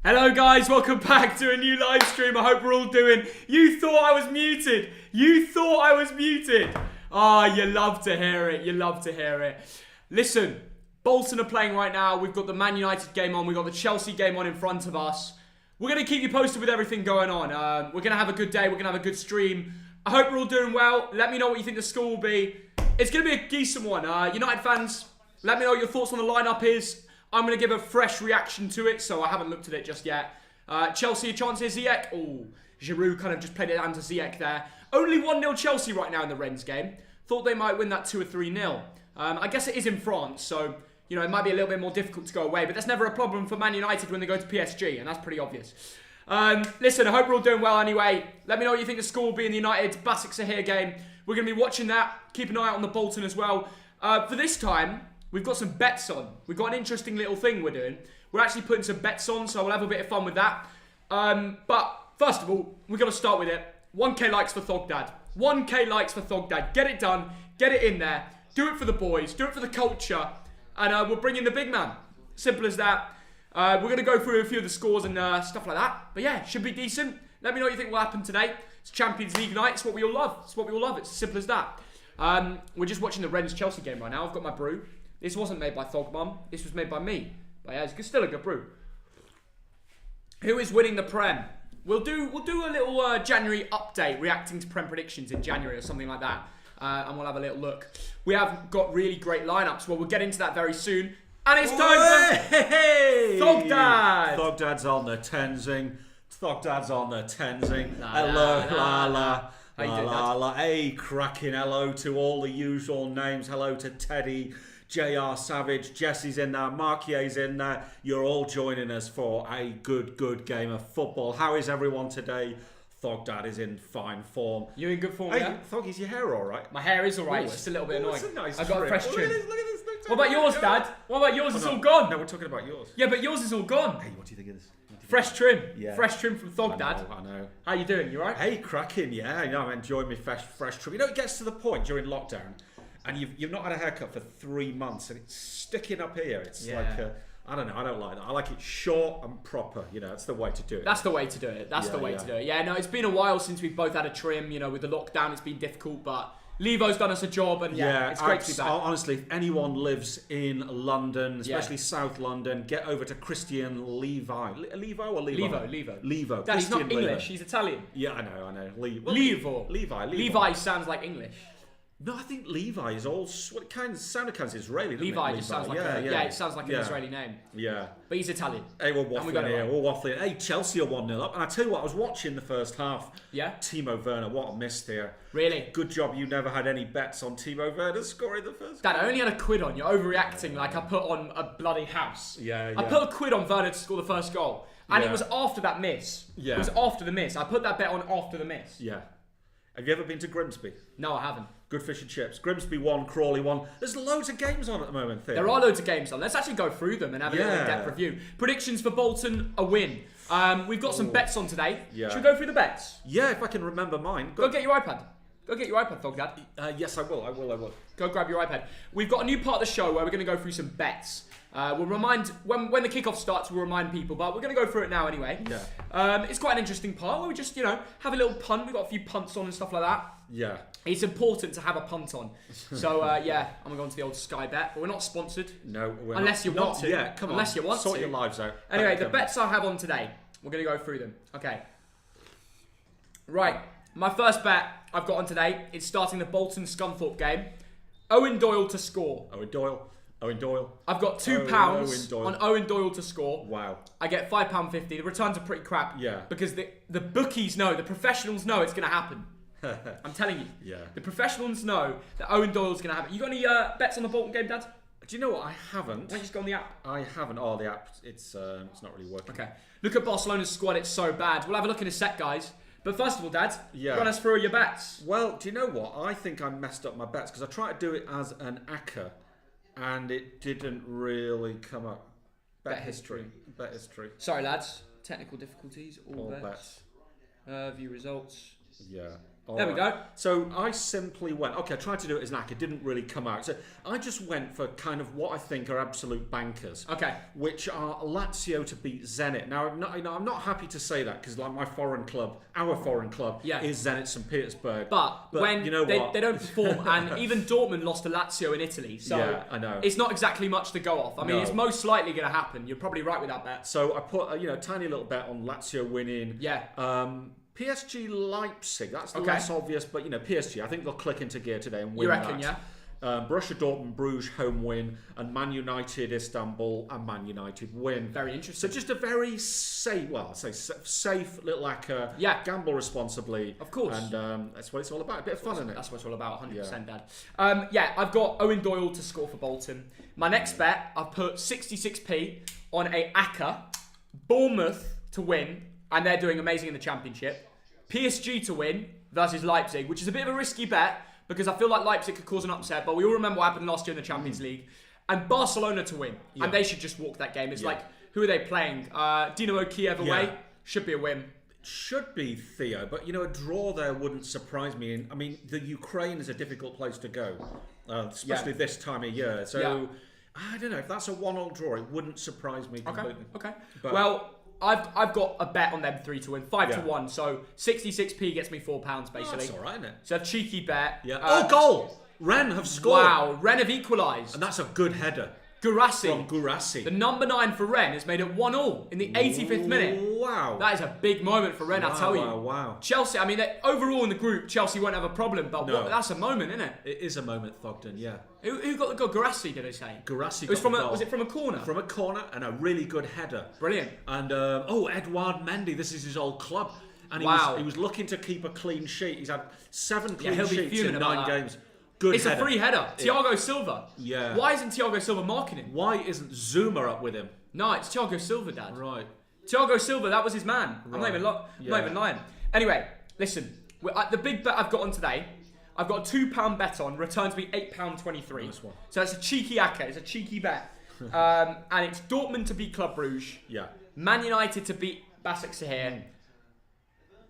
Hello guys, welcome back to a new live stream. I hope we're all doing. You thought I was muted. Ah, you love to hear it. Listen, Bolton are playing right now. We've got the Man United game on. We've got the Chelsea game on in front of us. We're going to keep you posted with everything going on. We're going to have a good day. We're going to have a good stream. I hope we're all doing well. Let me know what you think the score will be. It's going to be a decent one. United fans, let me know what your thoughts on the lineup is. I'm going to give a fresh reaction to it, so I haven't looked at it just yet. Chelsea, a chance here, Ziyech. Oh, Giroud kind of just played it down to Ziyech there. Only 1-0 Chelsea right now in the Rennes game. Thought they might win that 2 or 3-0. I guess it is in France, so it might be a little bit more difficult to go away, but that's never a problem for Man United when they go to PSG, and that's pretty obvious. Listen, I hope we're all doing well anyway. Let me know what you think the score will be in the United BASAKSEHIR game. We're going to be watching that. Keep an eye out on the Bolton as well. For this time, we've got some bets on. We've got an interesting little thing we're doing. We're actually putting some bets on, so we'll have a bit of fun with that. But first of all, we've got to start with it. 1k likes for Thogdad. 1k likes for Thogdad. Get it done. Get it in there. Do it for the boys. Do it for the culture. And we'll bring in the big man. Simple as that. We're going to go through a few of the scores and stuff like that. But yeah, should be decent. Let me know what you think will happen today. It's Champions League night. It's what we all love. It's as simple as that. We're just watching the Rennes Chelsea game right now. I've got my brew. This wasn't made by Thogmum. This was made by me. But yeah, it's still a good brew. Who is winning the Prem? We'll do a little January update, reacting to Prem predictions in January or something like that. And we'll have a little look. We have got really great lineups. Well, we'll get into that very soon. And it's time for Thogdad. Thogdad's on the tensing. Hello, How you doing, Dad? Hey, cracking hello to all the usual names. Hello to Teddy, JR Savage, Jesse's in there, Marquier's in there. You're all joining us for a good game of football. How is everyone today? Thogdad is in fine form. You in good form, hey, yeah? Thog, is your hair alright? My hair is alright. It's just a little bit annoying. It's a nice I've got a fresh trim. Look at this. What about yours, Dad? What about yours? It's all gone. No, we're talking about yours. Yeah, but yours is all gone. Hey, what do you think of this? Fresh trim. Yeah. Fresh trim from Thogdad. I know. How you doing? You right? Hey, cracking. Yeah, I'm enjoying my fresh trim. It gets to the point during lockdown, and you've not had a haircut for 3 months, and it's sticking up here. It's like I don't know. I don't like that. I like it short and proper. That's the way to do it. That's the way to do it. That's the way to do it. Yeah, no, it's been a while since we've both had a trim. With the lockdown, it's been difficult, but Levo's done us a job, and it's great to be back. Honestly, if anyone lives in London, especially South London, get over to Christian Levi. Levo or Levi? Levo. Dad, he's not English. He's Italian. Yeah, I know. Levo. Levi sounds like English. No, I think Levi is all. What kind sounded kind of Israeli. Levi just sounds like it sounds like an Israeli name. Yeah, but he's Italian. Hey, we're waffling here. We're waffling. Hey, Chelsea are 1-0 up, and I tell you what, I was watching the first half. Yeah. Timo Werner, what a miss here. Really? Good job. You never had any bets on Timo Werner scoring the first. Dad, I only had a quid on. You're overreacting. Like I put on a bloody house. Yeah. I put a quid on Werner to score the first goal, and it was after that miss. Yeah. It was after the miss. I put that bet on after the miss. Yeah. Have you ever been to Grimsby? No, I haven't. Good fish and chips. Grimsby won, Crawley won. There's loads of games on at the moment. There are loads of games on. Let's actually go through them and have a little in-depth review. Predictions for Bolton, a win. We've got some bets on today. Yeah. Should we go through the bets? Yeah, if I can remember mine. Go get your iPad. Go get your iPad, Thogdad. Yes, I will. Go grab your iPad. We've got a new part of the show where we're going to go through some bets. We'll remind, when the kickoff starts, we'll remind people, but we're going to go through it now anyway. Yeah. It's quite an interesting part where we just, have a little punt. We've got a few punts on and stuff like that. Yeah. It's important to have a punt on. So, I'm going to go on to the old Sky Bet, but we're not sponsored. No, we're unless not. you want to. Yeah, come on. Unless you want Sort to. your lives out. Anyway, the bets I have on today, we're going to go through them. Okay. Right. My first bet I've got on today is starting the Bolton-Scunthorpe game. Owen Doyle to score. Owen Doyle. I've got £2 on Owen Doyle to score. Wow. I get £5.50. The returns are pretty crap. Yeah. Because the bookies know, the professionals know it's going to happen. I'm telling you. Yeah. The professionals know that Owen Doyle's going to happen. You got any bets on the Bolton game, Dad? Do you know what? I haven't. Why don't you just go on the app? I haven't. Oh, the app. It's not really working. Okay. Look at Barcelona's squad. It's so bad. We'll have a look in a sec, guys. But first of all, Dad, run us through your bets. Well, do you know what? I think I messed up my bets because I tried to do it as an ACCA and it didn't really come up. Bet history. Sorry, lads. Technical difficulties. All bets. bets. View results. Yeah. There we go. So I simply went, okay, I tried to do it as an act. It didn't really come out. So I just went for kind of what I think are absolute bankers. Okay. Which are Lazio to beat Zenit. Now, I'm not happy to say that because like our foreign club is Zenit St. Petersburg. But when you know they don't perform, and even Dortmund lost to Lazio in Italy. So yeah, I know. It's not exactly much to go off. I mean, it's most likely going to happen. You're probably right with that bet. So I put a tiny little bet on Lazio winning. Yeah. PSG Leipzig, that's the less obvious, but PSG, I think they'll click into gear today and win. You reckon, that. Borussia Dortmund, Bruges home win, and Man United Istanbul and Man United win. Very interesting. So just a very safe, safe little acca. Yeah. Gamble responsibly. Of course. And that's what it's all about. A bit of fun, isn't it? That's what it's all about, 100%, Dad. I've got Owen Doyle to score for Bolton. My next bet, I've put 66p on a acca, Bournemouth to win, and they're doing amazing in the Championship. PSG to win versus Leipzig, which is a bit of a risky bet because I feel like Leipzig could cause an upset, but we all remember what happened last year in the Champions League. And Barcelona to win, and they should just walk that game. It's like, who are they playing? Dynamo Kiev away, should be a win. Should be, Theo, but a draw there wouldn't surprise me. And I mean, the Ukraine is a difficult place to go, especially this time of year. So I don't know if that's a 1-1 draw. It wouldn't surprise me completely. Okay. But, well, I've got a bet on them 3 to win, 5 to 1. So 66p gets me £4 basically. Oh, that's all right, isn't it? So a cheeky bet. Yeah. Goal! Rennes have scored. Wow, Rennes have equalised. And that's a good header. Gurassi. From Gurassi. The number 9 for Rennes has made it 1-1 in the 85th minute. Wow. That is a big moment for Rennes, I tell you. Wow. Chelsea, I mean, overall in the group, Chelsea won't have a problem, but that's a moment, isn't it? It is a moment, Thogden, yeah. Who got the goal? Gurassi, did they say? Gurassi was it from a corner? From a corner and a really good header. Brilliant. And, Edouard Mendy, this is his old club. And he was looking to keep a clean sheet. He's had 7 clean sheets in 9 games. Good It's header. A free header. Thiago Silva. Yeah. Why isn't Thiago Silva marking him? Why isn't Zuma up with him? No, it's Thiago Silva, Dad. Right. Thiago Silva, that was his man. Right. I'm not even lying. Anyway, listen. The big bet I've got on today, I've got a £2 bet on, returns me £8.23. Nice one. So it's a cheeky acca. It's a cheeky bet. And it's Dortmund to beat Club Brugge. Yeah. Man United to beat BASAKSEHIR.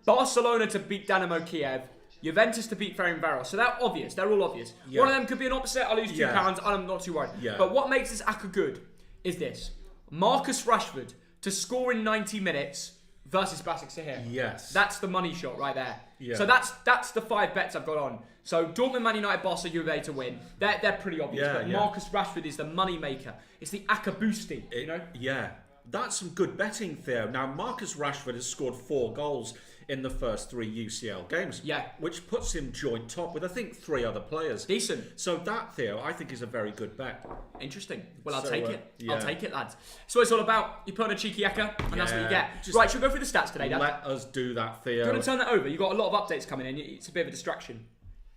Barcelona to beat Dynamo Kiev. Juventus to beat Ferencváros. So they're obvious. They're all obvious. Yeah. One of them could be an upset. I lose £2. I'm not too worried. Yeah. But what makes this acca good is this. Marcus Rashford to score in 90 minutes versus BASAKSEHIR. Yes. That's the money shot right there. Yeah. So that's the 5 bets I've got on. So Dortmund, Man United, Barca, Juve to win. They're pretty obvious. But Marcus Rashford is the money maker. It's the acca boosty, Yeah. That's some good betting, Theo. Now, Marcus Rashford has scored 4 goals in the first 3 UCL games. Yeah. Which puts him joint top with, I think, 3 other players. Decent. So that, Theo, I think is a very good bet. Interesting. Well, I'll take it. Yeah. I'll take it, lads. So it's all about, you put on a cheeky acca, and that's what you get. Right, should we go through the stats today, Dad? Let us do that, Theo. Do you want to turn that over? You've got a lot of updates coming in. It's a bit of a distraction.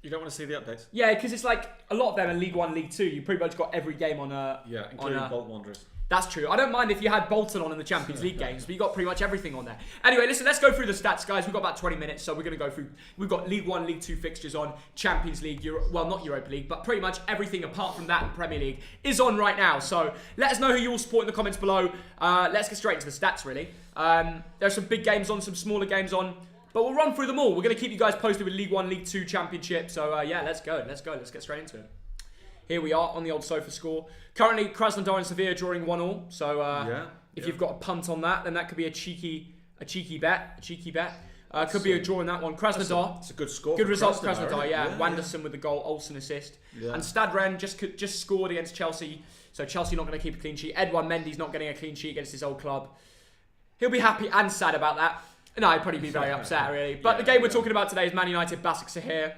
You don't want to see the updates? Yeah, because it's like, a lot of them are League 1, League 2. You pretty much got every game on including Bolton Wanderers. That's true. I don't mind if you had Bolton on in the Champions League games, but you got pretty much everything on there. Anyway, listen, let's go through the stats, guys. We've got about 20 minutes, so we're going to go through. We've got League 1, League 2 fixtures on, Champions League, not Europa League, but pretty much everything apart from that in Premier League is on right now. So let us know who you all support in the comments below. Let's get straight into the stats, really. There's some big games on, some smaller games on, but we'll run through them all. We're going to keep you guys posted with League 1, League 2, Championship. So let's go. Let's get straight into it. Here we are on the old sofa score. Currently, Krasnodar and Sevilla drawing 1-1. So if you've got a punt on that, then that could be a cheeky bet. Could be a draw in that one. Krasnodar. It's a good score. Good result for Krasnodar. Yeah. Wanderson with the goal, Olsen assist, and Stade Rennes just scored against Chelsea. So Chelsea not going to keep a clean sheet. Edouard Mendy's not getting a clean sheet against his old club. He'll be happy and sad about that. No, he'd probably be very upset really. But the game we're talking about today is Man United BASAKSEHIR.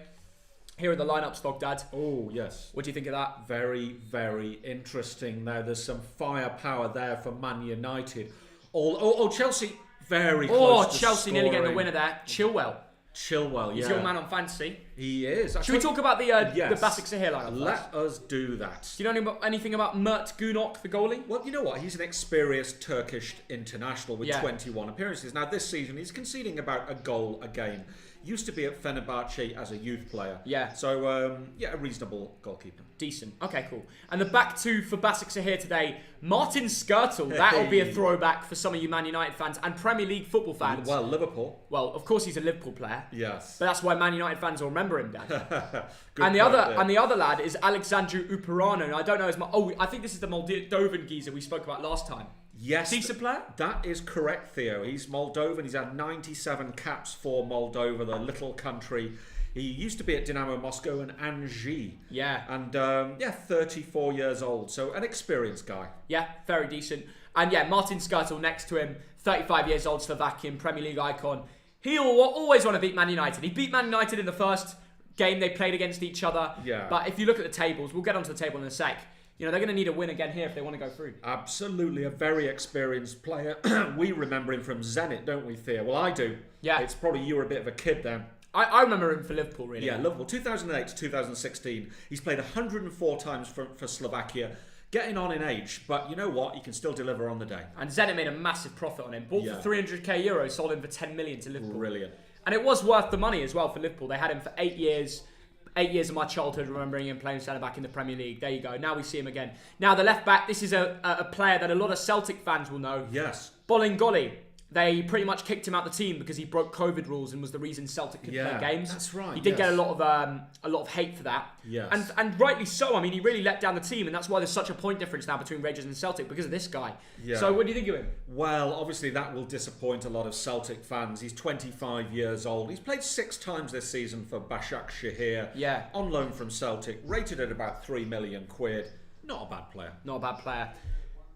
Here are the lineups, Thogdad. Oh, yes. What do you think of that? Very, very interesting. Now, there's some firepower there for Man United. Chelsea, very close to Chelsea scoring. nearly getting the winner there. Chilwell, yeah. He's your man on fantasy. He is. Should we talk about the BASAKSEHIR lineup Let us do that. Do you know anything about Mert Günok, the goalie? Well, you know what? He's an experienced Turkish international with 21 appearances. Now, this season, he's conceding about a goal a game. Used to be at Fenerbahce as a youth player. Yeah. So, a reasonable goalkeeper. Decent. Okay, cool. And the back two for BASAKSEHIR today, Martin Skrtel. That'll be a throwback for some of you Man United fans and Premier League football fans. Well, Liverpool. Well, of course he's a Liverpool player. Yes. But that's why Man United fans will remember him, Dan. Good and point the other lad is Alexandru Uparano. And I don't know his... I think this is the Moldovan geezer we spoke about last time. Yes. Decent player? That is correct, Theo. He's Moldovan. He's had 97 caps for Moldova, the little country. He used to be at Dynamo Moscow and Anzhi. Yeah. And, 34 years old. So, an experienced guy. Yeah, very decent. And yeah, Martin Skrtel next to him, 35 years old, Slovakian, Premier League icon. He'll always want to beat Man United. He beat Man United in the first game they played against each other. Yeah. But if you look at the tables, we'll get onto the table in a sec. You know, they're going to need a win again here if they want to go through. Absolutely, a very experienced player. We remember him from Zenit, don't we, Theo? Well, I do. Yeah. It's probably you were a bit of a kid then. I remember him for Liverpool, really. Yeah, Liverpool. 2008 to 2016. He's played 104 times for Slovakia. Getting on in age, but you know what? He can still deliver on the day. And Zenit made a massive profit on him. Bought for 300k euros, sold him for 10 million to Liverpool. Brilliant. And it was worth the money as well for Liverpool. They had him for 8 years. 8 years of my childhood remembering him playing centre back in the Premier League. There you go. Now we see him again. Now the left back, this is a player that a lot of Celtic fans will know. Yes. Bolingoli. They pretty much kicked him out the team because he broke COVID rules and was the reason Celtic could play games. That's right. He did get a lot of hate for that. Yes. And rightly so. I mean, he really let down the team, and that's why there's such a point difference now between Rangers and Celtic because of this guy. Yeah. So what do you think of him? Well, obviously that will disappoint a lot of Celtic fans. He's 25 years old. He's played 6 times this season for BASAKSEHIR. Yeah. On loan from Celtic, rated at about 3 million quid. Not a bad player. Not a bad player.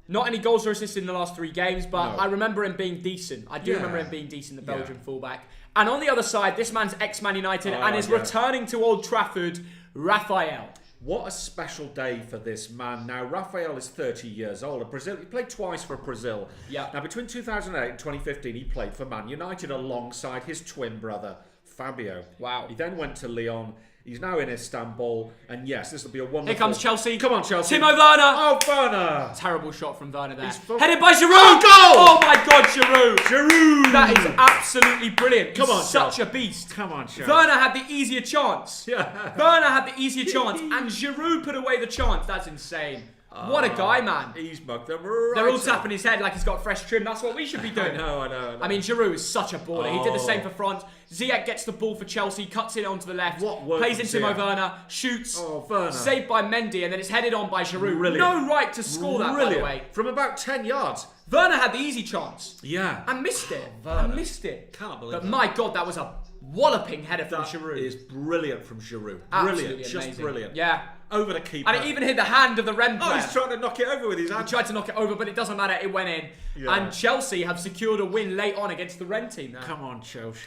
Not any goals or assists in the last 3 games, but No. I remember him being decent. I do Yeah. remember him being decent, the Belgian fullback. And on the other side, this man's ex-Man United and is yeah. returning to Old Trafford, Rafael. What a special day for this man. Now, Rafael is 30 years old. He played twice for Brazil. Yeah. Now, between 2008 and 2015, he played for Man United alongside his twin brother, Fabio. Wow. He then went to Lyon. He's now in Istanbul. And yes, this will be a wonderful... Here comes Chelsea. Come on, Chelsea. Timo Werner. Oh, Werner. Terrible shot from Werner there. He's Headed by Giroud. Oh, goal! Oh my God, Giroud. Giroud. That is absolutely brilliant. Come He's on, such Chelsea. a beast. Come on, Chelsea. Werner had the easier chance. Yeah. Werner had the easier chance, and Giroud put away the chance. That's insane. What a guy, man. He's mugged them right. They're all tapping his head like he's got fresh trim. That's what we should be doing. I know. I mean, Giroud is such a baller. He did the same for France. Ziyech gets the ball for Chelsea, cuts it onto the left, What work plays from into Ziyech? Werner, shoots, Werner. saved by Mendy, and then it's headed on by Giroud. Brilliant. No right to score that, by the way. From about 10 yards. Werner had the easy chance Yeah. and missed it. Werner. But Can't believe it. my God, that was a walloping header from That Giroud. is brilliant from Giroud. Absolutely Brilliant. Just amazing. brilliant. Yeah. Over the keeper. And it even hit the hand of the Rennes player. he's trying to knock it over with his He hand. tried to knock it over, but it doesn't matter. It went in. Yeah. And Chelsea have secured a win late on against the Rennes team now. Come on, Chelsea.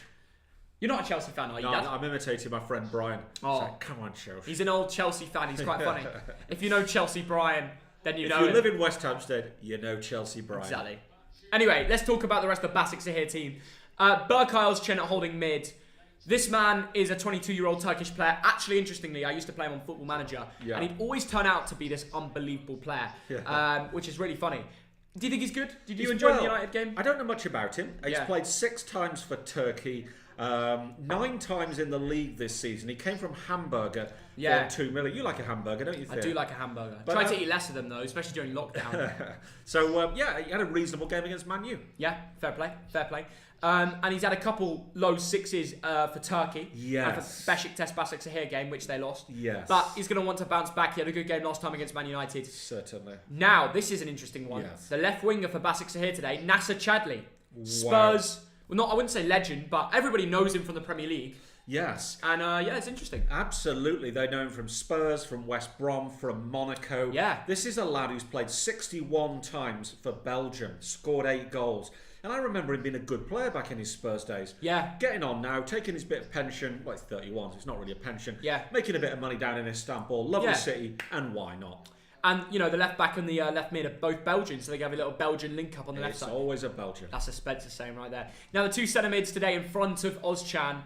You're not a Chelsea fan, are you, No, Dad? I'm imitating my friend Brian. Oh. It's like, come on, Chelsea. He's an old Chelsea fan. He's quite funny. If you know Chelsea Brian, then you If know you him. live in West Hampstead, you know Chelsea Brian. Exactly. Anyway, let's talk about the rest of the BASAKSEHIR team. Berkay's Chen at holding mid. This man is a 22-year-old Turkish player. Actually, interestingly, I used to play him on Football Manager, Yeah. and he'd always turn out to be this unbelievable player, which is really funny. Do you think he's good? Did you enjoy the United game? I don't know much about him. He's Yeah. played 6 times for Turkey, 9 times in the league this season. He came from Hamburger Yeah. for 2 million. You like a hamburger, don't you, I Theo? do like a hamburger. But, Try to eat less of them, though, especially during lockdown. So, he had a reasonable game against Man U. Yeah, fair play, fair play. And he's had a couple low 6s for Turkey. Yes. And for Besiktas BASAKSEHIR game, which they lost. Yes. But he's going to want to bounce back. He had a good game last time against Man United. Certainly. Now, this is an interesting one. Yes. The left winger for BASAKSEHIR today, Nasser Chadli. Wow. Spurs, well, not I wouldn't say legend, but everybody knows him from the Premier League. Yes. And it's interesting. Absolutely. They know him from Spurs, from West Brom, from Monaco. Yeah. This is a lad who's played 61 times for Belgium, scored 8 goals. And I remember him being a good player back in his Spurs days. Yeah. Getting on now, taking his bit of pension. Well, it's 31, so it's not really a pension. Yeah. Making a bit of money down in Istanbul. Lovely Yeah. city, and why not? And, the left back and the left mid are both Belgian, so they have a little Belgian link up on the left It's side. always a Belgian. That's a Spencer saying right there. Now, the 2 centre mids today in front of Ozcan,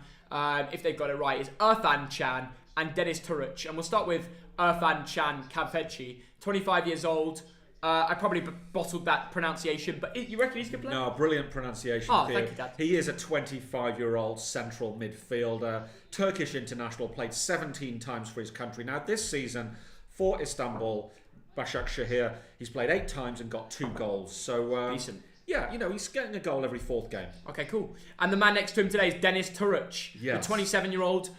if they've got it right, is Irfan Can and Deniz Turuc. And we'll start with Irfan Can Kavfeci, 25 years old. I probably bottled that pronunciation, but you reckon he's a good player? No, brilliant pronunciation. Oh, Theo. thank you, Dad. He is a 25-year-old central midfielder, Turkish international, played 17 times for his country. Now, this season for Istanbul, BASAKSEHIR, he's played 8 times and got 2 goals. So Decent. Yeah, he's getting a goal every 4th game. Okay, cool. And the man next to him today is Deniz Turuc, Yes. the 27-year-old.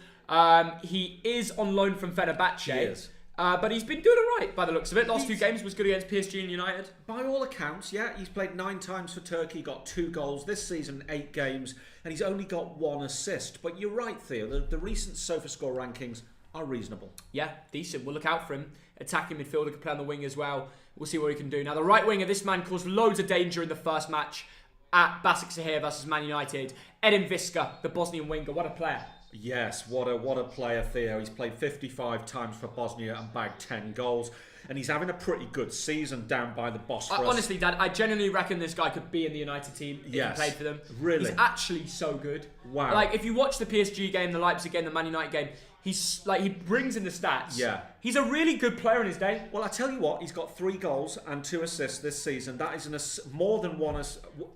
He is on loan from Fenerbahce. He is. But he's been doing all right by the looks of it. Last 2 games was good against PSG and United. By all accounts, yeah, he's played 9 times for Turkey, got 2 goals. This season, 8 games, and he's only got 1 assist. But you're right, Theo, the recent SofaScore rankings are reasonable. Yeah, Decent. We'll look out for him. Attacking midfielder, can play on the wing as well. We'll see what he can do. Now, the right winger, this man caused loads of danger in the first match at BASAKSEHIR versus Man United. Edin Viska, the Bosnian winger. What a player. Yes, what a player, Theo. He's played 55 times for Bosnia and bagged 10 goals. And he's having a pretty good season down by the Bosphorus. Honestly, Dad, I genuinely reckon this guy could be in the United team if he played for them. Really? He's actually so good. Wow. Like, if you watch the PSG game, the Leipzig game, the Man United game, he brings in the stats. Yeah. He's a really good player in his day. Well, I tell you what, he's got 3 goals and 2 assists this season. That is more than 1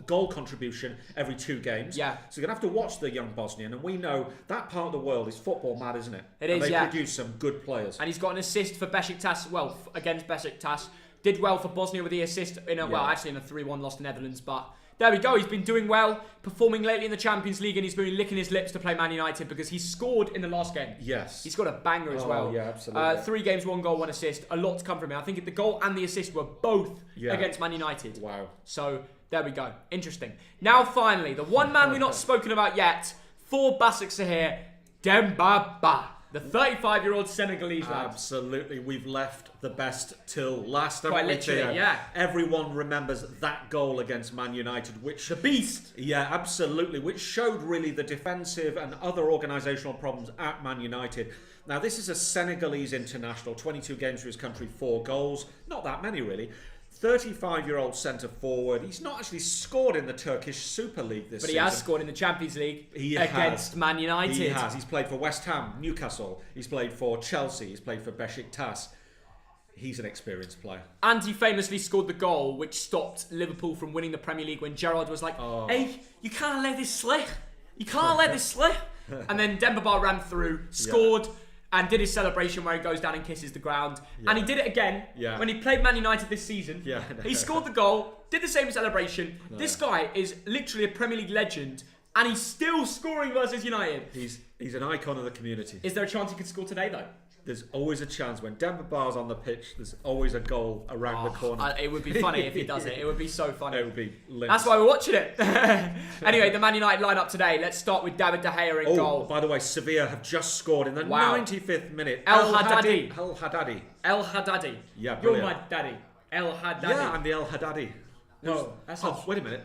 goal contribution every 2 games. Yeah. So you're going to have to watch the young Bosnian. And we know that part of the world is football mad, isn't it? It is, and they yeah. produce some good players. And he's got an assist for Besiktas, against Besiktas. Did well for Bosnia with the assist in a 3-1 loss to Netherlands, but there we go. He's been doing well, performing lately in the Champions League, and he's been licking his lips to play Man United because he scored in the last game. Yes. He's got a banger as well. Yeah, absolutely. 3 games, 1 goal, 1 assist. A lot to come from him. I think the goal and the assist were both against Man United. Wow. So there we go. Interesting. Now finally, the one man we've not spoken about yet for BASAKSEHIR, Demba Ba. The 35-year-old Senegalese lad. Absolutely. We've left the best till last. Quite literally, yeah. Everyone remembers that goal against Man United, which... The beast. Yeah, absolutely. Which showed really the defensive and other organisational problems at Man United. Now, this is a Senegalese international. 22 games for his country, 4 goals. Not that many, really. 35-year-old centre-forward. He's not actually scored in the Turkish Super League this season. But he has scored in the Champions League against Man United. He has. He's played for West Ham, Newcastle. He's played for Chelsea. He's played for Besiktas. He's an experienced player. And he famously scored the goal which stopped Liverpool from winning the Premier League when Gerrard was like, hey, you can't let this slip. You can't let this slip. And then Demba Ba ran through, scored... and did his celebration where he goes down and kisses the ground. Yeah. And he did it again when he played Man United this season. Yeah, he scored the goal, did the same celebration. No. This guy is literally a Premier League legend, and he's still scoring versus United. He's an icon of the community. Is there a chance he could score today, though? There's always a chance. When Demba Ba's on the pitch, there's always a goal around the corner. It would be funny if he does it. It would be so funny. It would be lit. That's why we're watching it. Anyway, the Man United lineup today. Let's start with David De Gea in goal. By the way, Sevilla have just scored in the 95th minute. El Haddadi. El Haddadi. El Haddadi. Yeah, brilliant. You're my daddy. El Haddadi. Yeah, I'm the El Haddadi. No, that's not... wait a minute.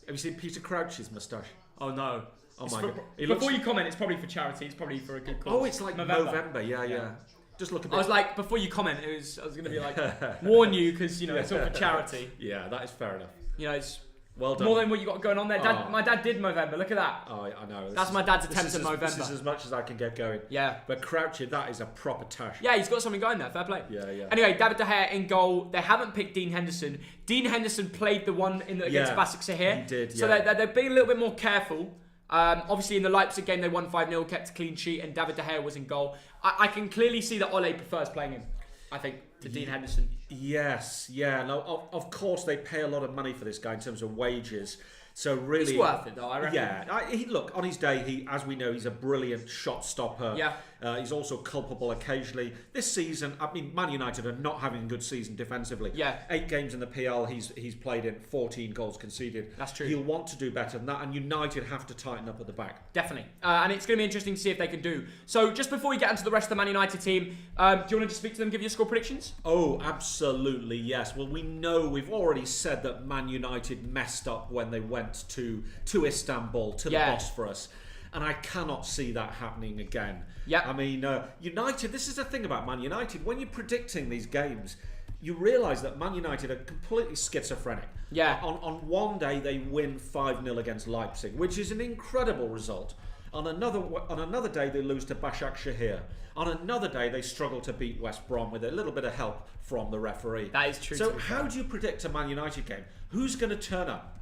Have you seen Peter Crouch's moustache? Oh, no. Oh, my God. Before you comment, it's probably for charity. It's probably for a good cause. Oh, it's like November. Yeah. Just look a bit... I was like, before you comment, I was going to be like, warn you, because, it's all for charity. Yeah, that is fair enough. It's well done. More than what you got going on there. My dad did Movember. Look at that. Oh, I know. That's my dad's attempt at Movember. This is as much as I can get going. Yeah. But Crouchy, that is a proper tash. Yeah, he's got something going there. Fair play. Yeah. Anyway, David De Gea in goal. They haven't picked Dean Henderson. Dean Henderson played the one against BASAKSEHIR. He did, So they're being a little bit more careful. Obviously, in the Leipzig game, they won 5-0, kept a clean sheet, and David De Gea was in goal. I can clearly see that Ole prefers playing him, I think, to Dean Henderson. Yes, yeah. No, of course, they pay a lot of money for this guy in terms of wages. So really, he's worth it, though, I reckon. Yeah, look, on his day, as we know, he's a brilliant shot stopper. Yeah. He's also culpable occasionally. This season, I mean, Man United are not having a good season defensively. Yeah. 8 games in the PL, he's played in, 14 goals conceded. That's true. He'll want to do better than that, and United have to tighten up at the back. Definitely. And it's going to be interesting to see if they can do. So, just before we get into the rest of the Man United team, do you want to just speak to them, give your score predictions? Oh, absolutely, yes. Well, we've already said that Man United messed up when they went to Istanbul, to the Bosphorus. And I cannot see that happening again. Yeah. I mean, United, this is the thing about Man United. When you're predicting these games, you realise that Man United are completely schizophrenic. Yeah. On one day, they win 5-0 against Leipzig, which is an incredible result. On another day, they lose to BASAKSEHIR. On another day, they struggle to beat West Brom with a little bit of help from the referee. That is true. So how do you predict a Man United game? Who's going to turn up?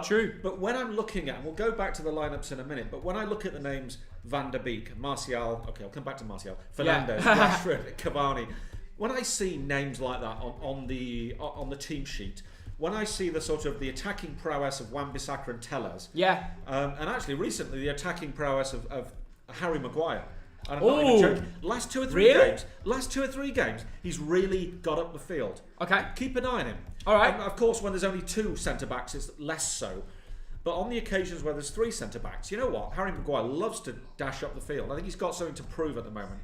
True. But when I'm looking at, and we'll go back to the lineups in a minute, but when I look at the names Van der Beek, Martial, okay, I'll come back to Martial, Fernandes, Rashford, Cavani, when I see names like that on the team sheet, when I see the sort of the attacking prowess of Wan-Bissaka and Tellez, and actually recently the attacking prowess of Harry Maguire. And I'm not even joking. Last two or three games, he's really got up the field. Okay. Keep an eye on him. All right. And of course, when there's only two centre-backs, it's less so. But on the occasions where there's three centre-backs, you know what? Harry Maguire loves to dash up the field. I think he's got something to prove at the moment.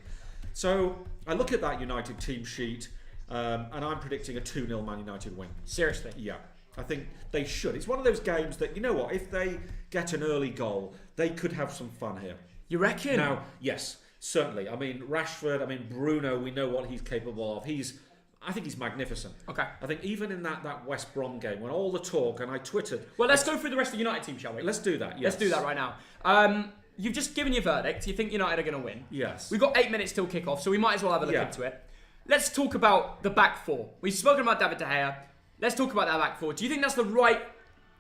So I look at that United team sheet, and I'm predicting a 2-0 Man United win. Seriously? Yeah. I think they should. It's one of those games that, you know what? If they get an early goal, they could have some fun here. You reckon? Now, yes. Certainly. I mean, Rashford, Bruno, we know what he's capable of. I think he's magnificent. Okay. I think even in that West Brom game, when all the talk, and I twittered... Well, let's go through the rest of the United team, shall we? Let's do that, yes. Let's do that right now. You've just given your verdict. You think United are going to win. Yes. We've got 8 minutes till kick-off, so we might as well have a look into it. Let's talk about the back four. We've spoken about David De Gea. Let's talk about that back four. Do you think that's the right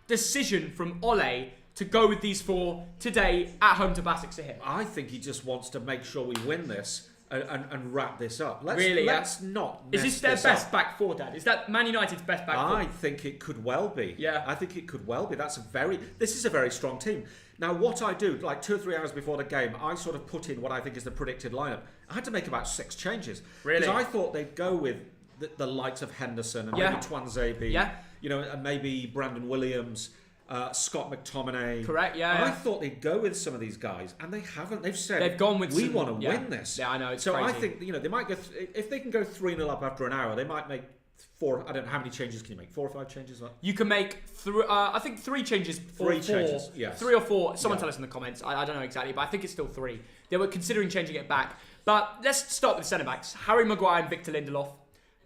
decision from Ole to go with these four today at home to BASAKSEHIR? I think he just wants to make sure we win this and wrap this up. Let's not Is this their best back four, Dad? Is that Man United's best back four? I think it could well be. Yeah. I think it could well be. This is a very strong team. Now, what I do, like 2 or 3 hours before the game, I sort of put in what I think is the predicted lineup. I had to make about 6 changes. Really? Because I thought they'd go with the likes of Henderson and maybe Tuanzebe, and maybe Brandon Williams, Scott McTominay. Correct, I thought they'd go with some of these guys, and they haven't. They've said they've gone with we want to win this. Yeah, I know. It's so crazy. I think they might go. If they can go 3-0 up after an hour, they might make 4. I don't know how many changes can you make. 4 or 5 changes. You can make I think 3 changes. 3 changes. Yes. 3 or 4. Someone tell us in the comments. I don't know exactly, but I think it's still 3. They were considering changing it back. But let's start with the centre backs. Harry Maguire and Victor Lindelof.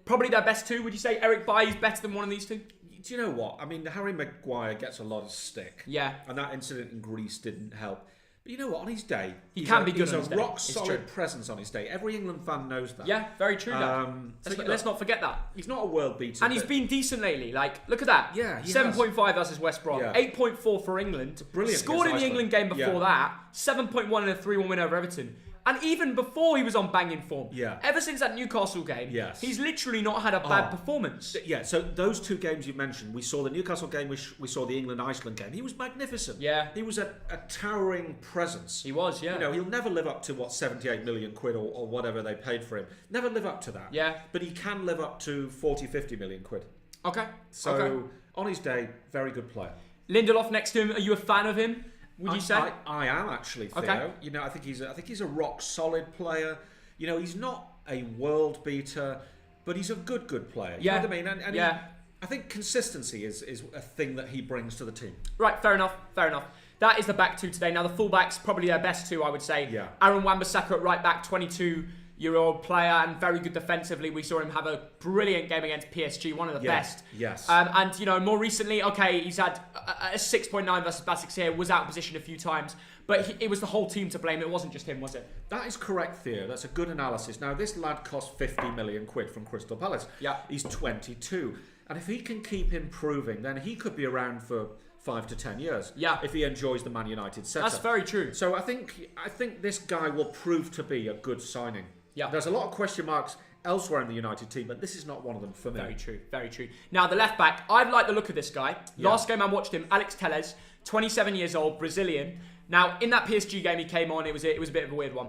Probably their best 2. Would you say Eric Bailly's better than one of these 2? Do you know what? I mean, Harry Maguire gets a lot of stick. Yeah. And that incident in Greece didn't help. But you know what? On his day, he can be good on his day. He's a rock-solid presence on his day. Every England fan knows that. Yeah, very true, let's not forget that. He's not a world beater. And he's been decent lately. Like, look at that. Yeah, 7.5 versus West Brom. Yeah. 8.4 for England. Brilliant. Scored in the England game before that. 7.1 in a 3-1 win over Everton. And even before he was on banging form, ever since that Newcastle game, he's literally not had a bad performance. Yeah, so those 2 games you mentioned, we saw the Newcastle game, we saw the England-Iceland game. He was magnificent. Yeah. He was a towering presence. He was, yeah. You know, he'll never live up to, 78 million quid or whatever they paid for him. Never live up to that. Yeah. But he can live up to 40, 50 million quid. Okay. So, on his day, very good player. Lindelof next to him, are you a fan of him? Would you say? I am actually, Theo. Okay. You know, I think he's a rock solid player. You know, he's not a world beater, but he's a good player. You know what I mean? And I think consistency is a thing that he brings to the team. Right, fair enough. That is the back 2 today. Now the fullbacks, probably their best 2, I would say. Yeah. Aaron Wan-Bissaka at right back, 22-year-old player and very good defensively. We saw him have a brilliant game against PSG, one of the best. Yes. And, you know, more recently, he's had a 6.9 versus BASAKSEHIR, was out of position a few times. But it was the whole team to blame. It wasn't just him, was it? That is correct, Theo. That's a good analysis. Now, this lad cost 50 million quid from Crystal Palace. Yeah. He's 22. And if he can keep improving, then he could be around for 5 to 10 years. Yeah. If he enjoys the Man United setup. That's very true. So I think this guy will prove to be a good signing. Yeah. There's a lot of question marks elsewhere in the United team, but this is not one of them for me. Very true. Now, the left back, I like the look of this guy. Last game I watched him, Alex Tellez, 27 years old, Brazilian. Now, in that PSG game he came on, it was a bit of a weird one.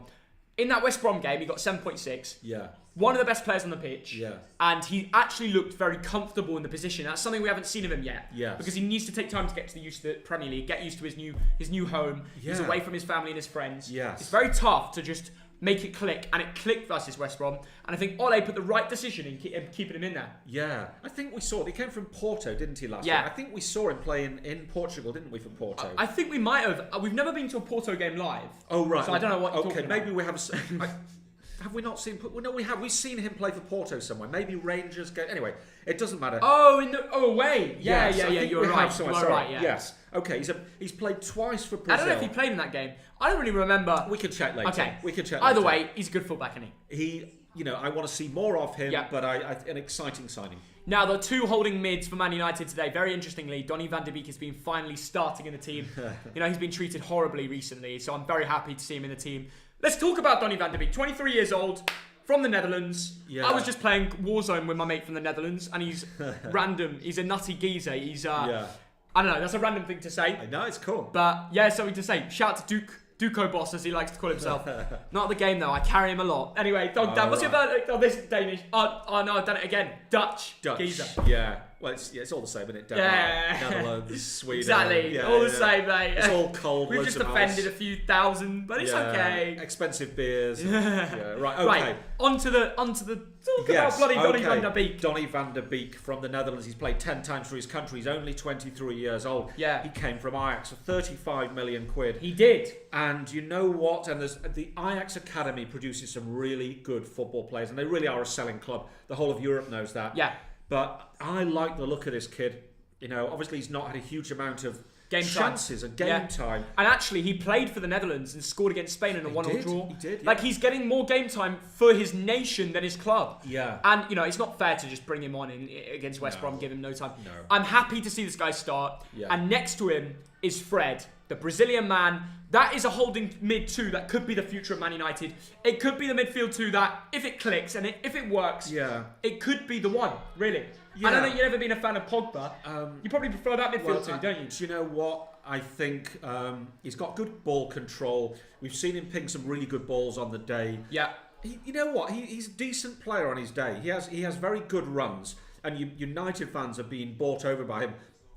In that West Brom game, he got 7.6. Yeah. One of the best players on the pitch. Yeah. And he actually looked very comfortable in the position. That's something we haven't seen of him yet. Yes. Because he needs to take time to get used to the Premier League, get used to his new home. Yeah. He's away from his family and his friends. Yes. It's very tough to just make it click, and it clicked versus West Brom. And I think Ole put the right decision in keeping him in there. Yeah, I think we saw. He came from Porto, didn't he, last year? I think we saw him playing in Portugal, didn't we, for Porto? I think we might have. We've never been to a Porto game live. Oh, right. So I don't know what you're talking maybe about. we have. have we not seen? No, we have. We've seen him play for Porto somewhere. Maybe Rangers. Anyway, it doesn't matter. Away. Yeah. Yes, You're right. You are right. Yeah. Yes. Okay. He's played twice for Brazil. I don't know if he played in that game. I don't really remember. We can check later. Okay. We can check. Either later. way, he's a good fullback, isn't he? I want to see more of him. Yeah. But an exciting signing. Now, there are two holding mids for Man United today. Very interestingly, Donny van de Beek has been finally starting in the team. He's been treated horribly recently, so I'm very happy to see him in the team. Let's talk about Donny van de Beek. 23 years old, from the Netherlands. Yeah. I was just playing Warzone with my mate from the Netherlands, and he's random. He's a nutty geezer. He's, I don't know, that's a random thing to say. I know, it's cool. But, yeah, something to say. Shout out to Duco Boss, as he likes to call himself. Not the game, though. I carry him a lot. Anyway, Thogdad, what's your verdict on this Danish? Oh, no, I've done it again. Dutch. Geezer. Yeah. Well, it's all the same, isn't it? Denmark, Netherlands, Sweden. Exactly. All the same, mate. It's all cold. We've just offended a few thousand, but it's okay. Expensive beers. Right, okay. Right, onto the talk about bloody Donny van de Beek. Donny van de Beek from the Netherlands. He's played 10 times for his country. He's only 23 years old. Yeah. He came from Ajax for 35 million quid. He did. And you know what? And the Ajax Academy produces some really good football players, and they really are a selling club. The whole of Europe knows that. Yeah. But I like the look of this kid. Obviously he's not had a huge amount of chances and game time. And actually, he played for the Netherlands and scored against Spain in a 1-1 draw. He did. Yeah. Like, he's getting more game time for his nation than his club. Yeah. And, it's not fair to just bring him on against West Brom, give him no time. No. I'm happy to see this guy start. Yeah. And next to him is Fred, the Brazilian man. That is a holding mid two that could be the future of Man United. It could be the midfield two that, if it clicks and if it works, it could be the one, really. Yeah. I don't think you've ever been a fan of Pogba. You probably prefer that midfield two, don't you? Do you know what? I think he's got good ball control. We've seen him ping some really good balls on the day. Yeah. You know what? He's a decent player on his day. He has very good runs. And United fans are being bought over by him.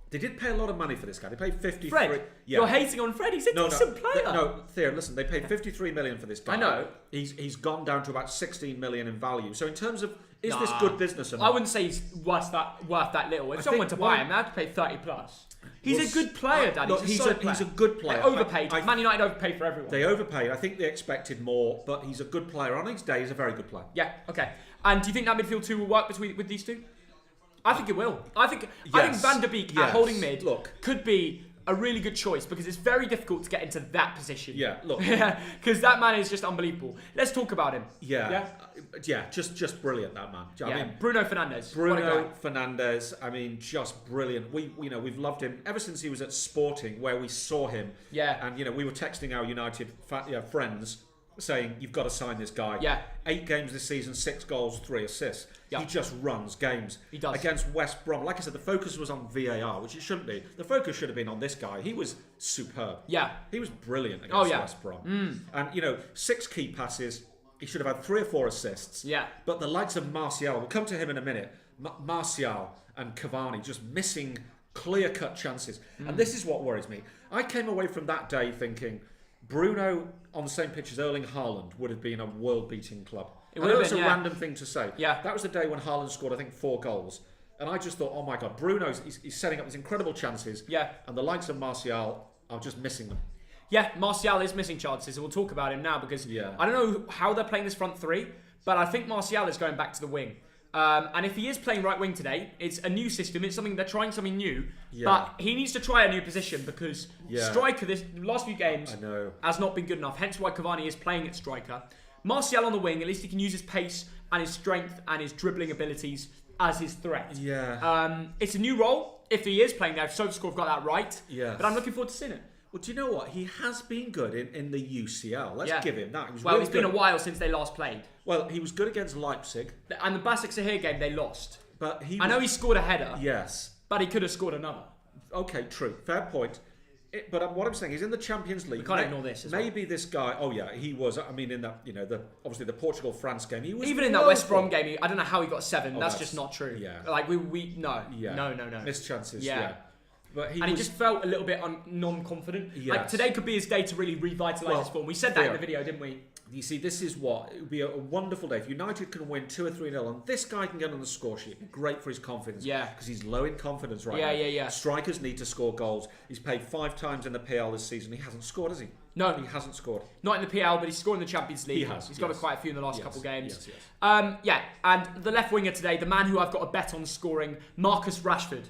They did pay a lot of money for this guy. They paid 53. Fred, you're hating on Fred. He's a decent player. No, Theo, listen. They paid 53 million for this guy. I know. He's gone down to about 16 million in value. So in terms of is this good business or not? I wouldn't say he's worth that little. If someone to buy him, they have to pay 30 plus. He's a good player, Danny. Look, he's a good player. They overpaid. Man United overpaid for everyone. They overpaid. I think they expected more, but he's a good player. On his day, he's a very good player. Yeah. Okay. And do you think that midfield two will work with these two? I think it will. I think Van der Beek at holding mid could be a really good choice because it's very difficult to get into that position. Yeah, look. Because that man is just unbelievable. Let's talk about him. Yeah, just brilliant, that man. I mean, Bruno Fernandes. Bruno Fernandes, I mean, just brilliant. We've loved him ever since he was at Sporting, where we saw him. Yeah. And, we were texting our United friends saying, you've got to sign this guy. Yeah. 8 games this season, 6 goals, 3 assists. Yeah. He just runs games. He does. Against West Brom, like I said, the focus was on VAR, which it shouldn't be. The focus should have been on this guy. He was superb. Yeah. He was brilliant against West Brom. And, 6 key passes. He should have had 3 or 4 assists. Yeah. But the likes of Martial, we'll come to him in a minute. Martial and Cavani just missing clear-cut chances. And this is what worries me. I came away from that day thinking Bruno on the same pitch as Erling Haaland would have been a world-beating club. I know it's a random thing to say. Yeah. That was the day when Haaland scored, I think, 4 goals. And I just thought, oh my God, Bruno's he's setting up these incredible chances. Yeah. And the likes of Martial are just missing them. Yeah, Martial is missing chances, and we'll talk about him now because I don't know how they're playing this front three, but I think Martial is going back to the wing. And if he is playing right wing today, it's a new system. It's something they're trying something new. Yeah. But he needs to try a new position because striker this last few games has not been good enough. Hence why Cavani is playing at striker. Martial on the wing, at least he can use his pace and his strength and his dribbling abilities as his threat. Yeah. It's a new role. If he is playing there, SofaScore have got that right. Yeah. But I'm looking forward to seeing it. Well, do you know what? He has been good in the UCL. Let's give him that. It's been a while since they last played. Well, he was good against Leipzig. And the BASAKSEHIR game, they lost. But I know he scored a header. Yes. But he could have scored another. Okay, true. Fair point. But what I'm saying is in the Champions League... We can't ignore this as maybe this guy... Oh, yeah, he was... I mean, in that, obviously the Portugal-France game, he was... Even in that West Brom game, I don't know how he got 7. That's just not true. Yeah. Like, no. Yeah. No. Missed chances, yeah. But he just felt a little bit non-confident. Yes. Like, today could be his day to really revitalise his form. We said that in the video, didn't we? You see, this is what... It would be a wonderful day. If United can win 2 or 3-0 and this guy can get on the score sheet, great for his confidence. Yeah. Because he's low in confidence right now. Yeah. Strikers need to score goals. He's played 5 times in the PL this season. He hasn't scored, has he? No. He hasn't scored. Not in the PL, but he's scored in the Champions League. He has. He's got quite a few in the last couple games. Yes. Yeah, and the left winger today, the man who I've got a bet on scoring, Marcus Rashford.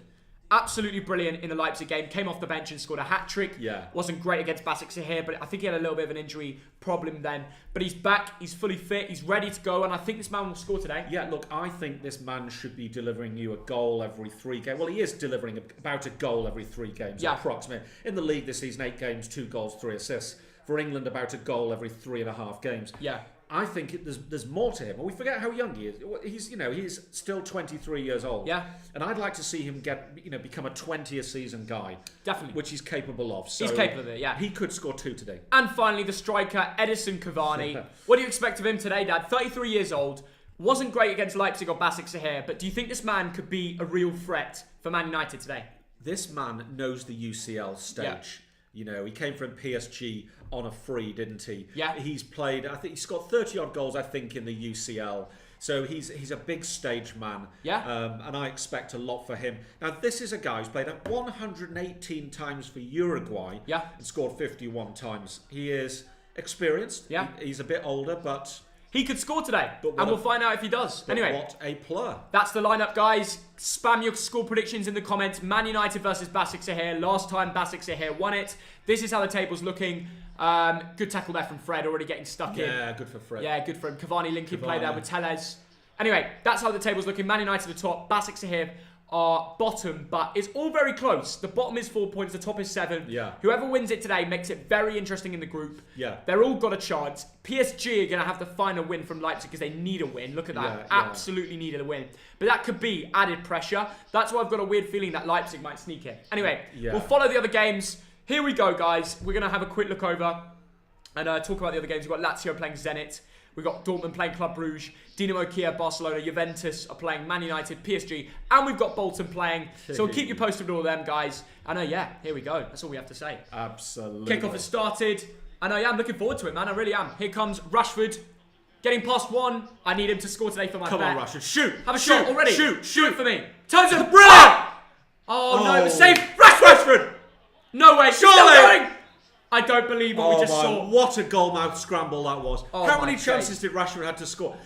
Absolutely brilliant in the Leipzig game. Came off the bench and scored a hat-trick. Yeah. Wasn't great against BASAKSEHIR, but I think he had a little bit of an injury problem then. But he's back. He's fully fit. He's ready to go. And I think this man will score today. Yeah, look, I think this man should be delivering you a goal every 3 games. Well, he is delivering about a goal every 3 games, approximately. In the league this season, 8 games, 2 goals, 3 assists. For England, about a goal every 3.5 games. Yeah. I think there's more to him. We forget how young he is. He's still 23 years old. Yeah. And I'd like to see him become a 20th season guy. Definitely. Which he's capable of. So he's capable of it, yeah. He could score 2 today. And finally, the striker, Edison Cavani. What do you expect of him today, Dad? 33 years old. Wasn't great against Leipzig or BASAKSEHIR, but do you think this man could be a real threat for Man United today? This man knows the UCL stage. Yeah. He came from PSG on a free, didn't he? Yeah. He's played, I think he scored 30-odd goals, I think, in the UCL. So he's a big stage man. Yeah. And I expect a lot for him. Now, this is a guy who's played 118 times for Uruguay. Yeah. And scored 51 times. He is experienced. Yeah. He's a bit older, but... He could score today, and we'll find out if he does. Anyway, what a player. That's the lineup, guys. Spam your score predictions in the comments. Man United versus BASAKSEHIR. Last time BASAKSEHIR won it. This is how the table's looking. Good tackle there from Fred, already getting stuck in. Yeah, good for Fred. Yeah, good for him. Cavani linking play there with Tellez. Anyway, that's how the table's looking. Man United at the top, BASAKSEHIR are bottom, but it's all very close. The bottom is 4 points, the top is 7. Yeah. Whoever wins it today makes it very interesting in the group. Yeah. They're all got a chance. PSG are going to have to find a win from Leipzig because they need a win. Look at that. Yeah, Absolutely needed a win. But that could be added pressure. That's why I've got a weird feeling that Leipzig might sneak in. Anyway, we'll follow the other games. Here we go, guys. We're going to have a quick look over and talk about the other games. We've got Lazio playing Zenit. We've got Dortmund playing Club Brugge, Dinamo Kiev, Barcelona, Juventus are playing Man United, PSG, and we've got Bolton playing. So we'll keep you posted with all them, guys. And here we go. That's all we have to say. Absolutely. Kickoff has started. And I'm looking forward to it, man. I really am. Here comes Rashford, getting past 1. I need him to score today for my bet. Come on, Rashford. Shoot. Have a shot already. Shoot for me. Turns it. Brilliant. Oh, no, it was saved. Rashford. No way. Surely. I don't believe what we just saw. What a goal-mouth scramble that was. How many chances days. did Rashford have to score?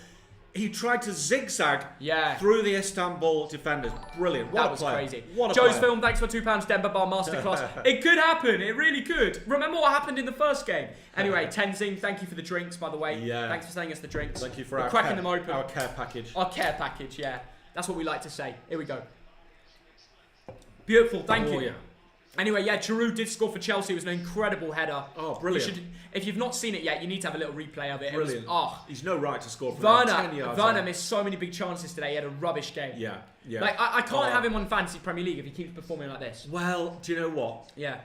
He tried to zigzag Yeah. through the Istanbul defenders. Brilliant. What That a was player. crazy. What a Joe's player. film, thanks for £2. Denver Bar Masterclass. It could happen. It really could. Remember what happened in the first game. Anyway, Tenzing, thank you for the drinks, by the way. Yeah. Thanks for sending us the drinks. Thank you for We're our cracking care, them open. our care package. Our care package, yeah. That's what we like to say. Here we go. Beautiful. Thank you. Yeah. Anyway, Giroud did score for Chelsea. It was an incredible header. Oh, brilliant. If you've not seen it yet, you need to have a little replay of it. Brilliant. It was, He's no right to score from 10 yards Werner out. missed so many big chances today. He had a rubbish game. Yeah. Like, I can't have him on Fantasy Premier League if he keeps performing like this. Well, do you know what? Yeah.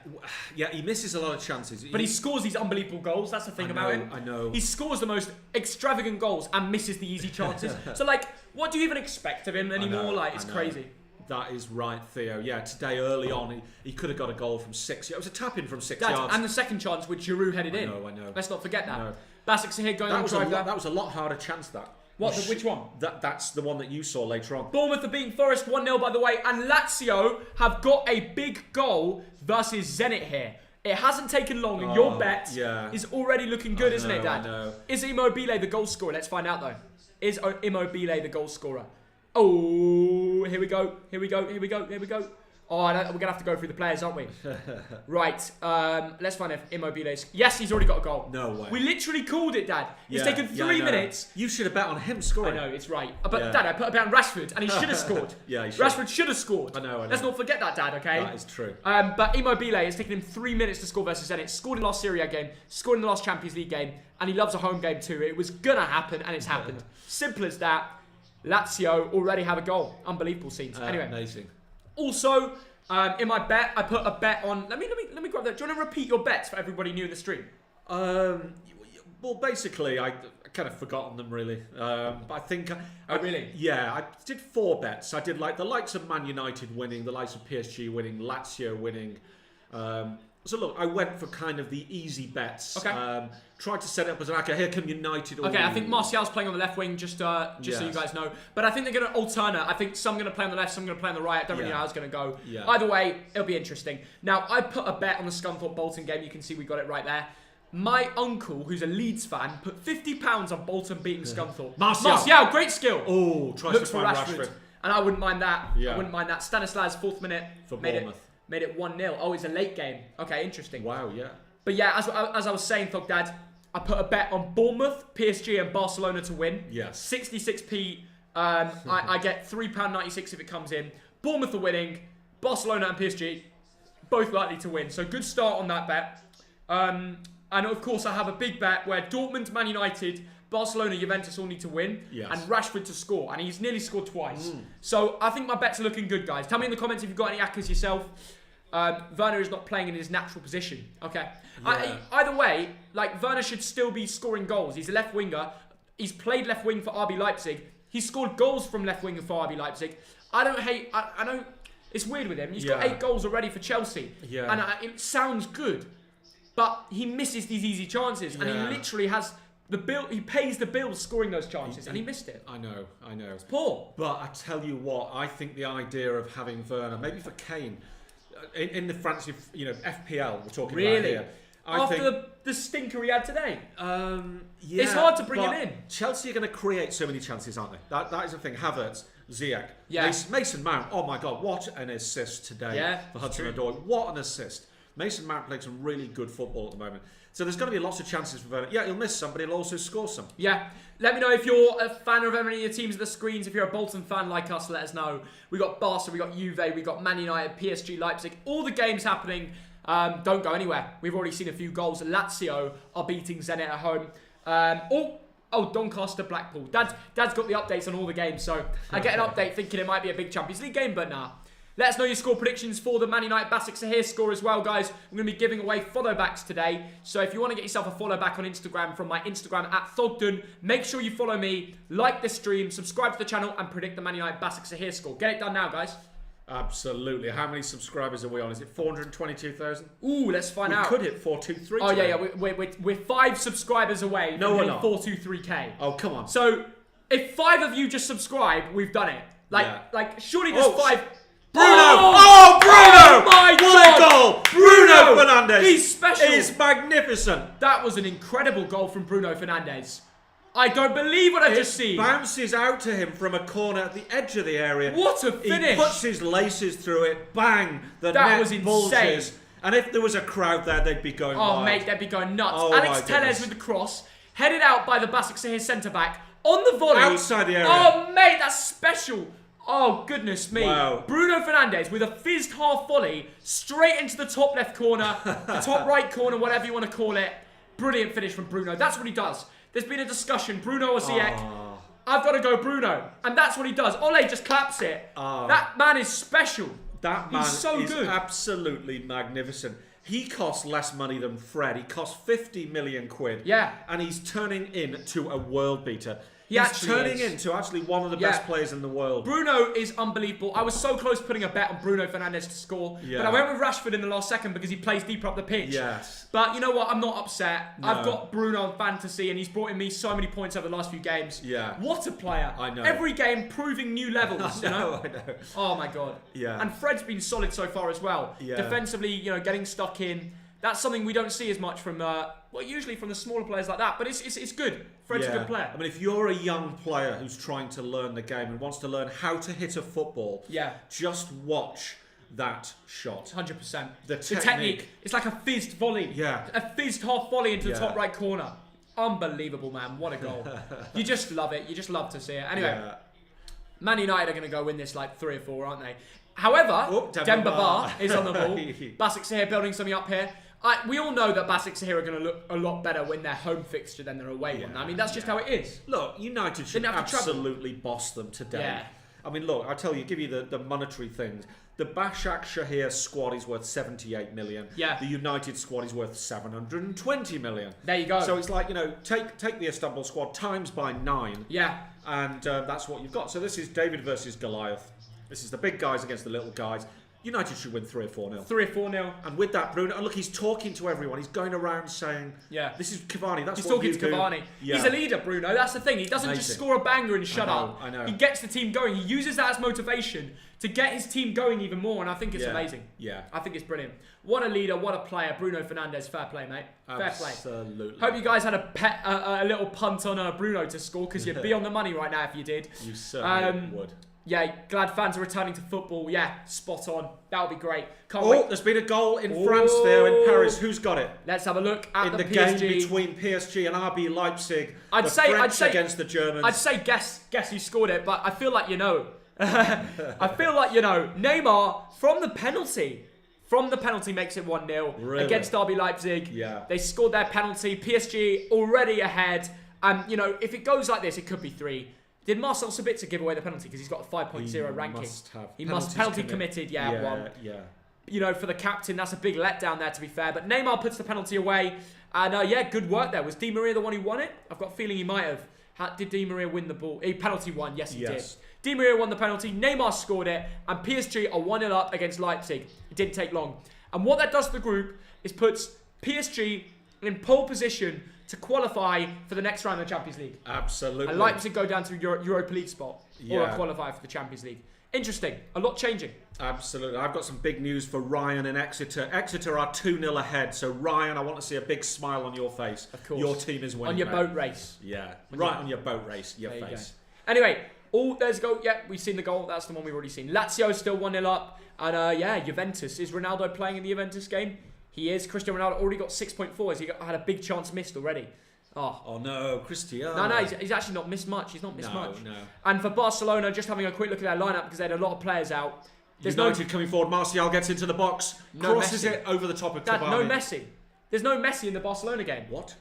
Yeah, he misses a lot of chances. But he scores these unbelievable goals. That's the thing about him. I know. He scores the most extravagant goals and misses the easy chances. So, like, what do you even expect of him anymore? It's crazy. That is right, Theo. Yeah, today early on, he could have got a goal from 6 yards. It was a tap-in from 6 yards. And the second chance with Giroud headed in. I know. Let's not forget that. I know. BASAKSEHIR going on drive there. That was a lot harder chance, that. Which one? That's the one that you saw later on. Bournemouth are beating Forest 1-0, by the way. And Lazio have got a big goal versus Zenit here. It hasn't taken long, and your bet is already looking good, isn't it, Dad? I know. Is Immobile the goal scorer? Let's find out, though. Is Immobile the goal scorer? Oh, here we go. Oh, we're going to have to go through the players, aren't we? Right. Let's find if Immobile is... Yes, he's already got a goal. No way. We literally called it, Dad. It's taken 3 minutes. You should have bet on him scoring. I know, it's right. But, Dad, I put a bet on Rashford, and he should have scored. He should. Rashford should have scored. I know. Let's not forget that, Dad, okay? That is true. But Immobile, it's taken him 3 minutes to score versus Zenit. Scored in the last Serie A game, scored in the last Champions League game, and he loves a home game too. It was going to happen, and it's happened. Simple as that. Lazio already have a goal. Unbelievable scenes. Anyway. Amazing. Also, in my bet, I put a bet on... Let me grab that. Do you want to repeat your bets for everybody new in the stream? Well, basically, I kind of forgotten them, really. But I think... Really? Yeah, I did 4 bets. I did like the likes of Man United winning, the likes of PSG winning, Lazio winning. So look, I went for kind of the easy bets. Okay. Tried to set it up as like, here come United. Okay, I think Martial's playing on the left wing, just so you guys know. But I think they're going to alternate. I think some are going to play on the left, some are going to play on the right. I don't really know how it's going to go. Yeah. Either way, it'll be interesting. Now, I put a bet on the Scunthorpe Bolton game. You can see we got it right there. My uncle, who's a Leeds fan, put £50 on Bolton beating Scunthorpe. Martial, great skill. Oh, tries Looks to for find Rashford. Rashford. And I wouldn't mind that. Yeah. I wouldn't mind that. Stanislas, 4th minute. For made Bournemouth. Made it 1-0. Oh, it's a late game. Okay, interesting. Wow, yeah. But yeah, as I was saying, Thogdad, I put a bet on Bournemouth, PSG and Barcelona to win. Yes. 66p. I get £3.96 if it comes in. Bournemouth are winning. Barcelona and PSG, both likely to win. So good start on that bet. And of course, I have a big bet where Dortmund, Man United, Barcelona, Juventus all need to win. Yes. And Rashford to score. And he's nearly scored twice. So I think my bets are looking good, guys. Tell me in the comments if you've got any accas yourself. Werner is not playing in his natural position. Okay. Yeah. Either way, like Werner should still be scoring goals. He's a left winger. He's played left wing for RB Leipzig. He's scored goals from left wing for RB Leipzig. I know it's weird with him. He's got 8 goals already for Chelsea. Yeah. And it sounds good. But he misses these easy chances. And he literally has the bill. He pays the bills scoring those chances. And he missed it. I know. It's poor. But I tell you what, I think the idea of having Werner, maybe for Kane, in the fancy, FPL, we're talking about here. After the stinker he had today. Yeah, it's hard to bring him in. Chelsea are going to create so many chances, aren't they? That is the thing. Havertz, Ziyech, Yeah. Mason Mount. Oh my God, what an assist today for Hudson-Odoi. What an assist. Mason Mount played some really good football at the moment. So there's going to be lots of chances for Werner. Yeah, he'll miss some, but he'll also score some. Yeah. Let me know if you're a fan of any of your teams of the screens. If you're a Bolton fan like us, let us know. We got Barca, we got Juve, we got Man United, PSG, Leipzig. All the games happening. Don't go anywhere. We've already seen a few goals. Lazio are beating Zenit at home. Doncaster, Blackpool. Dad's got the updates on all the games, so I get an update thinking it might be a big Champions League game, but nah. Let us know your score predictions for the Man United BASAKSEHIR score as well, guys. We're going to be giving away follow backs today. So if you want to get yourself a follow back on Instagram from my Instagram at Thogden, make sure you follow me, like this stream, subscribe to the channel, and predict the Man United BASAKSEHIR score. Get it done now, guys. Absolutely. How many subscribers are we on? Is it 422,000? Ooh, let's find out. We could hit 423. Oh, yeah. We're 5 subscribers away from hitting 423k. Oh, come on. So if 5 of you just subscribe, we've done it. Like surely there's 5... Bruno! Oh, Bruno! Oh my what God! a goal! Bruno Fernandes! He's special! He's magnificent! That was an incredible goal from Bruno Fernandes. I don't believe what I've just seen. Bounces out to him from a corner at the edge of the area. What a finish! He puts his laces through it. Bang! The that net was insane. bulges. And if there was a crowd there, they'd be going wild. Oh, mate, they'd be going nuts. Oh, Alex Tellez with the cross, headed out by the BASAKSEHIR centre-back on the volley. Outside the area. Oh, mate, that's special. Oh, goodness me. Wow. Bruno Fernandes with a fizzed half volley straight into the top left corner, the top right corner, whatever you want to call it. Brilliant finish from Bruno. That's what he does. There's been a discussion, Bruno or Ziyech. Oh. I've got to go Bruno. And that's what he does. Ole just claps it. Oh. That man is special. That man is good. Absolutely magnificent. He costs less money than Fred. He costs 50 million quid. Yeah. And he's turning into a world beater. He's turning into actually one of the best players in the world. Bruno is unbelievable. I was so close putting a bet on Bruno Fernandes to score. Yeah. But I went with Rashford in the last second because he plays deeper up the pitch. Yes. But you know what? I'm not upset. No. I've got Bruno on fantasy and he's brought in me so many points over the last few games. Yeah. What a player. I know. Every game proving new levels. I know. Oh my God. Yeah. And Fred's been solid so far as well. Yeah. Defensively, getting stuck in. That's something we don't see as much from, usually from the smaller players like that. But it's good. Fred's a good player. I mean, if you're a young player who's trying to learn the game and wants to learn how to hit a football, just watch that shot. 100%. The technique. It's like a fizzed volley. Yeah. A fizzed half volley into the top right corner. Unbelievable, man. What a goal. You just love it. You just love to see it. Anyway, Man United are going to go win this like 3 or 4, aren't they? However, Demba Ba is on the ball. BASAKSEHIR building something up here. We all know that BASAKSEHIR are going to look a lot better when their home fixture than their away one. I mean, that's just how it is. Look, United should absolutely boss them today. Yeah. I mean, look, I tell you, give you the monetary things. The BASAKSEHIR squad is worth 78 million. Yeah. The United squad is worth 720 million. There you go. So it's like, take the Istanbul squad times by 9. Yeah. And that's what you've got. So this is David versus Goliath. This is the big guys against the little guys. United should win 3 or 4-0. 3 or 4-0. And with that, Bruno, and look, he's talking to everyone. He's going around saying, this is Cavani. That's he's what talking you to Cavani. Yeah. He's a leader, Bruno. That's the thing. He doesn't just score a banger and shut up. I know. He gets the team going. He uses that as motivation to get his team going even more, and I think it's amazing. Yeah. I think it's brilliant. What a leader, what a player. Bruno Fernandes, fair play, mate. Fair play. Absolutely. Hope you guys had a little punt on Bruno to score, because you'd be on the money right now if you did. You certainly would. Yeah, glad fans are returning to football. Yeah, spot on. That would be great. Can't Oh, wait. there's been a goal in France there in Paris. Who's got it? Let's have a look at in the game PSG. between PSG and RB Leipzig. I'd the say French against the Germans. I'd say guess who scored it, but I feel like you know. I feel like you know. Neymar from the penalty. From the penalty makes it 1-0 against RB Leipzig. Yeah. They scored their penalty. PSG already ahead. And, you know, if it goes like this, it could be 3. Did Marcel Sabitzer give away the penalty because he's got a 5.0 ranking? Must have. He must. Penalty committed, 1. Yeah. You know, for the captain, that's a big letdown there, to be fair. But Neymar puts the penalty away. And, good work there. Was Di Maria the one who won it? I've got a feeling he might have. Did Di Maria win the ball? He penalty won. Yes, he did. Di Maria won the penalty. Neymar scored it. And PSG are 1-0 up against Leipzig. It didn't take long. And what that does for the group is puts PSG in pole position to qualify for the next round of the Champions League. Absolutely. And Leipzig go down to Europa League spot. Or a qualifier for the Champions League. Interesting. A lot changing. Absolutely. I've got some big news for Ryan and Exeter. Exeter are 2-0 ahead. So, Ryan, I want to see a big smile on your face. Of course. Your team is winning. On your boat race. Yeah. On your boat race. Your face. Anyway, there's a goal. Yeah, we've seen the goal. That's the one we've already seen. Lazio is still 1-0 up. And Juventus. Is Ronaldo playing in the Juventus game? He is. Cristiano Ronaldo already got 6.4 as he had a big chance missed already. Oh no, Cristiano. No, he's actually not missed much. He's not missed much. No. And for Barcelona, just having a quick look at their lineup because they had a lot of players out. There's United coming forward. Martial gets into the box. Crosses it over the top of Cavani. No Messi. There's no Messi in the Barcelona game. What?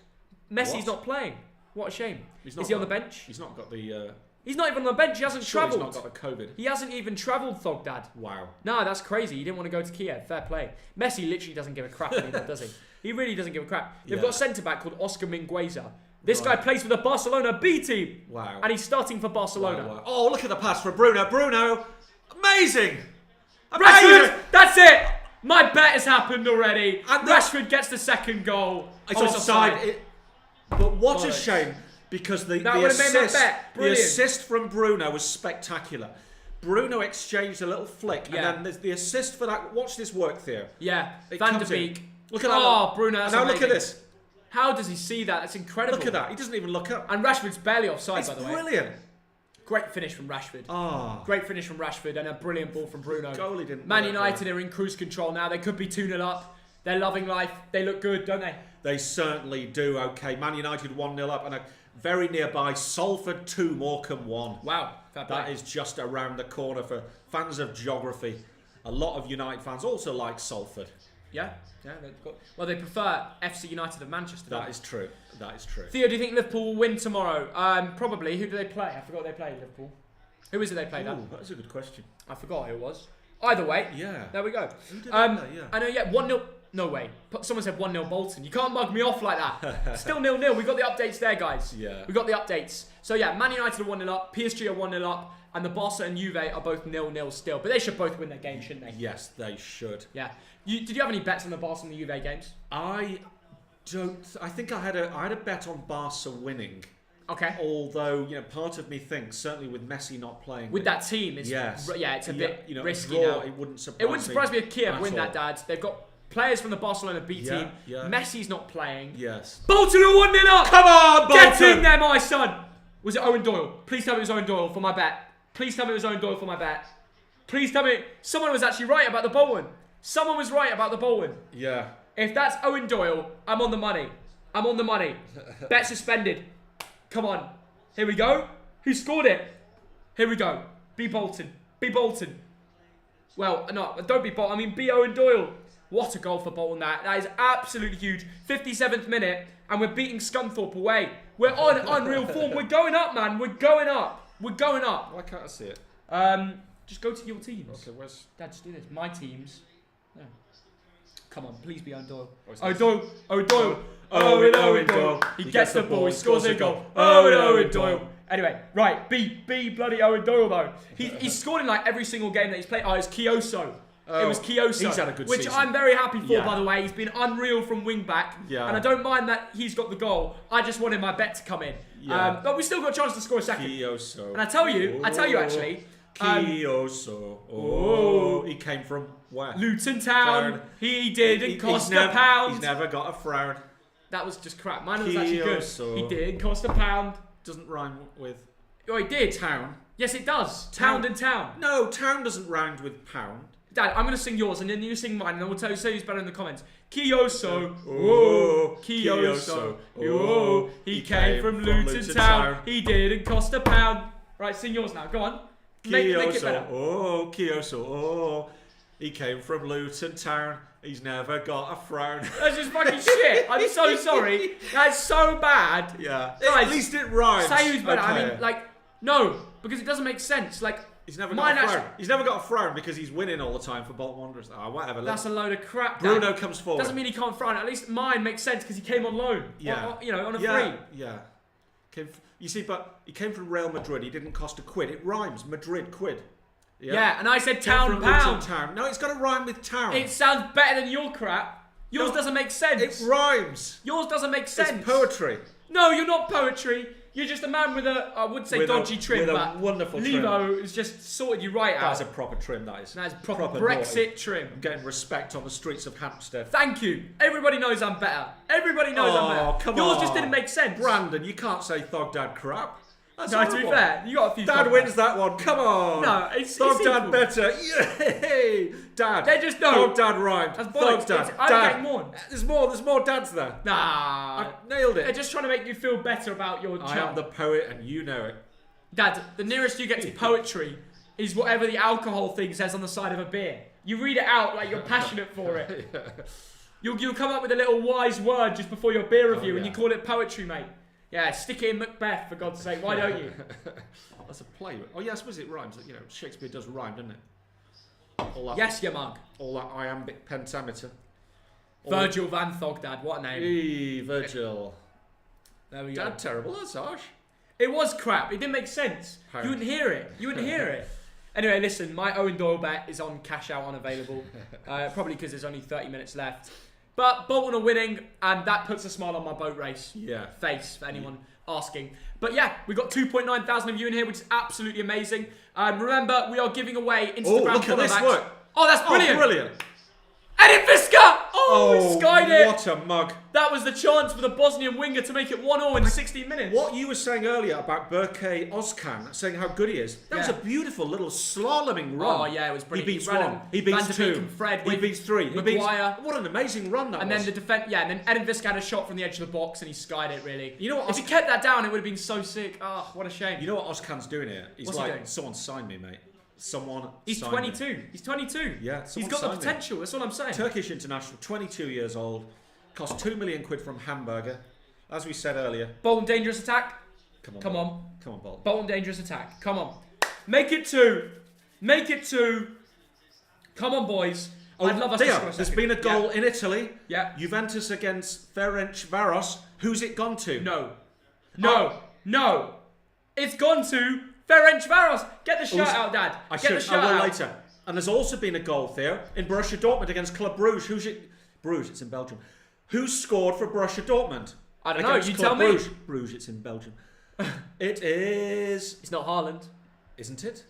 Messi's not playing. What a shame. Is he on the bench? He's not got the... He's not even on the bench. He hasn't travelled. He's not got the COVID. He hasn't even travelled, Thogdad. Wow. No, that's crazy. He didn't want to go to Kiev. Fair play. Messi literally doesn't give a crap anymore, does he? He really doesn't give a crap. They've got a centre-back called Oscar Mingueza. This guy plays for the Barcelona B team. Wow. And he's starting for Barcelona. Wow. Oh, look at the pass for Bruno. Bruno. Amazing. Rashford. That's it. My bet has happened already. And Rashford gets the second goal. It's offside. But what a shame. Because the assist from Bruno was spectacular. Bruno exchanged a little flick, and then there's the assist for that. Watch this work there. Yeah, Van de Beek. Look at that. Oh, Bruno, that's amazing. Look at this. How does he see that? That's incredible. Look at that. He doesn't even look up. And Rashford's barely offside, by the way. It's brilliant. Great finish from Rashford. Great finish from Rashford, and a brilliant ball from Bruno. Goalie didn't. Man United are in cruise control now. They could be 2-0 up. They're loving life. They look good, don't they? They certainly do. Okay, Man United 1-0 up, and very nearby, Salford 2, Morecambe 1. Wow. That is just around the corner for fans of geography. A lot of United fans also like Salford. Yeah. Well, they prefer FC United of Manchester. That is true. Theo, do you think Liverpool will win tomorrow? Probably. Who do they play? I forgot they played Liverpool. Who is it they played? That's a good question. I forgot who it was. Either way. Yeah. There we go. Who did I know, 1-0. No way. Someone said 1-0 Bolton. You can't mug me off like that. Still 0-0. We got the updates there, guys. Yeah. We got the updates. So yeah, Man United are 1-0 up. PSG are 1-0 up. And the Barca and Juve are both 0-0 still. But they should both win their game, shouldn't they? Yes, they should. Yeah. Did you have any bets on the Barca and the Juve games? I don't. I think I had a bet on Barca winning. Okay. Although, part of me thinks, certainly with Messi not playing. With that team, it's a bit risky now. It wouldn't surprise me if Kiev win that, Dad. They've got players from the Barcelona B team. Yeah. Messi's not playing. Yes. Bolton are 1-0 up! Come on, Bolton! Get in there, my son! Was it Owen Doyle? Please tell me it was Owen Doyle for my bet. Please tell me it was Owen Doyle for my bet. Please tell me someone was actually right about the Bolton. Someone was right about the Bolton. Yeah. If that's Owen Doyle, I'm on the money. Bet suspended. Come on. Here we go. Who scored it? Here we go. Be Bolton. Well, no, don't be Bolton. I mean, be Owen Doyle. What a goal for Bolton that. That is absolutely huge. 57th minute, and we're beating Scunthorpe away. We're on unreal form. We're going up, man. We're going up. Why can't I see it? Just go to your teams. Okay, where's... Dad, just do this. My teams. Yeah. Come on, please be Owen Doyle. Owen Doyle. Owen Doyle. He gets the ball, he scores a goal. Owen Doyle. Anyway, right, be bloody Owen Doyle though. He's scored in like every single game that he's played. Oh, it's Kioso. It was Kioso. He's had a good which season. I'm very happy for, Yeah. by the way. He's been unreal from wing back. Yeah. And I don't mind that he's got the goal. I just wanted my bet to come in. Yeah. But we still got a chance to score a second. Kioso. And I tell you actually. Kioso. He came from where? Luton Town. He didn't cost a pound. He's never got a frown. That was just crap. Mine was actually good. Kioso. He did cost a pound. Doesn't rhyme with Oh, he did. town. Yes, it does. Town and town. No, town doesn't rhyme with pound. Dad, I'm going to sing yours and then you sing mine and then we'll tell you who's better in the comments. Kioso. Oh, Kioso. Oh, He came from Luton Town. He didn't cost a pound. Right, sing yours now. Go on. Make it better. Oh, Kioso. Oh, he came from Luton Town. He's never got a frown. That's just fucking shit. I'm so sorry. That's so bad. Yeah. Guys, At least it rhymes. Say who's better. Okay. I mean, like, no, because it doesn't make sense. Like, He's never mine got a frown. actually- He's never got a frown because he's winning all the time for Bolton Wanderers. Whatever. that's a load of crap. Dad. Bruno comes forward. Doesn't mean he can't frown. At least mine makes sense because he came on loan. Yeah. On a yeah, free. Yeah. You see, but he came from Real Madrid. He didn't cost a quid. It rhymes. Madrid quid. Yeah, and I said Came town from pound. Luton Town. No, it's got to rhyme with town. It sounds better than your crap. Yours No, doesn't make sense. It rhymes. Yours doesn't make sense. It's poetry. No, you're not poetry. You're just a man with a, I would say With a- dodgy trim, with a but wonderful trim. Levo has just sorted you right out. That's a proper trim, that is. That's proper proper Brexit naughty. trim. I'm getting respect on the streets of Hampstead. Thank you. Everybody knows I'm better. Everybody knows I'm better. Come Yours on. just didn't make sense. Brandon, you can't say Thogdad crap. That's No, to be horrible. fair, you got a few. Dad Thogdads. wins that one. Come on. No, it's Thogdad equal. better. Yay! Dad. They just don't. Thogdad rhymed. That's bollocks. Thogdad. I'm Dad. getting more. There's more dads there. Nah. I nailed They're it. just trying to make you feel better about your I child. am the poet and you know it. Dad, the nearest you get to poetry is whatever the alcohol thing says on the side of a beer. You read it out like you're passionate for it. You'll come up with a little wise word just before your beer review and you call it poetry, mate. Yeah, stick it in Macbeth, for God's sake. Why don't you? That's a play. Oh yeah, I suppose it rhymes. You know, Shakespeare does rhyme, doesn't it? All that, Yes, you mug. all that iambic pentameter. Virgil van Thogdad, what a name. Hey, Virgil. There we go. Dad, terrible. That's harsh. It was crap. It didn't make sense. How? You wouldn't hear it. You wouldn't hear it. Anyway, listen, my Owen Doyle bet is on cash out unavailable. Probably because there's only 30 minutes left. But Bolton are winning, and that puts a smile on my boat race Yeah. face for anyone asking. But yeah, we've got 2.9 thousand of you in here, which is absolutely amazing. Remember, we are giving away Instagram Oh, look at follow this backs. work. Oh, that's brilliant. Oh, brilliant. Edin Visca! Oh, skied it. What a mug. That was the chance for the Bosnian winger to make it 1-0 in 16 minutes. What you were saying earlier about Berke Ozcan, saying how good he is, that was a beautiful little slaloming run. Oh, yeah, it was brilliant. He beats He ran one. him. He beats Van der Beek two. and Fred He with beats three. He beats, Maguire. what an amazing run that And was. then the defense, yeah, and then Edin Visca had a shot from the edge of the box and he skied it, really. You know what? If he kept that down, it would have been so sick. Oh, what a shame. You know what Ozcan's doing here? He's What's he like, doing? someone sign me, mate. Someone He's sign 22. me. He's 22. Yeah, He's someone got the sign me. potential. That's what I'm saying. Turkish international, 22 years old, cost 2 million quid from Hamburger. As we said earlier. Bolton dangerous attack. Come on. Come Bolton. on. Come on, Bolton. Bolton dangerous attack. Come on. Make it 2. Make it 2. Come on, boys. I'd love us to Theo, score a there's second. been a goal in Italy. Yeah. Juventus against Ferencvaros. Who's it gone to? No. No. No. It's gone to Ferencvaros. Get the shirt out, Dad. I Get the should. shirt I will out. later. And there's also been a goal there in Borussia Dortmund against Club Bruges. Who's it? Bruges. It's in Belgium. Who scored for Borussia Dortmund? I don't know. Against You Club tell me. Bruges. Bruges. It's in Belgium. It is. It's not Haaland. Isn't it?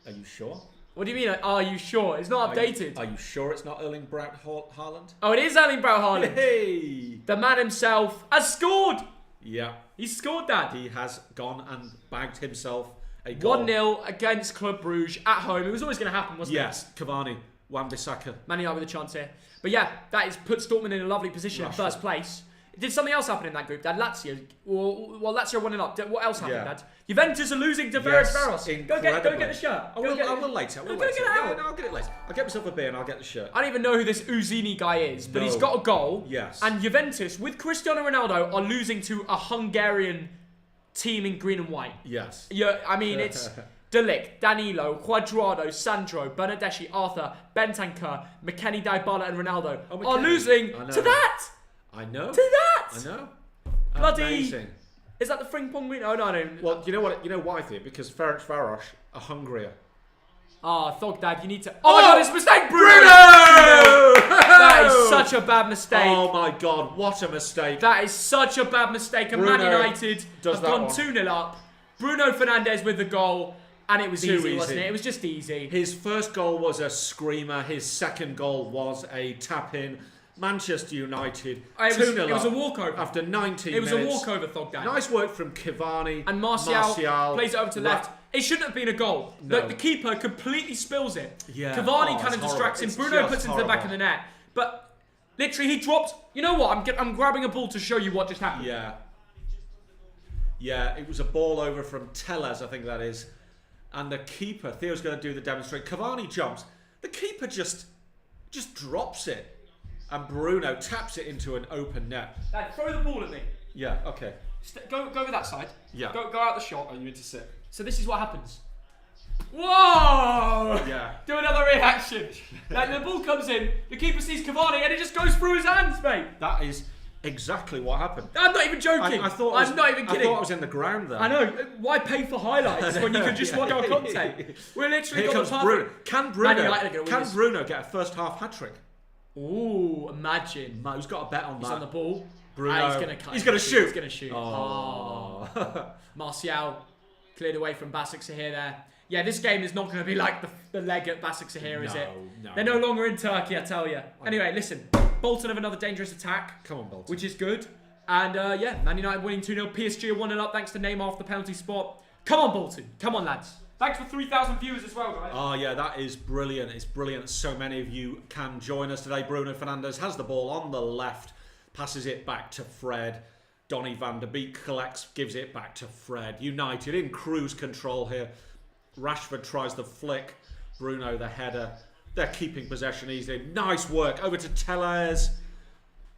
Are you sure? What do you mean? Are you sure? It's not updated. Are you sure it's not Erling Braut Haaland? Oh, it is Erling Braut Haaland. Hey. The man himself has scored. Yeah. He's scored, Dad. He has gone and bagged himself a goal. 1-0 against Club Bruges at home. It was always going to happen, wasn't it? Yes. Cavani. Wan-Bissaka. Man United with a chance here. But yeah, that is puts Dortmund in a lovely position in first place. Did something else happen in that group, Dad? Lazio. Well, Lazio 1-0 up. What else happened, Yeah. Dad? Juventus are losing to Yes, Ferencvaros. Go get the shirt. I will later. I will Go later. get it out. No, I'll get it later. I'll get myself a beer and I'll get the shirt. I don't even know who this Uzzini guy is, but No. he's got a goal. Yes. And Juventus, with Cristiano Ronaldo, are losing to a Hungarian team in green and white. Yes. Yeah, I mean, it's Delic, Danilo, Cuadrado, Sandro, Bernardeschi, Arthur, Bentancur, McKennie, Dybala, and Ronaldo are McKennie. losing I know. to that. I know. To that. I know. Bloody. Amazing. Is that the Frimpong green? Oh, no, I don't. Well, you know what? You know why, Theo? Because Ferencvaros are hungrier. Ah, Thogdad, you need to... Oh my God, it's a mistake, Bruno! That is such a bad mistake. Oh my God, what a mistake. That is such a bad mistake. And Man United have gone 2-0 up. Bruno Fernandes with the goal. And it was easy, wasn't it? It was just easy. His first goal was a screamer. His second goal was a tap-in. Manchester United 2-0 It was a walkover. After 90 minutes. It was a walkover, Thogden. Nice work from Cavani. And Martial plays it over to left. It shouldn't have been a goal. No. The keeper completely spills it. Yeah. Cavani kind of distracts him. Bruno puts it into the back of the net. But literally he drops... You know what? I'm grabbing a ball to show you what just happened. Yeah. Yeah, it was a ball over from Tellez, I think that is. And the keeper, Theo's going to do the demonstration. Cavani jumps. The keeper just drops it. And Bruno taps it into an open net. Dad, throw the ball at me. Yeah, okay. Go over that side. Yeah. Go out the shot. Oh, you mean to sit? So this is what happens. Whoa! Yeah. Do another reaction. Like the ball comes in, the keeper sees Cavani, and it just goes through his hands, mate. That is exactly what happened. I'm not even joking. I'm not even kidding. I thought I was in the ground there. I know. Why pay for highlights when you can just watch our content? We're literally Here comes Bruno. Can Bruno get a first half hat trick? Ooh, imagine. Who's got a bet on that? He's on the ball. Bruno. He's going to cut. He's going to shoot. He's going to shoot. Oh. Martial cleared away from BASAKSEHIR there. Yeah, this game is not going to be like the leg at BASAKSEHIR, is it? No. They're no longer in Turkey, I tell you. Anyway, listen. Bolton have another dangerous attack. Come on, Bolton. Which is good. And yeah, Man United winning 2-0. PSG are 1-0 up thanks to Neymar off the penalty spot. Come on, Bolton. Come on, lads. Thanks for 3,000 viewers as well, guys. Oh, yeah, that is brilliant. It's brilliant. So many of you can join us today. Bruno Fernandes has the ball on the left, passes it back to Fred. Donny van der Beek collects, gives it back to Fred. United in cruise control here. Rashford tries the flick. Bruno the header. They're keeping possession easily. Nice work. Over to Tellez.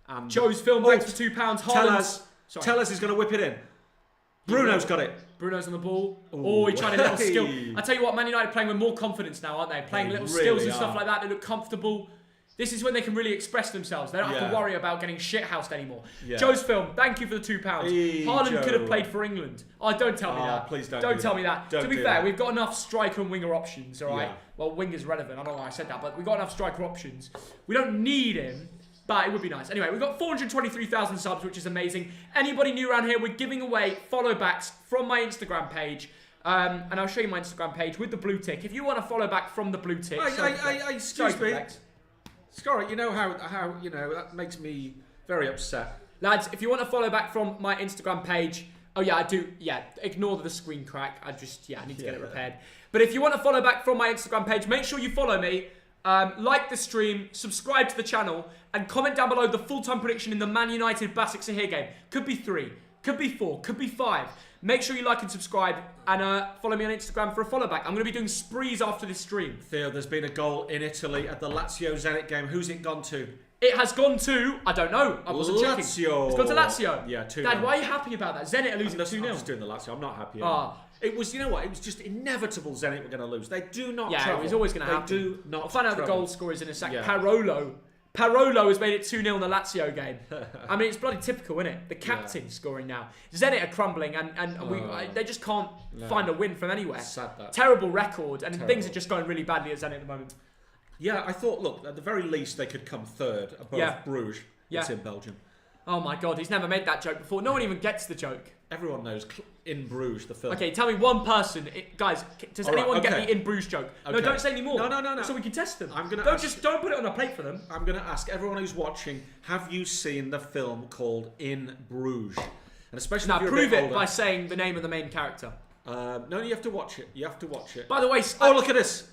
And Joe's film, thanks for £2. Tellez is going to whip it in. Bruno's got it. Bruno's on the ball. Ooh. Oh, he tried a little skill. I tell you what, Man United playing with more confidence now, aren't they? Playing little skills and stuff like that. They look comfortable. This is when they can really express themselves. They don't have to worry about getting shithoused anymore. Yeah. Joe's film, thank you for the £2. Haaland could have played for England. Oh, don't tell me that. Please don't. Don't tell me that. To be fair, we've got enough striker and winger options, all right? Yeah. Well, winger's relevant. I don't know why I said that, but we've got enough striker options. We don't need him. But it would be nice. Anyway, we've got 423,000 subs, which is amazing. Anybody new around here, we're giving away follow backs from my Instagram page. And I'll show you my Instagram page with the blue tick. If you want to follow back from the blue tick... Excuse me. Scarlett, you know how you know, that makes me very upset. Lads, if you want to follow back from my Instagram page... Oh, yeah, I do. Yeah, ignore the screen crack. I need to get it repaired. But if you want to follow back from my Instagram page, make sure you follow me. Like the stream, subscribe to the channel, and comment down below the full-time prediction in the Man United BASAKSEHIR game. Could be 3, could be 4, could be 5. Make sure you like and subscribe, and follow me on Instagram for a follow back. I'm going to be doing sprees after this stream. Theo, there's been a goal in Italy at the Lazio Zenit game. Who's it gone to? It has gone to, I don't know, I wasn't checking. Lazio. It's gone to Lazio. Yeah, 2-0. Dad, why are you happy about that? Zenit are losing 2-0. I'm just doing the Lazio. I'm not happy. It was, you know what? It was just inevitable Zenit were going to lose. They do not trouble. It was always going to happen. They do not I'll find out trouble. the goal scorers in a second. Yeah. Parolo has made it 2-0 in the Lazio game. I mean, it's bloody typical, isn't it? The captain scoring now. Zenit are crumbling, and they just can't find a win from anywhere. Sad that. Terrible record, and things are just going really badly at Zenit at the moment. Yeah, I thought, look, at the very least, they could come third above Bruges. It's in Belgium. Oh my God, he's never made that joke before. No one even gets the joke. Everyone knows In Bruges, the film. Okay, tell me one person, guys. Does anyone get the In Bruges joke? Okay. No, don't say any more. No. So we can test them. Don't put it on a plate for them. I'm gonna ask everyone who's watching: have you seen the film called In Bruges? And especially now, if you're prove a bit it older, by saying the name of the main character. No, you have to watch it. You have to watch it. By the way, look at this.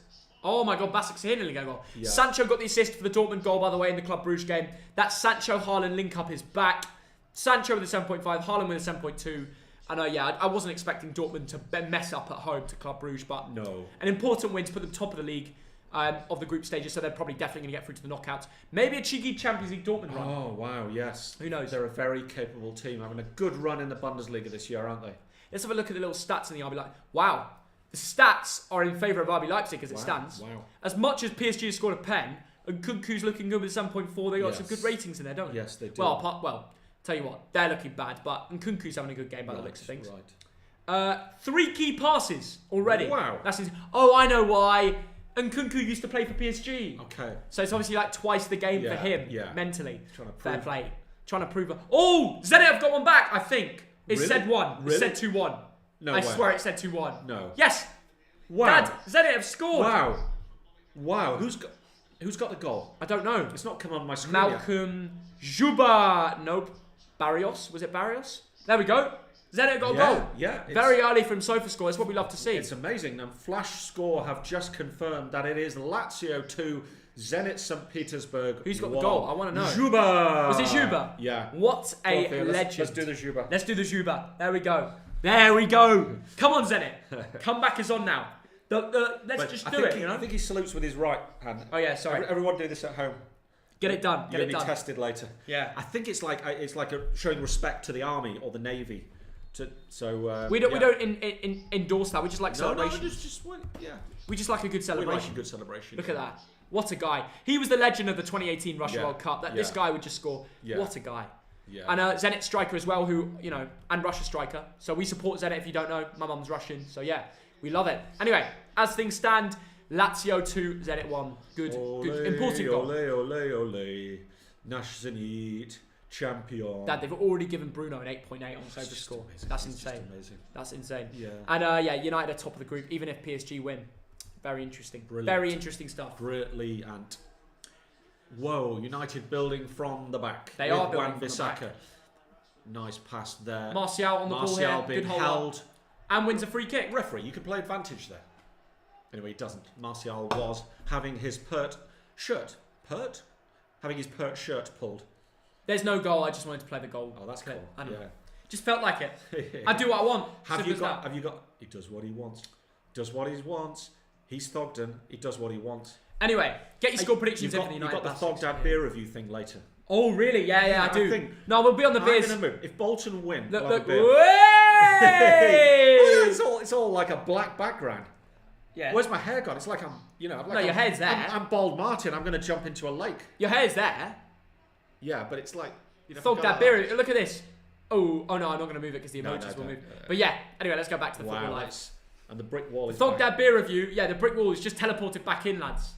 Oh my God, BASAKSEHIR nearly got a goal. Yeah. Sancho got the assist for the Dortmund goal, by the way, in the Club Bruges game. That Sancho-Haaland link-up is back. Sancho with a 7.5, Haaland with a 7.2. And I wasn't expecting Dortmund to mess up at home to Club Bruges, but no. An important win to put them top of the league of the group stages, so they're probably definitely going to get through to the knockouts. Maybe a cheeky Champions League Dortmund run. Oh, wow, yes. Who knows? They're a very capable team, having a good run in the Bundesliga this year, aren't they? Let's have a look at the little stats in the RB Leipzig. Wow. The stats are in favour of RB Leipzig as it stands. Wow. As much as PSG has scored a pen, and Kunku's looking good with 7.4, they got some good ratings in there, don't they? Yes, they do. Well, tell you what, they're looking bad, but Nkunku's having a good game by the looks of things. Right. 3 key passes already. Wow. I know why. And Nkunku used to play for PSG. Okay. So it's obviously like twice the game for him mentally. Fair play. Trying to prove it. Oh, Zenit have got one back, I think. It said 1. It said 2-1. No I way. swear it said 2-1. No. Yes. Wow. Dad, Zenit have scored. Wow. Who's got the goal? I don't know. It's not come on my screen Malcolm Juba. Nope. Barrios. Was it Barrios? There we go. Zenit got a goal. Yeah. Very early from SofaScore. That's what we love to see. It's amazing. And Flash Score have just confirmed that it is Lazio 2, Zenit St. Petersburg. Who's got 1. the goal? I want to know. Juba. Was it Juba? Yeah. What a legend. Let's do the Juba. Let's do the Juba. There we go. There we go. Come on, Zenit. Comeback is on now. Let's just do it. I think he salutes with his right hand. Oh yeah, sorry. Everyone do this at home. Get it done. Get You'll it be done. tested later. Yeah. I think it's like showing respect to the army or the navy. We don't endorse that. We just like celebration. Yeah. We just like a good celebration. We like a good celebration. Look at that. What a guy. He was the legend of the 2018 Russia Yeah. World Cup. This guy would just score. Yeah. What a guy. Yeah. And Zenit striker as well, who, and Russia striker. So we support Zenit if you don't know. My mum's Russian. So yeah, we love it. Anyway, as things stand, Lazio 2, Zenit 1. Good. Important goal. Ole, ole. Nash Zenit champion. Dad, they've already given Bruno an 8.8 on the score. That's insane. That's insane. Yeah. And United are top of the group, even if PSG win. Very interesting. Brilliant. Very interesting stuff. Brilliant. Whoa, United building from the back. They are building from the BASAKSEHIR. back. Nice pass there. Martial on the ball here. Being Good hold held. up. And wins a free kick. Referee, you can play advantage there. Anyway, he doesn't. Martial was having his shirt pulled. There's no goal. I just wanted to play the goal. Oh, that's clip. cool. I don't know. Just felt like it. I do what I want. Have you got? He does what he wants. Does what he wants. He's Thogden. He does what he wants. Anyway, get your score predictions in for the United. You've got the Thogdad beer review thing later. Oh, really? Yeah, I do. No, we'll be on the beers. If Bolton win, Look. It's all like a black background. Yeah. Where's my hair gone? It's like I'm your hair's there. I'm Bald Martin. I'm going to jump into a lake. Your hair's there. Yeah, but it's like... Thogdad beer. Look at this. Oh no, I'm not going to move it because the emojis will move. But yeah, anyway, let's go back to the football lights. And the brick wall is Thogdad beer review. Yeah, the brick wall is just teleported back in, lads.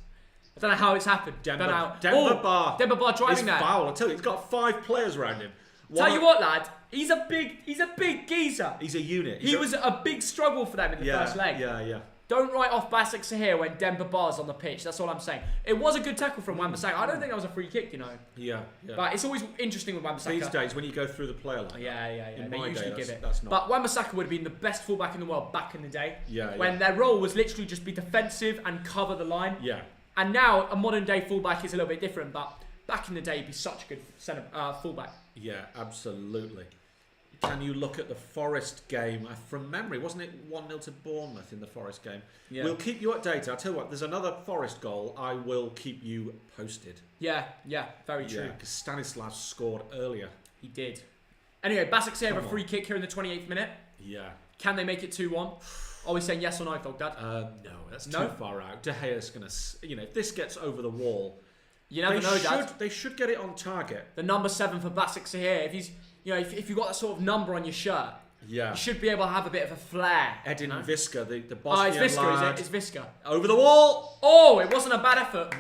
I don't know how it's happened. Denver Bar driving there. Foul. I tell you, he's got 5 players around him. Tell you what, lad, he's a big geezer. He's a unit. He was a big struggle for them in the first leg. Yeah. Don't write off BASAKSEHIR when Denver Bar's on the pitch. That's all I'm saying. It was a good tackle from Wan-Bissaka. I don't think that was a free kick, Yeah. But it's always interesting with Wan-Bissaka. These days, when you go through the player line. Yeah. They usually give it. That's not. But Wan-Bissaka would have been the best fullback in the world back in the day. Yeah. When their role was literally just be defensive and cover the line. Yeah. And now a modern day fullback is a little bit different, but back in the day he'd be such a good fullback. Yeah, absolutely. Can you look at the Forest game? From memory, wasn't it 1-0 to Bournemouth in the Forest game? Yeah. We'll keep you updated. I'll tell you what, there's another Forest goal. I will keep you posted. Yeah, very true. Because Stanislav scored earlier. He did. Anyway, BASAKSEHIR have a free kick here in the 28th minute. Yeah. Can they make it 2-1? Are we saying yes or no, Thogdad? No, that's too far out. De Gea's going to... if this gets over the wall... You never know, Dad. They should get it on target. The number 7 for BASAKSEHIR. If he's... if you've got that sort of number on your shirt, you should be able to have a bit of a flair. Edin Viska, the Bosnian it's Viska, lad. is it? It's Viska. Over the wall! Oh, it wasn't a bad effort.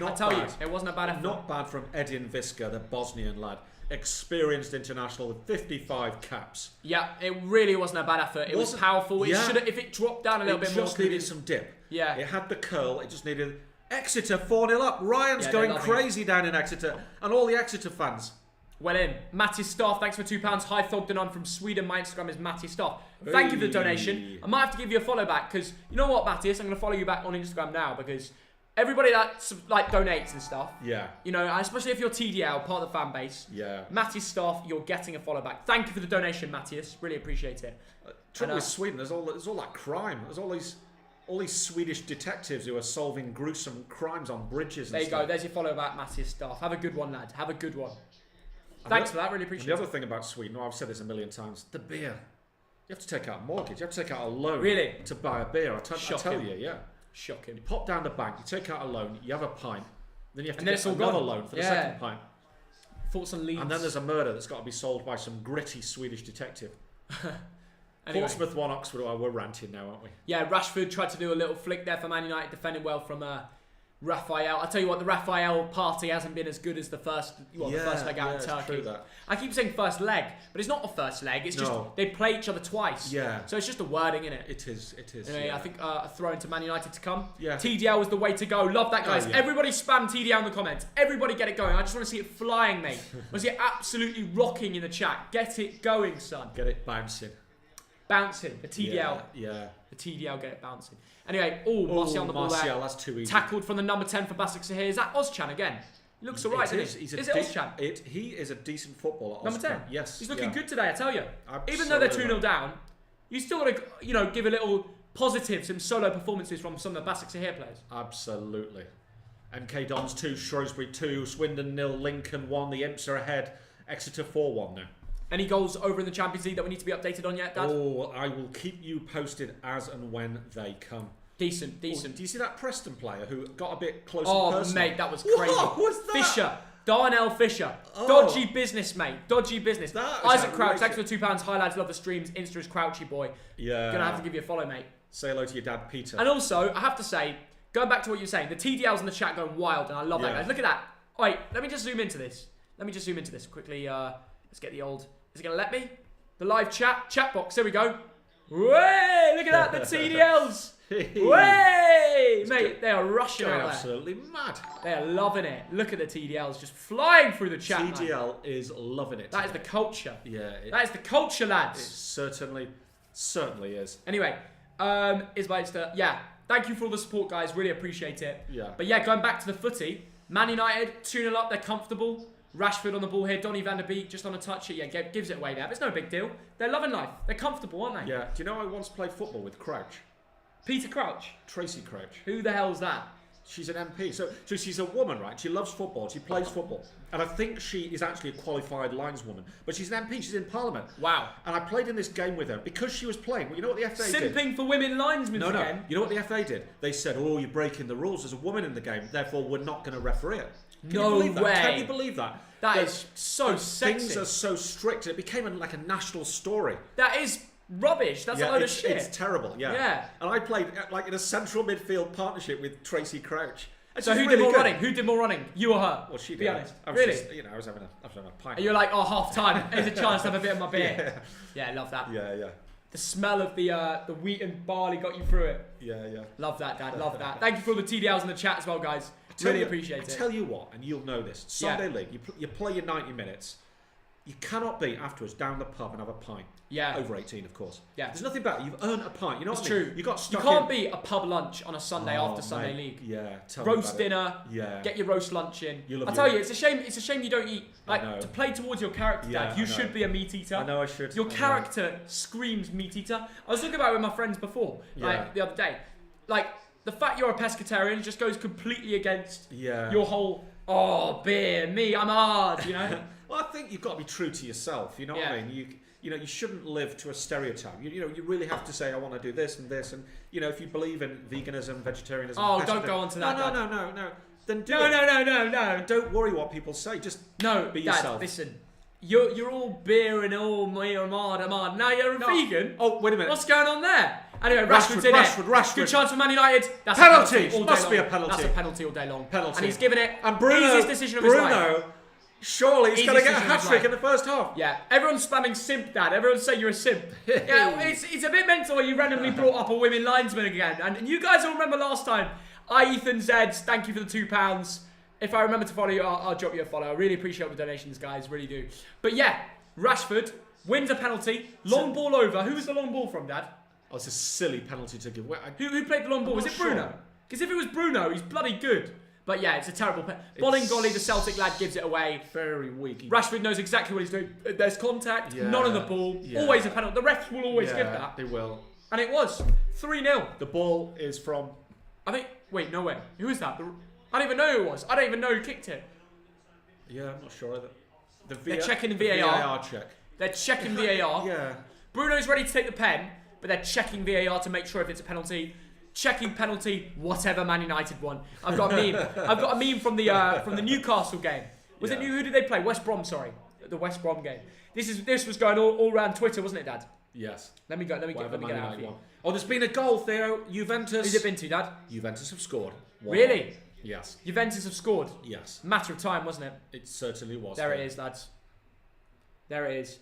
It wasn't a bad effort. Not bad from Edin Viska, the Bosnian lad. Experienced international with 55 caps. Yeah, it really wasn't a bad effort. It was powerful. It should have, if it dropped down a little bit more. It just needed some dip. Yeah. It had the curl. It just needed... Exeter 4-0 up. Ryan's going crazy down in Exeter. And all the Exeter fans. Well in. Matty Staff, thanks for £2. Hi Thogden, I'm from Sweden. My Instagram is Matty Staff. Thank you for the donation. I might have to give you a follow back because, you know what, Matthias? I'm going to follow you back on Instagram now because everybody that donates and stuff, especially if you're TDL, part of the fan base, Matty Staff, you're getting a follow back. Thank you for the donation, Matthias. Really appreciate it. Trouble with Sweden, there's all that crime. There's all these Swedish detectives who are solving gruesome crimes on bridges and There you go. There's your follow back, Matthias Staff. Have a good one, lad. Have a good one. Thanks for that. Really appreciate it. The other thing about Sweden, I've said this a million times, the beer. You have to take out a mortgage. You have to take out a loan to buy a beer. I tell you, yeah. Shocking. You pop down the bank, you take out a loan, you have a pint, then you have to get another loan for the second pint. Thoughts on Leeds. And then there's a murder that's got to be solved by some gritty Swedish detective. Anyway. Portsmouth 1, Oxford. We're ranting now, aren't we? Yeah, Rashford tried to do a little flick there for Man United, defending well from Raphael. I tell you what, the Raphael party hasn't been as good as the first leg out in Turkey. True that. I keep saying first leg, but it's not the first leg. It's just they play each other twice. Yeah. So it's just a wording, innit? It is. Anyway, I think a throw into Man United to come. Yeah. TDL was the way to go. Love that, guys. Oh, yeah. Everybody spam TDL in the comments. Everybody get it going. I just want to see it flying, mate. I want to see it absolutely rocking in the chat. Get it going, son. Get it bouncing. Bouncing. The TDL. Yeah. The TDL, get it bouncing. Anyway, Martial on the ball there. That's too easy. Tackled from the number 10 for BASAKSEHIR. Is that Ozcan again? He looks alright, doesn't he? Is it Ozcan? He is a decent footballer. Number 10? Yes. He's looking good today, I tell you. Absolutely. Even though they're 2-0 down, you still got to, give a little positive, some solo performances from some of the BASAKSEHIR players. Absolutely. MK Dons 2, Shrewsbury 2, Swindon 0, Lincoln 1. The Imps are ahead. Exeter 4-1 now. Any goals over in the Champions League that we need to be updated on yet, Dad? Oh, I will keep you posted as and when they come. Decent. Oh, do you see that Preston player who got a bit close and Oh, personal? mate, that was crazy. What was that? Fisher. Darnell Fisher. Oh. Dodgy business, mate. Dodgy business. That is Isaac Crouch, outrageous. thanks for the £2. Hi, lads. Love the streams. Insta is Crouchy boy. Yeah. Gonna have to give you a follow, mate. Say hello to your dad, Peter. And also, I have to say, going back to what you're saying, the TDLs in the chat going wild, and I love that, guys. Look at that. All right, let me just zoom into this. Quickly. Let's get the old... Is it going to let me? The live chat box. Here we go. Way! Look at that, the TDLs. Way! Mate, they are rushing out there. Absolutely mad. They are loving it. Look at the TDLs just flying through the chat. TDL is loving it. That is the culture. Yeah. That is the culture, It lads. certainly is. Anyway, yeah. Thank you for all the support, guys. Really appreciate it. Yeah. But yeah, going back to the footy, Man United 2-0 up. They're comfortable. Rashford on the ball here. Donny van der Beek just on a touch. Yeah, gives it away there. But it's no big deal. They're loving life. They're comfortable, aren't they? Yeah. Do you know I once played football with Crouch? Peter Crouch. Tracy Crouch. Who the hell's that? She's an MP. So she's a woman, right? She loves football. She plays football. And I think she is actually a qualified lineswoman. But she's an MP. She's in Parliament. Wow. And I played in this game with her because she was playing. Well, you know what the FA did? Simping for women linesmen again. You know what the FA did? They said, oh, you're breaking the rules. There's a woman in the game. Therefore, we're not going to referee it. No way. Can you believe that? That is so sexy. Things are so strict. It became like a national story. That is rubbish. That's a load of shit. It's terrible, yeah. And I played like in a central midfield partnership with Tracy Crouch. So who did more running? Who did more running? You or her? Well, she did. Be honest. I was Really? Just, I was having a pint. And you're like, oh, half time. There's a chance to have a bit of my beer. Yeah, I love that. Yeah. The smell of the wheat and barley got you through it. Yeah. Love that, Dad. Love that. Thank you for all the TDLs in the chat as well, guys. Really appreciate it. I tell you what, and you'll know this. Sunday League, you play your 90 minutes. You cannot be afterwards down the pub and have a pint. Yeah. Over 18, of course. Yeah. There's nothing better. You've earned a pint. You know what I mean? True. You got stuck You can't be a pub lunch on a Sunday after Sunday mate. League. Yeah. Roast dinner. Yeah. Get your roast lunch in. I tell you, it's a shame. It's a shame you don't eat. I know. To play towards your character, Dad. You should be a meat eater. I know I should. Your character screams meat eater. I was talking about it with my friends before, like the other day. Like the fact you're a pescatarian just goes completely against your whole beer, me, I'm hard, you know. Well, I think you've got to be true to yourself. You know what I mean? You shouldn't live to a stereotype. You really have to say, I want to do this and this, and if you believe in veganism, vegetarianism. Oh, don't go on to that. No. Then do it. No. Don't worry what people say. Just be yourself. Listen, you're all beer and all me, I'm hard. Now you're a vegan. Oh, wait a minute. What's going on there? Anyway, Rashford's in Rashford. Good chance for Man United. That's penalty. A penalty all day Must long. be a penalty. That's a penalty all day long. Penalty. And he's given it. And Bruno, easiest decision of his life. Surely he's going to get a Easiest decision of his hat-trick life. in the first half. Yeah, everyone's spamming simp, Dad. Everyone's saying you're a simp. Yeah, it's a bit mental when you randomly brought up a women linesman again. And you guys all remember last time. Ethan Zeds, thank you for the £2. If I remember to follow you, I'll drop you a follow. I really appreciate all the donations, guys. Really do. But yeah, Rashford wins a penalty. Long ball over. Who was the long ball from, Dad? Oh, it's a silly penalty to give away. Who played the long ball? Was it Bruno? Because if it was Bruno, he's bloody good. But yeah, it's a terrible Bolingoli, the Celtic lad, gives it away. Very weak. Rashford knows exactly what he's doing. There's contact, none on the ball. Yeah. Always a penalty. The refs will always give that. They will. And it was 3-0. The ball is from... I think... Wait, no way. Who is that? I don't even know who it was. I don't even know who kicked it. Yeah, I'm not sure either. They're checking VAR. VAR check. They're checking VAR. Yeah. Bruno's ready to take the pen, but they're checking VAR to make sure if it's a penalty. Checking penalty, whatever Man United won. I've got a meme. I've got a meme from the Newcastle game. Was it who did they play? West Brom, sorry. The West Brom game. This was going all around Twitter, wasn't it, Dad? Yes. Let me get it out for you. Oh, there's been a goal, Theo. Juventus. Who's it been to, Dad? Juventus have scored. 1-1. Really? Yes. Juventus have scored. Yes. Matter of time, wasn't it? It certainly was. There it is, lads. There it is.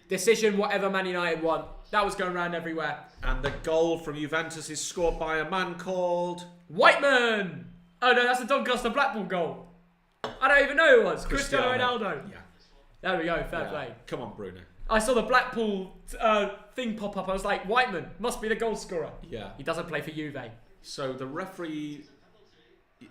Decision, whatever Man United won. That was going around everywhere. And the goal from Juventus is scored by a man called... Whiteman! Oh no, that's the Doncaster Blackpool goal. I don't even know who it was. Cristiano Ronaldo. Yeah. There we go, fair play. Come on, Bruno. I saw the Blackpool thing pop up. I was like, Whiteman must be the goal scorer. Yeah. He doesn't play for Juve. So the referee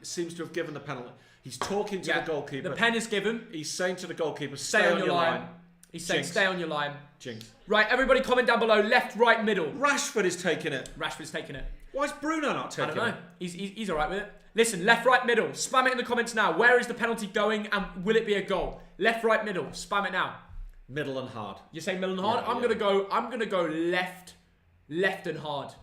seems to have given the penalty. He's talking to the goalkeeper. The pen is given. He's saying to the goalkeeper, stay on your line. He's saying, stay on your line. Jinx. Right, everybody comment down below. Left, right, middle. Rashford is taking it. Rashford's taking it. Why is Bruno not taking it? I don't know. He's all right with it. Listen, left, right, middle. Spam it in the comments now. Where is the penalty going and will it be a goal? Left, right, middle. Spam it now. Middle and hard. You're saying middle and hard? I'm gonna go left and hard.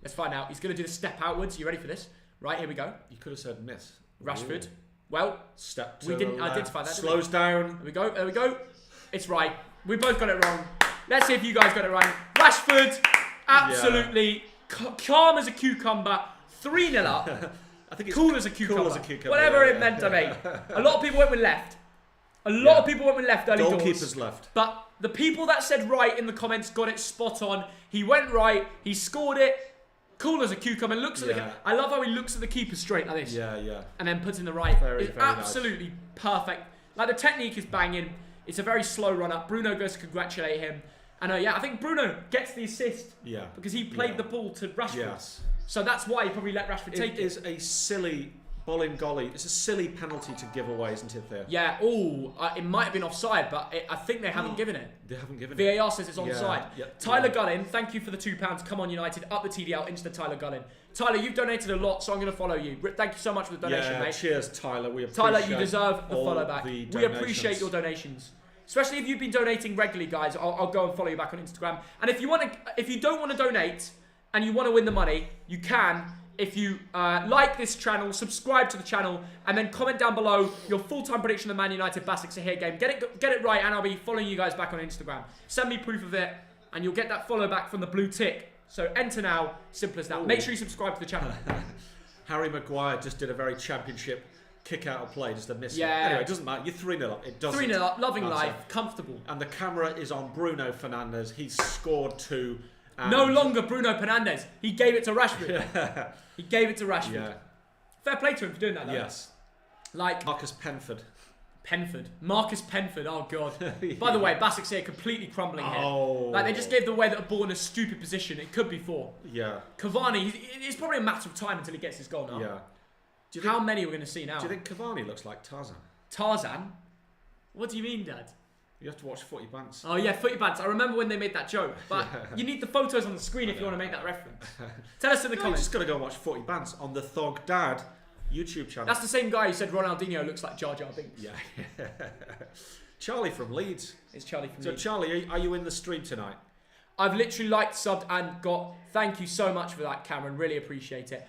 Let's find out. He's gonna do the step outwards. You ready for this? Right, here we go. You could have said miss. Rashford. Ooh. Well, step to we didn't the left. identify that. Slows down. There we go. There we go. It's right. We both got it wrong. Let's see if you guys got it right. Rashford, absolutely calm as a cucumber. 3-0 up. I think it's cool as a cucumber. Cool as a cucumber. Whatever it meant to me. A lot of people went with left. A lot of people went with left early doors. Goalkeeper's left. But the people that said right in the comments got it spot on. He went right. He scored it. Cool as a cucumber. Looks at the. I love how he looks at the keeper straight like this. Yeah, yeah. And then puts in the right. Very, it's very absolutely perfect. Like the technique is banging. It's a very slow run up. Bruno goes to congratulate him. And I think Bruno gets the assist. Yeah. Because he played the ball to Rashford. Yes. So that's why he probably let Rashford take it. It is a silly golly. It's a silly penalty to give away, isn't it? There. Yeah. Oh, it might have been offside, but I think they haven't given it. They haven't given it. VAR says it's onside. Yeah. Tyler Gullin, thank you for the £2. Come on, United. Up the TDL into the Tyler Gullin. Tyler, you've donated a lot, so I'm going to follow you. Thank you so much for the donation, mate. Cheers, Tyler. We appreciate Tyler, you deserve the all follow back. the We appreciate your donations. Especially if you've been donating regularly, guys. I'll go and follow you back on Instagram. And if you don't want to donate and you want to win the money, you can. If you like this channel, subscribe to the channel, and then comment down below your full-time prediction of the Man United BASAKSEHIR game. Get it right, and I'll be following you guys back on Instagram. Send me proof of it, and you'll get that follow back from the blue tick. So enter now, simple as that. Make sure you subscribe to the channel. Harry Maguire just did a very championship kick out of play, just a miss. Yeah. Anyway, it doesn't matter. You're 3-0 up. It doesn't 3-0 up, loving matter. life, comfortable. And the camera is on Bruno Fernandes. He's scored 2. No longer Bruno Fernandes. He gave it to Rashford. He gave it to Rashford. Yeah. Fair play to him for doing that, though. Yes. Like Marcus Penford. Marcus Penford. Oh god. By the way, BASAKSEHIR completely crumbling here. Like they just gave the way that a ball in a stupid position. It could be 4. Yeah. Cavani. It's probably a matter of time until he gets his goal now. Yeah. How many are we going to see now? Do you think Cavani looks like Tarzan? Tarzan? What do you mean, Dad? You have to watch Footy Bants. Oh yeah, Footy Bants. I remember when they made that joke, but you need the photos on the screen if you want to make that reference. Tell us in the You comments. just got to go and watch Footy Bants on the Thogdad YouTube channel. That's the same guy who said Ronaldinho looks like Jar Jar Binks. Yeah. Charlie from Leeds. It's Charlie from So Leeds. Charlie, are you in the stream tonight? I've literally liked, subbed, and got. Thank you so much for that, Cameron. Really appreciate it.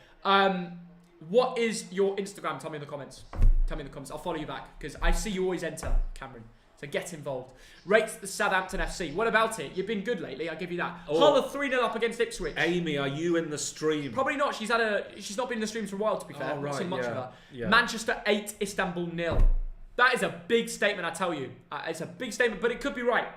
What is your Instagram? Tell me in the comments. Tell me in the comments. I'll follow you back because I see you always enter, Cameron. So get involved. Rate the Southampton FC. What about it? You've been good lately. I'll give you that. Hull are 3-0 up against Ipswich. Amy, are you in the stream? Probably not. She's not been in the streams for a while, to be fair. Oh, right, Not seen much of her. yeah. Manchester 8, Istanbul 0. That is a big statement, I tell you. It's a big statement, but it could be right.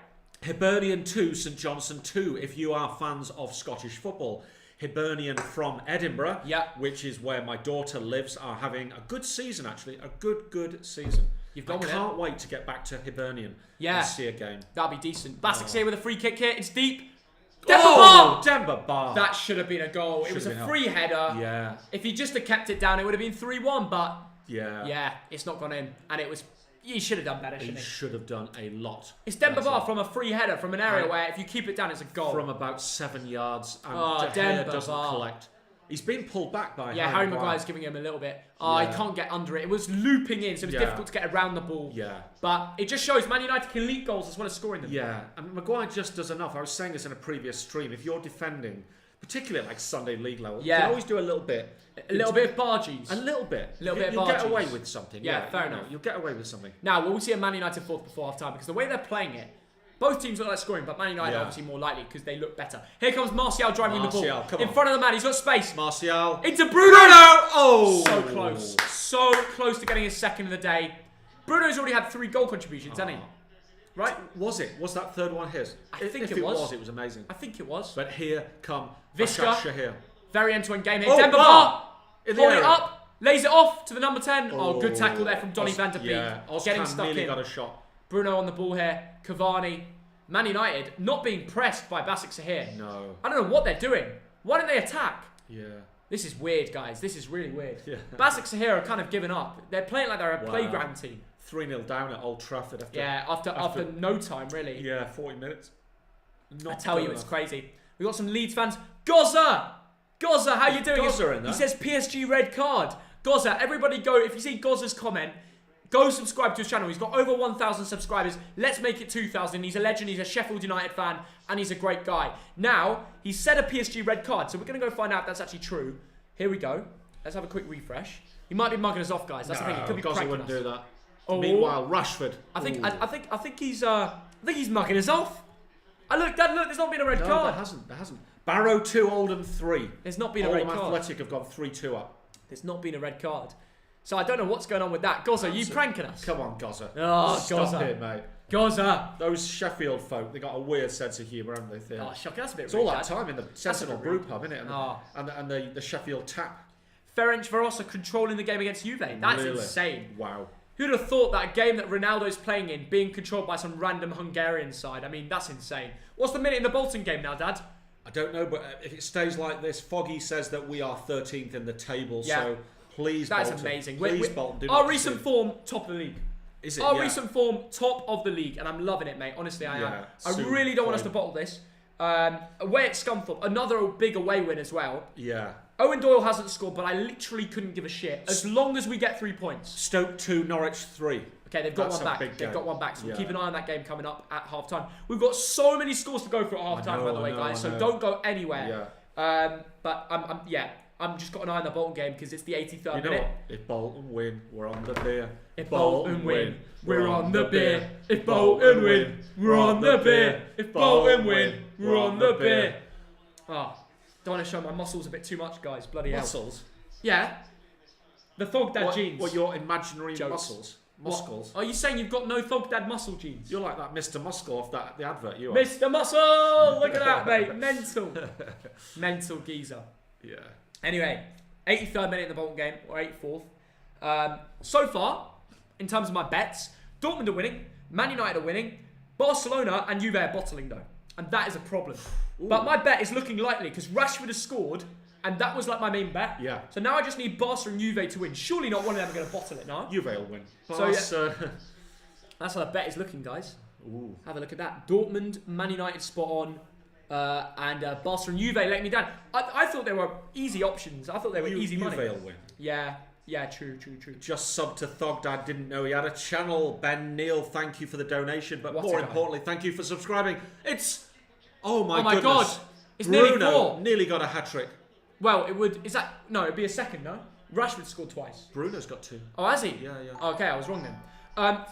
Hibernian 2, St Johnstone 2, if you are fans of Scottish football. Hibernian from Edinburgh, which is where my daughter lives, are having a good season, actually. A good season. You've gone with it. I can't wait to get back to Hibernian and see a game. That'll be decent. BASAKSEHIR with a free kick here. It's deep. Demba Ba. That should have been a goal. It was a free header. Yeah. If he just had kept it down, it would have been 3-1, but yeah, it's not gone in. And it was... He should have done better, shouldn't he? He should have done a lot. It's Demba Ba from a free header from an area where if you keep it down, it's a goal. From about 7 yards, and De Demba Gea doesn't Ba. collect. He's been pulled back by Harry Maguire's giving him a little bit. He can't get under it. It was looping in, so it was difficult to get around the ball. Yeah. But it just shows Man United can leak goals as well as scoring them. Yeah, and Maguire just does enough. I was saying this in a previous stream. If you're defending, particularly at like Sunday League level, you can always do a little bit. A little bit of barges. A little bit. You'll get away with something. Yeah, fair enough. You'll get away with something. Now, will we see a Man United fourth before half time? Because the way they're playing it, Both teams look like scoring, but Man United are obviously more likely because they look better. Here comes Martial driving the ball. In front of the man, he's got space. Martial. Into Bruno! Oh! So close. So close to getting his second of the day. Bruno's already had 3 goal contributions, hasn't he? Right? Was it? Was that third one his? If it was, it was amazing. I think it was. But here come Visca. Very end-to-end game here. Oh, Demba Ba! Hold it area. up. Lays it off to the number 10. Oh, good tackle there from Donny van der Beek. Yeah, Getting stuck nearly in. got a shot. Bruno on the ball here. Cavani. Man United not being pressed by BASAKSEHIR. No. I don't know what they're doing. Why don't they attack? Yeah. This is weird, guys. This is really weird. Yeah. BASAKSEHIR are kind of giving up. They're playing like they're a playground team. 3-0 down at Old Trafford after no time, really. Yeah, 40 minutes. I tell you, it's crazy. We've got some Leeds fans. Goza! Goza, how you doing? Goza in there. He says PSG red card. Goza, everybody go. If you see Goza's comment, go subscribe to his channel. He's got over 1,000 subscribers. Let's make it 2,000. He's a legend. He's a Sheffield United fan. And he's a great guy. Now, he said a PSG red card. So we're going to go find out if that's actually true. Here we go. Let's have a quick refresh. He might be mugging us off, guys. That's the thing. He could be Goza pranking wouldn't us. do that. Oh. Meanwhile, Rashford. I think he's mugging us off. Look, Dad, look, there's not been a red card. There hasn't. Barrow 2, Oldham 3. There's not been a red card. Athletic have gone 3-2 up. There's not been a red card. So I don't know what's going on with that. Goza, you pranking us? Come on, Goza. Oh, Stop Goza. it, mate. Goza. Those Sheffield folk, they got a weird sense of humour, haven't they, Theo? Oh, shocking. That's a bit It's rude, all that Dad. time in the Sentinel brew pub, isn't it? And the Sheffield tap. Ferencvaros are controlling the game against Juve. That's Really? insane. Wow. Who'd have thought that a game that Ronaldo's playing in being controlled by some random Hungarian side? I mean, that's insane. What's the minute in the Bolton game now, Dad? I don't know, but if it stays like this, Foggy says that we are 13th in the table, so please, That's Bolton. amazing. Please, Bolton, do our not recent concede. form, top of the league. Is it? Our recent form, top of the league, and I'm loving it, mate. Honestly, I am. I really don't want us to bottle this. Away at Scunthorpe, another big away win as well. Yeah. Owen Doyle hasn't scored, but I literally couldn't give a shit. As long as we get 3 points. Stoke 2, Norwich 3. Okay, they've got one back. They've got one back, so we'll keep an eye on that game coming up at half-time. We've got so many scores to go for at half-time, by the way, guys, so don't go anywhere. Yeah. But I'm just got an eye on the Bolton game because it's the 83rd minute. What? If Bolton win, we're on the beer. If Bolton win, we're on the beer. If Bolton win, we're on the beer. If Bolton win, we're on the beer. Oh, don't want to show my muscles a bit too much, guys. Bloody hell. Muscles? Yeah. The Thogdad genes. What, your imaginary Jokes. muscles? Muscles? Are you saying you've got no Thogdad muscle genes? You're like that Mr. Muscle off the advert, you are. Mr. Muscle! Look at that, mate. Mental. Mental geezer. Yeah. Anyway, 83rd minute in the Bolton game, or 84th. So far, in terms of my bets, Dortmund are winning, Man United are winning, Barcelona and Juve are bottling though. And that is a problem. Ooh. But my bet is looking likely because Rashford has scored, and that was like my main bet. Yeah. So now I just need Barca and Juve to win. Surely not one of them are going to bottle it now. Juve will win. So that's how the bet is looking, guys. Ooh. Have a look at that. Dortmund, Man United spot on. And Barca and Juve let me down. I thought they were easy options. I thought they were easy money. Juve will win. Yeah, true. Just sub to Thogdad, didn't know he had a channel. Ben Neal, thank you for the donation, but more importantly, thank you for subscribing. It's oh my goodness. God, it's Bruno nearly 4. Nearly got a hat trick. Well, it would. Is that no? It'd be a second, no. Rashford scored twice. Bruno's got 2. Oh, has he? Yeah. Okay, I was wrong then.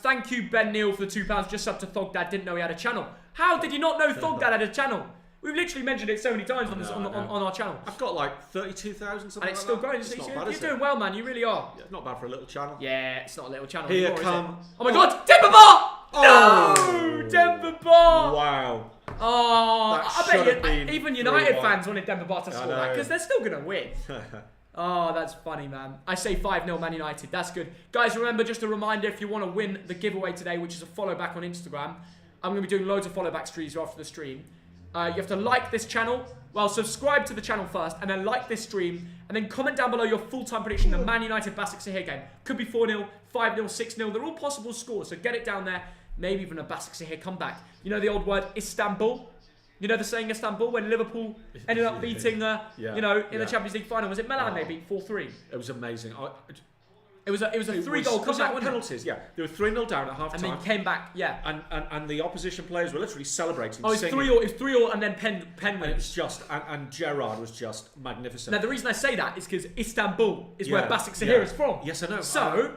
Thank you, Ben Neal, for the £2. Just sub to Thogdad. Didn't know he had a channel. How did you not know Thogdad had a channel? We've literally mentioned it so many times on our channel. I've got like 32,000 something. And it's still growing. You're doing well, man. You really are. Yeah, not bad for a little channel. Yeah, it's not a little channel Here anymore, come. Oh my God, Demba Ba! Oh! No, Demba Ba! Wow. Oh, I bet been even United 3-1. fans wanted Demba Ba to score that because they're still gonna win. Oh, that's funny, man. I say 5-0 Man United. That's good. Guys, remember, just a reminder, if you want to win the giveaway today, which is a follow back on Instagram, I'm going to be doing loads of follow back streams after the stream. You have to like this channel. Well, subscribe to the channel first, and then like this stream, and then comment down below your full-time prediction of the Man United BASAKSEHIR game. Could be 4-0, 5-0, 6-0. They're all possible scores, so get it down there. Maybe even a BASAKSEHIR comeback. You know the old word Istanbul? You know the saying Istanbul when Liverpool ended up beating, the Champions League final? Was it Milan they beat 4-3? It was amazing. It was a 3-goal comeback, wasn't it? Penalties, yeah. They were 3-0 down at half time. And then came back, yeah. And the opposition players were literally celebrating. Oh, it's 3-0. It's 3-0 and then pen and it's just and Gerrard was just magnificent. Now the reason I say that is because Istanbul is where BASAKSEHIR is from. Yes, I know. So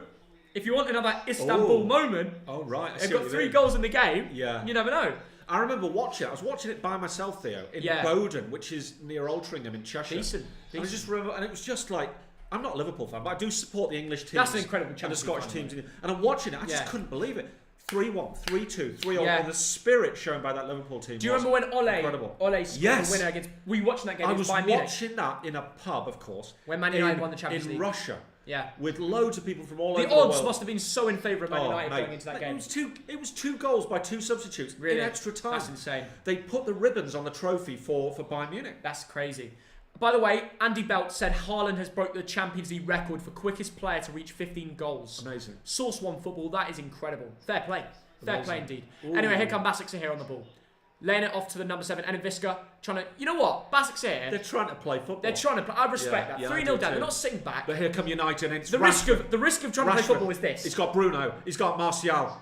if you want another Istanbul moment, oh right, they've got 3 goals in the game. Yeah. You never know. I remember watching it. I was watching it by myself, Theo, in Bowden, which is near Altrincham in Cheshire. Decent. And I just remember, and it was just like, I'm not a Liverpool fan, but I do support the English teams. That's an incredible and the Scottish teams. And I'm watching it. I just couldn't believe it. 3-1, 3-2, 3-0, and the spirit shown by that Liverpool team. Do you remember when Ole scored yes. the winner against? Were you watching that game? I was watching that in a pub, of course. When Man United won the Champions League in Russia. Yeah, with loads of people from all over the world. The odds must have been so in favour of Man United going into that game. It was 2 goals by 2 substitutes in extra time. That's insane. They put the ribbons on the trophy for Bayern Munich. That's crazy. By the way, Andy Belt said Haaland has broke the Champions League record for quickest player to reach 15 goals. Amazing. Source 1 Football, that is incredible. Fair play. Fair play indeed. Ooh. Anyway, here come BASAKSEHIR on the ball. Laying it off to the number 7, and Visca trying to... You know what? BASAKSEHIR... They're trying to play football. They're trying to play... I respect that. 3-0 down. They're not sitting back. But here come United, and it's the risk of trying to play football is this. He's got Bruno. He's got Martial.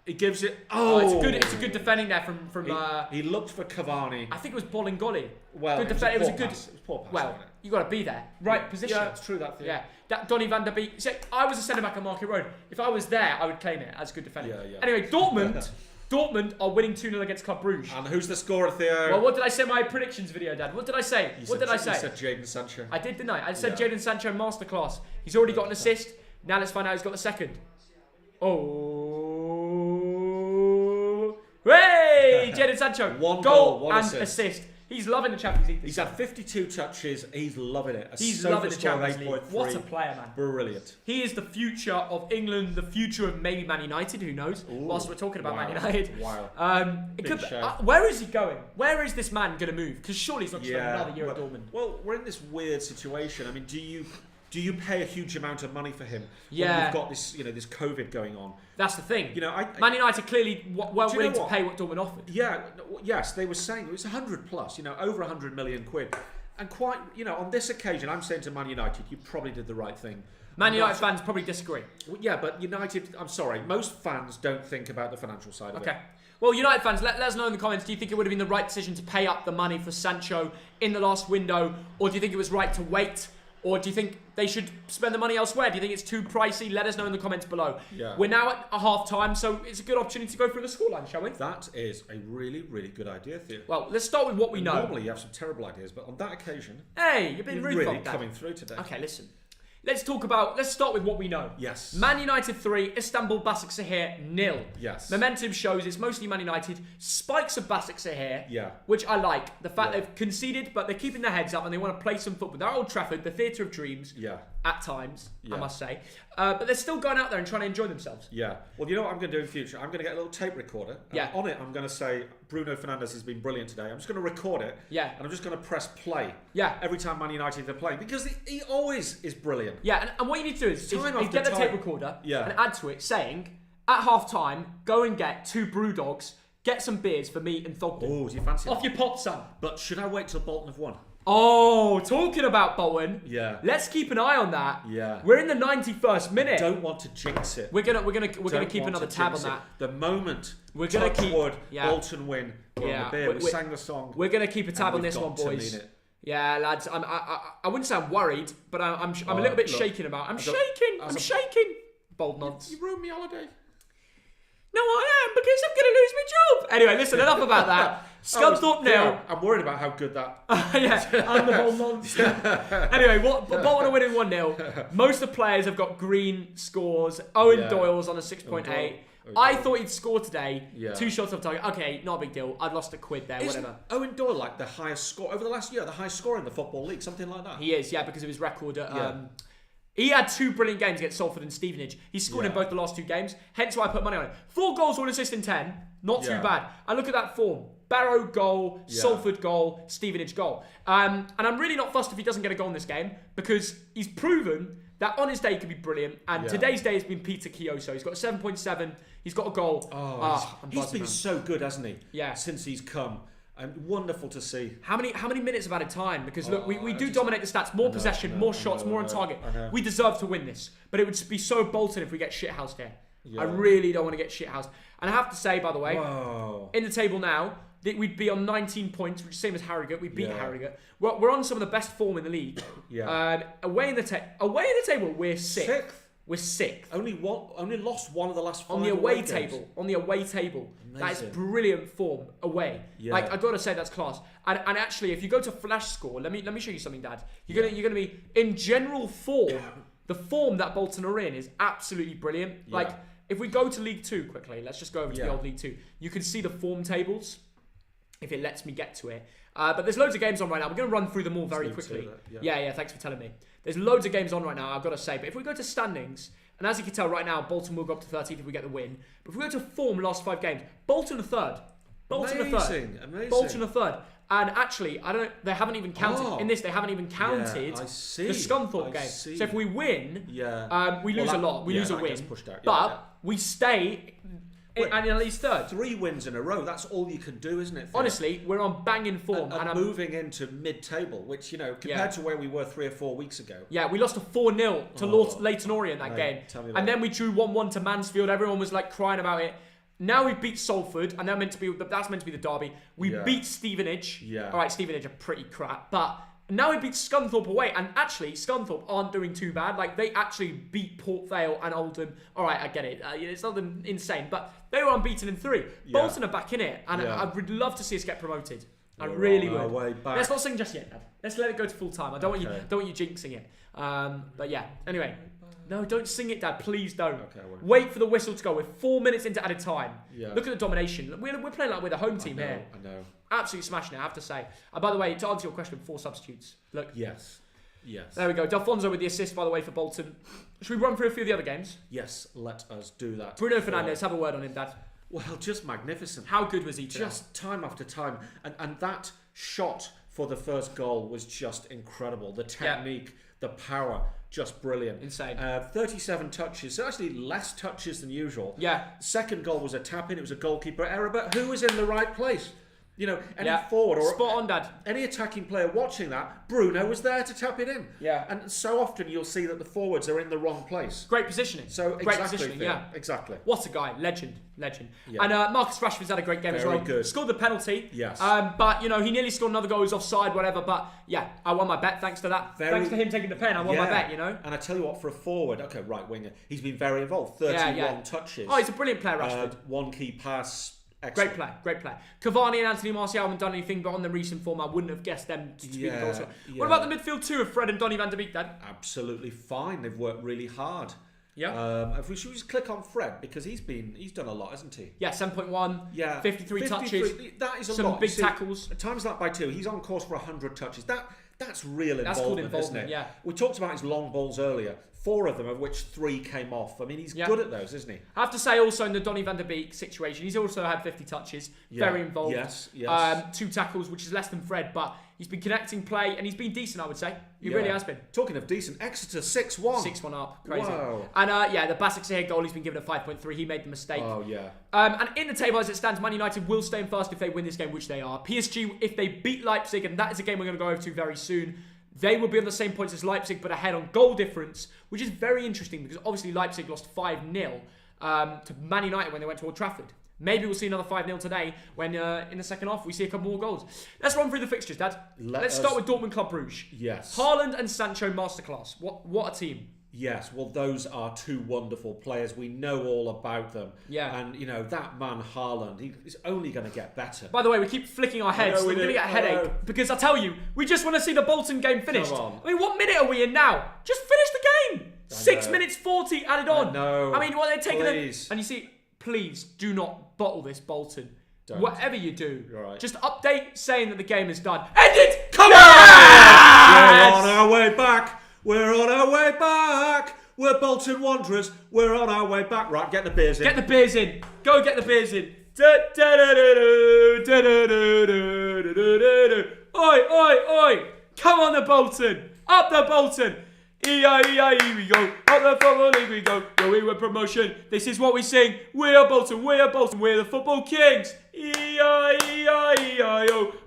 He gives it... it's a good defending there from he looked for Cavani. I think it was Bolingoli. Well, good defense. It was a good... It was poor pass, well, you got to be there. Right position. Yeah, it's true that thing. Yeah. That Donny van der Beek... See, I was a centre-back at Market Road. If I was there, I would claim it as good defending. Yeah. Anyway, Dortmund are winning 2-0 against Club Brugge. And who's the scorer, Theo? Well, what did I say in my predictions video, Dad? What did I say? You said Jadon Sancho. I did, didn't I? I said Jadon Sancho masterclass. He's already got an assist. Now let's find out who's got the second. Oh. Hey! Jadon Sancho. One goal, one and assist. He's loving the Champions League. He's had 52 touches. He's loving it. He's loving the Champions League. What a player, man. Brilliant. He is the future of England, the future of maybe Man United, who knows, whilst we're talking about Man United. Wow. Where is he going? Where is this man going to move? Because surely he's not going to spend another year at Dortmund. Well, we're in this weird situation. I mean, do you pay a huge amount of money for him when you've got this, this COVID going on? That's the thing. I Man United clearly weren't willing to pay what Dortmund offered. Yeah, yes, they were saying it was 100 plus, over 100 million quid. And quite, on this occasion, I'm saying to Man United, you probably did the right thing. Man United fans probably disagree. Yeah, but United, I'm sorry, most fans don't think about the financial side of it. Okay. Well, United fans, let us know in the comments, do you think it would have been the right decision to pay up the money for Sancho in the last window? Or do you think it was right to wait? Or do you think they should spend the money elsewhere? Do you think it's too pricey? Let us know in the comments below. Yeah. We're now at a half time, so it's a good opportunity to go through the scoreline, shall we? That is a really, really good idea, Theo. Well, let's start with what we know. Normally you have some terrible ideas, but on that occasion... Hey, you've been rude, really coming through today. Okay, listen. Let's start with what we know. Yes. Man United 3, Istanbul Basaksehir 0. Yes. Momentum shows it's mostly Man United. Spikes of Basaksehir. Yeah. Which I like. The fact they've conceded, but they're keeping their heads up and they want to play some football. They're at Old Trafford, the theatre of dreams. Yeah. At times, I must say. But they're still going out there and trying to enjoy themselves. Yeah. Well, you know what I'm going to do in future? I'm going to get a little tape recorder. And on it, I'm going to say, Bruno Fernandes has been brilliant today. I'm just going to record it. Yeah. And I'm just going to press play. Yeah. Every time Man United are playing. Because he always is brilliant. Yeah. And what you need to do is get the tape recorder and add to it saying, at half time, go and get 2 brew dogs, get some beers for me and Thogden. Oh, do you fancy Off that? your pot, son. But should I wait till Bolton have won? Oh, talking about Bolton. Yeah. Let's keep an eye on that. Yeah. We're in the 91st minute. I don't want to jinx it. We're gonna keep another tab on that. The moment we're gonna keep Bolton win. We sang the song. We're gonna keep a tab on this one, boys. Yeah, lads. I wouldn't say I'm worried, but I'm a little bit shaken about. I'm shaking. Bold nods. You ruined my holiday. No, I am, because I'm going to lose my job. Anyway, listen, enough about that. Scunthorpe 0. I'm worried about how good that... and the bold nods. Anyway, Bolton are winning 1-0. Most of the players have got green scores. Owen Doyle's on a 6.8. I thought he'd score today. 2 shots off target. Okay, not a big deal. I'd lost a quid there, whatever. Owen Doyle like the highest score over the last year, the highest score in the Football League, something like that? He is, because of his record at... He had 2 brilliant games against Salford and Stevenage. He scored in both the last 2 games, hence why I put money on it. 4 goals, 1 assist in 10. Not too bad. And look at that form. Barrow goal, Salford goal, Stevenage goal. And I'm really not fussed if he doesn't get a goal in this game, because he's proven that on his day he can be brilliant. And today's day has been Peter Kioso. He's got a 7.7. He's got a goal. He's been so good, hasn't he? Yeah. Since he's come. And wonderful to see. How many minutes of added time? Because look, we do dominate the stats. More possession, more shots, more on target. We deserve to win this. But it would be so Bolton if we get shithoused here. I really don't want to get shithoused. And I have to say, by the way, in the table now, that we'd be on 19 points, which is the same as Harrogate. We beat Harrogate. We're on some of the best form in the league. Away in the table, we're 6th. We're 6th. Only lost one of the last 5 on the away games. table. On the away table. Amazing. That is brilliant form away. Yeah. Like, I gotta say, that's class. And actually, if you go to Flash Score, let me show you something, Dad. You're gonna be in general form. The form that Bolton are in is absolutely brilliant. Yeah. Like, if we go to League 2 quickly, let's just go over to the old League 2. You can see the form tables, if it lets me get to it. But there's loads of games on right now. We're going to run through them all very quickly. Yeah, thanks for telling me. There's loads of games on right now, I've got to say. But if we go to standings, and as you can tell right now, Bolton will go up to 13th if we get the win. But if we go to form last 5 games, Bolton are 3rd. Bolton are 3rd. Amazing. Bolton are 3rd. And actually, they haven't even counted in this. They haven't even counted the Scunthorpe game. So if we win, we lose a lot. We lose a win, but we stay and at least 3rd. 3 wins in a row. That's all you can do, isn't it? Theo? Honestly, we're on banging form, and moving into mid-table, which compared to where we were 3 or 4 weeks ago. Yeah, we lost a 4-0 to Leyton Orient that game, and then we drew 1-1 to Mansfield. Everyone was like crying about it. Now we beat Salford, and that's meant to be the derby. We beat Stevenage. Yeah. All right, Stevenage are pretty crap, but now we beat Scunthorpe away, and actually Scunthorpe aren't doing too bad. Like, they actually beat Port Vale and Oldham. All right, I get it. It's nothing insane, but they were unbeaten in 3. Yeah. Bolton are back in it, and I would love to see us get promoted. I really would. Let's not sing just yet, Dad. Let's let it go to full time. I don't want you jinxing it. But yeah. Anyway. No, don't sing it, Dad. Please don't. Okay, wait for the whistle to go. We're 4 minutes into added time. Yeah. Look at the domination. We're playing like we're the home team here. I know. Absolutely smashing it, I have to say. By the way, to answer your question, 4 substitutes. Look. Yes. There we go. Delfonso with the assist, by the way, for Bolton. Should we run through a few of the other games? Yes, let us do that. Bruno Fernandes, have a word on him, Dad. Well, just magnificent. How good was he today? Just time after time. And that shot for the first goal was just incredible. The technique, the power, just brilliant. Insane. 37 touches, so actually less touches than usual. Yeah. Second goal was a tap-in, it was a goalkeeper error, but who was in the right place? Any forward or spot on, Dad. Any attacking player watching that, Bruno was there to tap it in. Yeah. And so often you'll see that the forwards are in the wrong place. Great positioning. So great positioning, exactly. What a guy, legend. Yeah. And Marcus Rashford's had a great game as well. Good. Scored the penalty. Yes. But he nearly scored another goal. He was offside, whatever. But yeah, I won my bet thanks to that. Thanks to him taking the pen, I won my bet. And I tell you what, for a forward, right winger, he's been very involved. 31 touches. Oh, he's a brilliant player, Rashford. 1 key pass. Excellent. Great player. Cavani and Anthony Martial haven't done anything, but on the recent form, I wouldn't have guessed them to be the goals. What about the midfield too of Fred and Donny van der Beek, Dad? Absolutely fine. They've worked really hard. Yeah. If we should just click on Fred, because he's done a lot, hasn't he? Yeah, 7.1. Yeah. 53 touches. That is a lot. Some big tackles. Times that by 2. He's on course for 100 touches. That's real involvement, That's called involvement, isn't it? Yeah. We talked about his long balls earlier. 4 of them, of which 3 came off. I mean, he's good at those, isn't he? I have to say also in the Donny van der Beek situation, he's also had 50 touches. Very involved. Yes. 2 tackles, which is less than Fred, but he's been connecting play and he's been decent, I would say. He really has been. Talking of decent, Exeter 6-1. 6-1 up. Crazy. Wow. And the BASAKSEHIR goal, he's been given a 5.3. He made the mistake. Oh, yeah. And in the table as it stands, Man United will stay in first if they win this game, which they are. PSG, if they beat Leipzig, and that is a game we're going to go over to very soon, they will be on the same points as Leipzig, but ahead on goal difference, which is very interesting because obviously Leipzig lost 5-0 to Man United when they went to Old Trafford. Maybe we'll see another 5-0 today when in the second half we see a couple more goals. Let's run through the fixtures, Dad. Let's start with Dortmund Club Brugge. Yes. Haaland and Sancho masterclass. What a team. Yes, well, those are 2 wonderful players. We know all about them. Yeah. And, that man, Haaland, he's only going to get better. By the way, we keep flicking our heads. We're going to get a headache. Because I tell you, we just want to see the Bolton game finished. Come on. I mean, what minute are we in now? Just finish the game. 6 minutes 40 added on. No. I mean, what they're taking... Please. And you see, please do not bottle this, Bolton. Don't. Whatever you do, right. Just update saying that the game is done. End it! Come on! We're on our way back. We're on our way back. We're Bolton Wanderers. We're on our way back. Right, get the beers in. Get the beers in. Go get the beers in. Oi, oi, oi. Come on the Bolton. Up the Bolton. E-I-E-I-E we go. Up the football league we go. Going with promotion. This is what we sing. We are Bolton. We are Bolton. We're the football kings. E-I-E-I-E-I-O.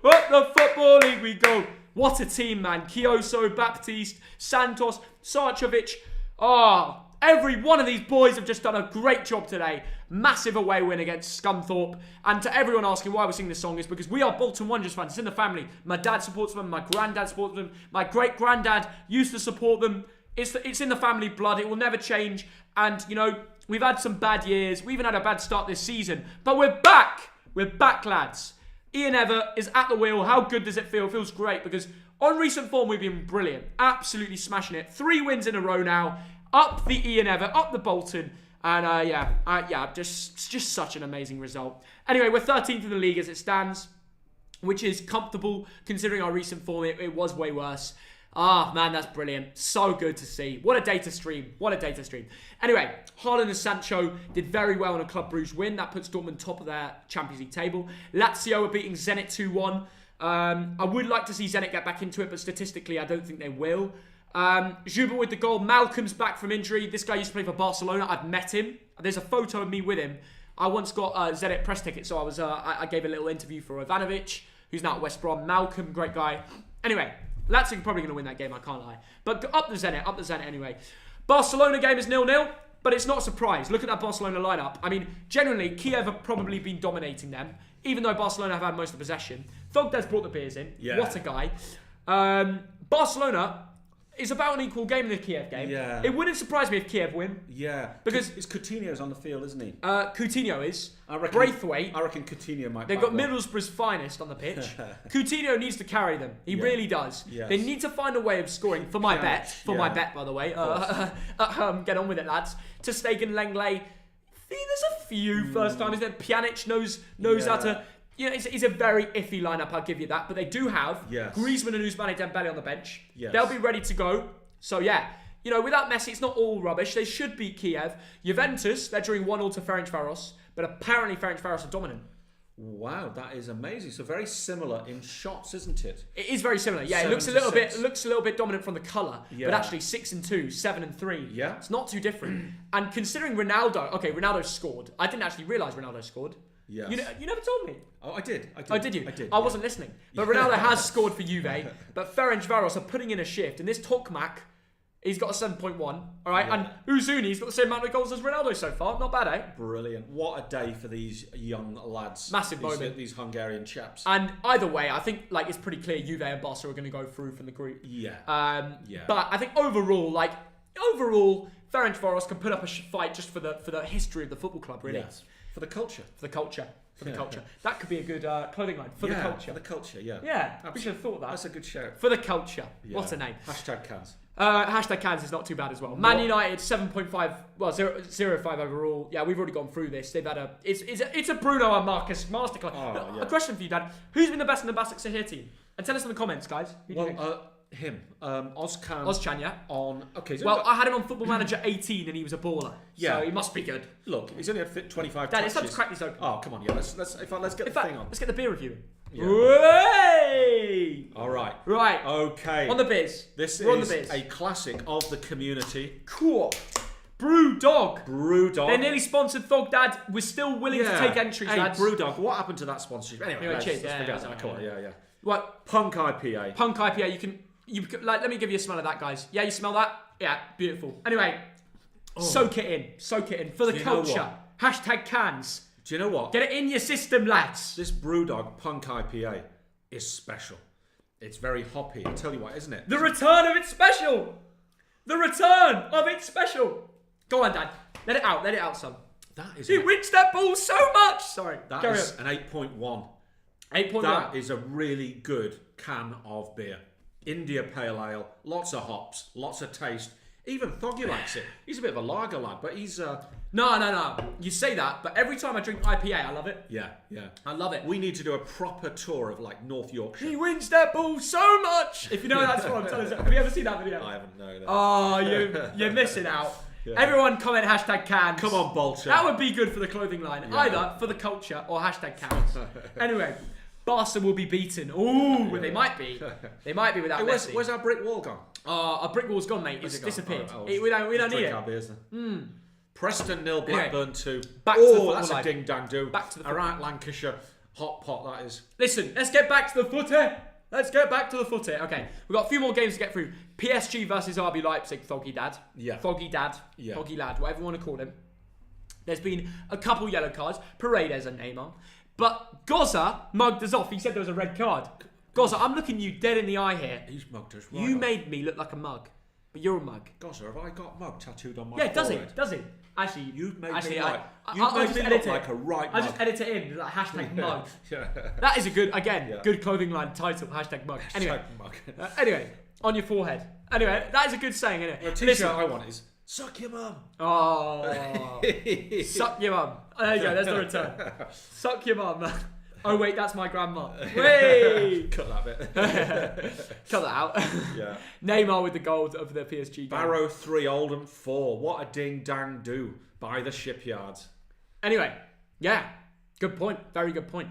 Up the football league we go. What a team, man. Kioso, Baptiste, Santos, Sarcevic. Every one of these boys have just done a great job today. Massive away win against Scunthorpe. And to everyone asking why we're singing this song is because we are Bolton Wanderers fans. It's in the family. My dad supports them. My granddad supports them. My great-granddad used to support them. It's in the family blood. It will never change. And, you know, we've had some bad years. We even had a bad start this season. But we're back. We're back, lads. Ian Ever is at the wheel. How good does it feel? It feels great because on recent form, we've been brilliant. Absolutely smashing it. 3 wins in a row now. Up the Ian Ever, up the Bolton. And just such an amazing result. Anyway, we're 13th in the league as it stands, which is comfortable considering our recent form. It was way worse. Ah, man, that's brilliant. So good to see. What a data stream. What a data stream. Anyway, Haaland and Sancho did very well in a Club Brugge win. That puts Dortmund top of their Champions League table. Lazio are beating Zenit 2-1. I would like to see Zenit get back into it, but statistically, I don't think they will. Juba with the goal. Malcolm's back from injury. This guy used to play for Barcelona. I've met him. There's a photo of me with him. I once got a Zenit press ticket, so I gave a little interview for Ivanovic, who's now at West Brom. Malcolm, great guy. Anyway, Lazio are probably going to win that game, I can't lie. But up the Zenit anyway. Barcelona game is 0-0, but it's not a surprise. Look at that Barcelona lineup. I mean, generally, Kiev have probably been dominating them, even though Barcelona have had most of the possession. Thogdad's brought the beers in. Yeah. What a guy. Bracelona is about an equal game in the Kiev game. Yeah. It wouldn't surprise me if Kiev win. Yeah. Because it's Coutinho's on the field, isn't he? Coutinho is. I Braithwaite. reckon Coutinho might. They've got Middlesbrough's finest on the pitch. Coutinho needs to carry them. He really does. Yes. They need to find a way of scoring for my bet. For my bet, by the way. Get on with it, lads. To Stegen, Lenglet. There's a few first timers there. Pjanic knows how to. You know, it's a very iffy lineup, I'll give you that. But they do have Griezmann and Ousmane Dembele on the bench. Yes. They'll be ready to go. So, yeah. You know, without Messi, it's not all rubbish. They should beat Kiev. Juventus, they're drawing 1-0 to Ferencvaros. But apparently Ferencvaros are dominant. Wow, that is amazing. So very similar in shots, isn't it? It is very similar. Yeah, it looks a little bit dominant from the colour. Yeah. But actually 6-2, 7-3. Yeah. It's not too different. And considering Ronaldo scored. I didn't actually realise Ronaldo scored. Yes. You never told me. Oh, I did. Oh, did you? I did. I wasn't listening. But Ronaldo has scored for Juve. But Ferencvaros are putting in a shift. And this Tokmak, he's got a 7.1. All right. Yeah. And Uzuni's got the same amount of goals as Ronaldo so far. Not bad, eh? Brilliant. What a day for these young lads. Massive moment. These Hungarian chaps. And either way, I think it's pretty clear Juve and Barca are going to go through from the group. Yeah. But I think overall, Ferencvaros can put up a fight just for the history of the football club, really. Yes. For the culture. That could be a good clothing line. For the culture. For the culture, yeah. Yeah, absolutely. We should have thought that. That's a good shout. For the culture. Yeah. What a name. Hashtag cans. Hashtag cans is not too bad as well. Man United 7.5, 0.5 overall. Yeah, we've already gone through this. They've had it's a Bruno and Marcus masterclass. Oh, yeah. A question for you, Dad. Who's been the best in the BASAKSEHIR team? And tell us in the comments, guys. Who do you think? Him. Ozcan. Ozcan, yeah. Okay. So I had him on Football Manager 18 and he was a baller. Yeah. So he must be good. Look, he's only had 25 Dad, touches. it's time to crack this open. Oh, come on, yeah. Let's get the thing on. Let's get the beer review. Yeah. Way! All right. Right. Okay. On the biz. This is a classic of the community. Cool. Brewdog. Brewdog. They nearly sponsored Thogdad. We're still willing to take entries, lads. Brewdog. What happened to that sponsorship? Anyway, cheers. Let's forget that. Come on. Yeah. What? Punk IPA. Punk IPA. You can let me give you a smell of that, guys. Yeah, you smell that? Yeah, beautiful. Anyway, soak it in for the culture. Hashtag cans. Do you know what? Get it in your system, lads. This Brewdog Punk IPA is special. It's very hoppy. I tell you what, isn't it? The return of its special. Go on, Dad. Let it out, son. That is. He wins that ball so much. Sorry. That is an 8.1. 8.1. That is a really good can of beer. India Pale Ale, lots of hops, lots of taste. Even Thoggy likes it. He's a bit of a lager lad, but he's... No. You say that, but every time I drink IPA, I love it. Yeah. I love it. We need to do a proper tour of, North Yorkshire. He wins that ball so much! If you know that's what I'm telling you. Have you ever seen that video? I haven't, no. Oh, you're missing out. Yeah. Everyone comment hashtag cans. Come on, Bolton. That would be good for the clothing line. Yeah. Either for the culture or hashtag cans. Anyway... Barca will be beaten. Ooh, they might be. They might be without Messi. Where's our brick wall gone? Our brick wall's gone, mate. It's disappeared. We don't need it. Preston 0, Blackburn 2. Back to the football that's life. A ding-dang-do. Back to the football. All right, Lancashire. Hot pot, that is. Listen, let's get back to the footy. Okay, we've got a few more games to get through. PSG versus RB Leipzig, Thoggy Dad. Yeah. Thoggy Dad. Yeah. Thoggy Lad, whatever you want to call him. There's been a couple yellow cards. Paredes and Neymar. But Goza mugged us off. He said there was a red card. Goza, I'm looking you dead in the eye here. He's mugged us right You made me look like a mug. But you're a mug. Gosh, have I got mug tattooed on my Yeah, does forehead? it? Does it? Actually, You've made actually, me like, I'll just edit like a right I'll mug. just edit it in, like hashtag mug. Yeah. That is a good, Yeah. good clothing line title, hashtag mug. Anyway, Mug. Anyway, on your forehead. Anyway, that is a good saying, isn't The it? t-shirt I want is, suck your mum. Oh, suck your mum. There you go, there's the return. Suck your mum. Oh wait, that's my grandma. Wait! Cut that bit. Cut that out. Yeah. Neymar with the gold of the PSG game. Barrow 3, Oldham 4. What a ding-dang do by the shipyards. Anyway, yeah, good point. Very good point.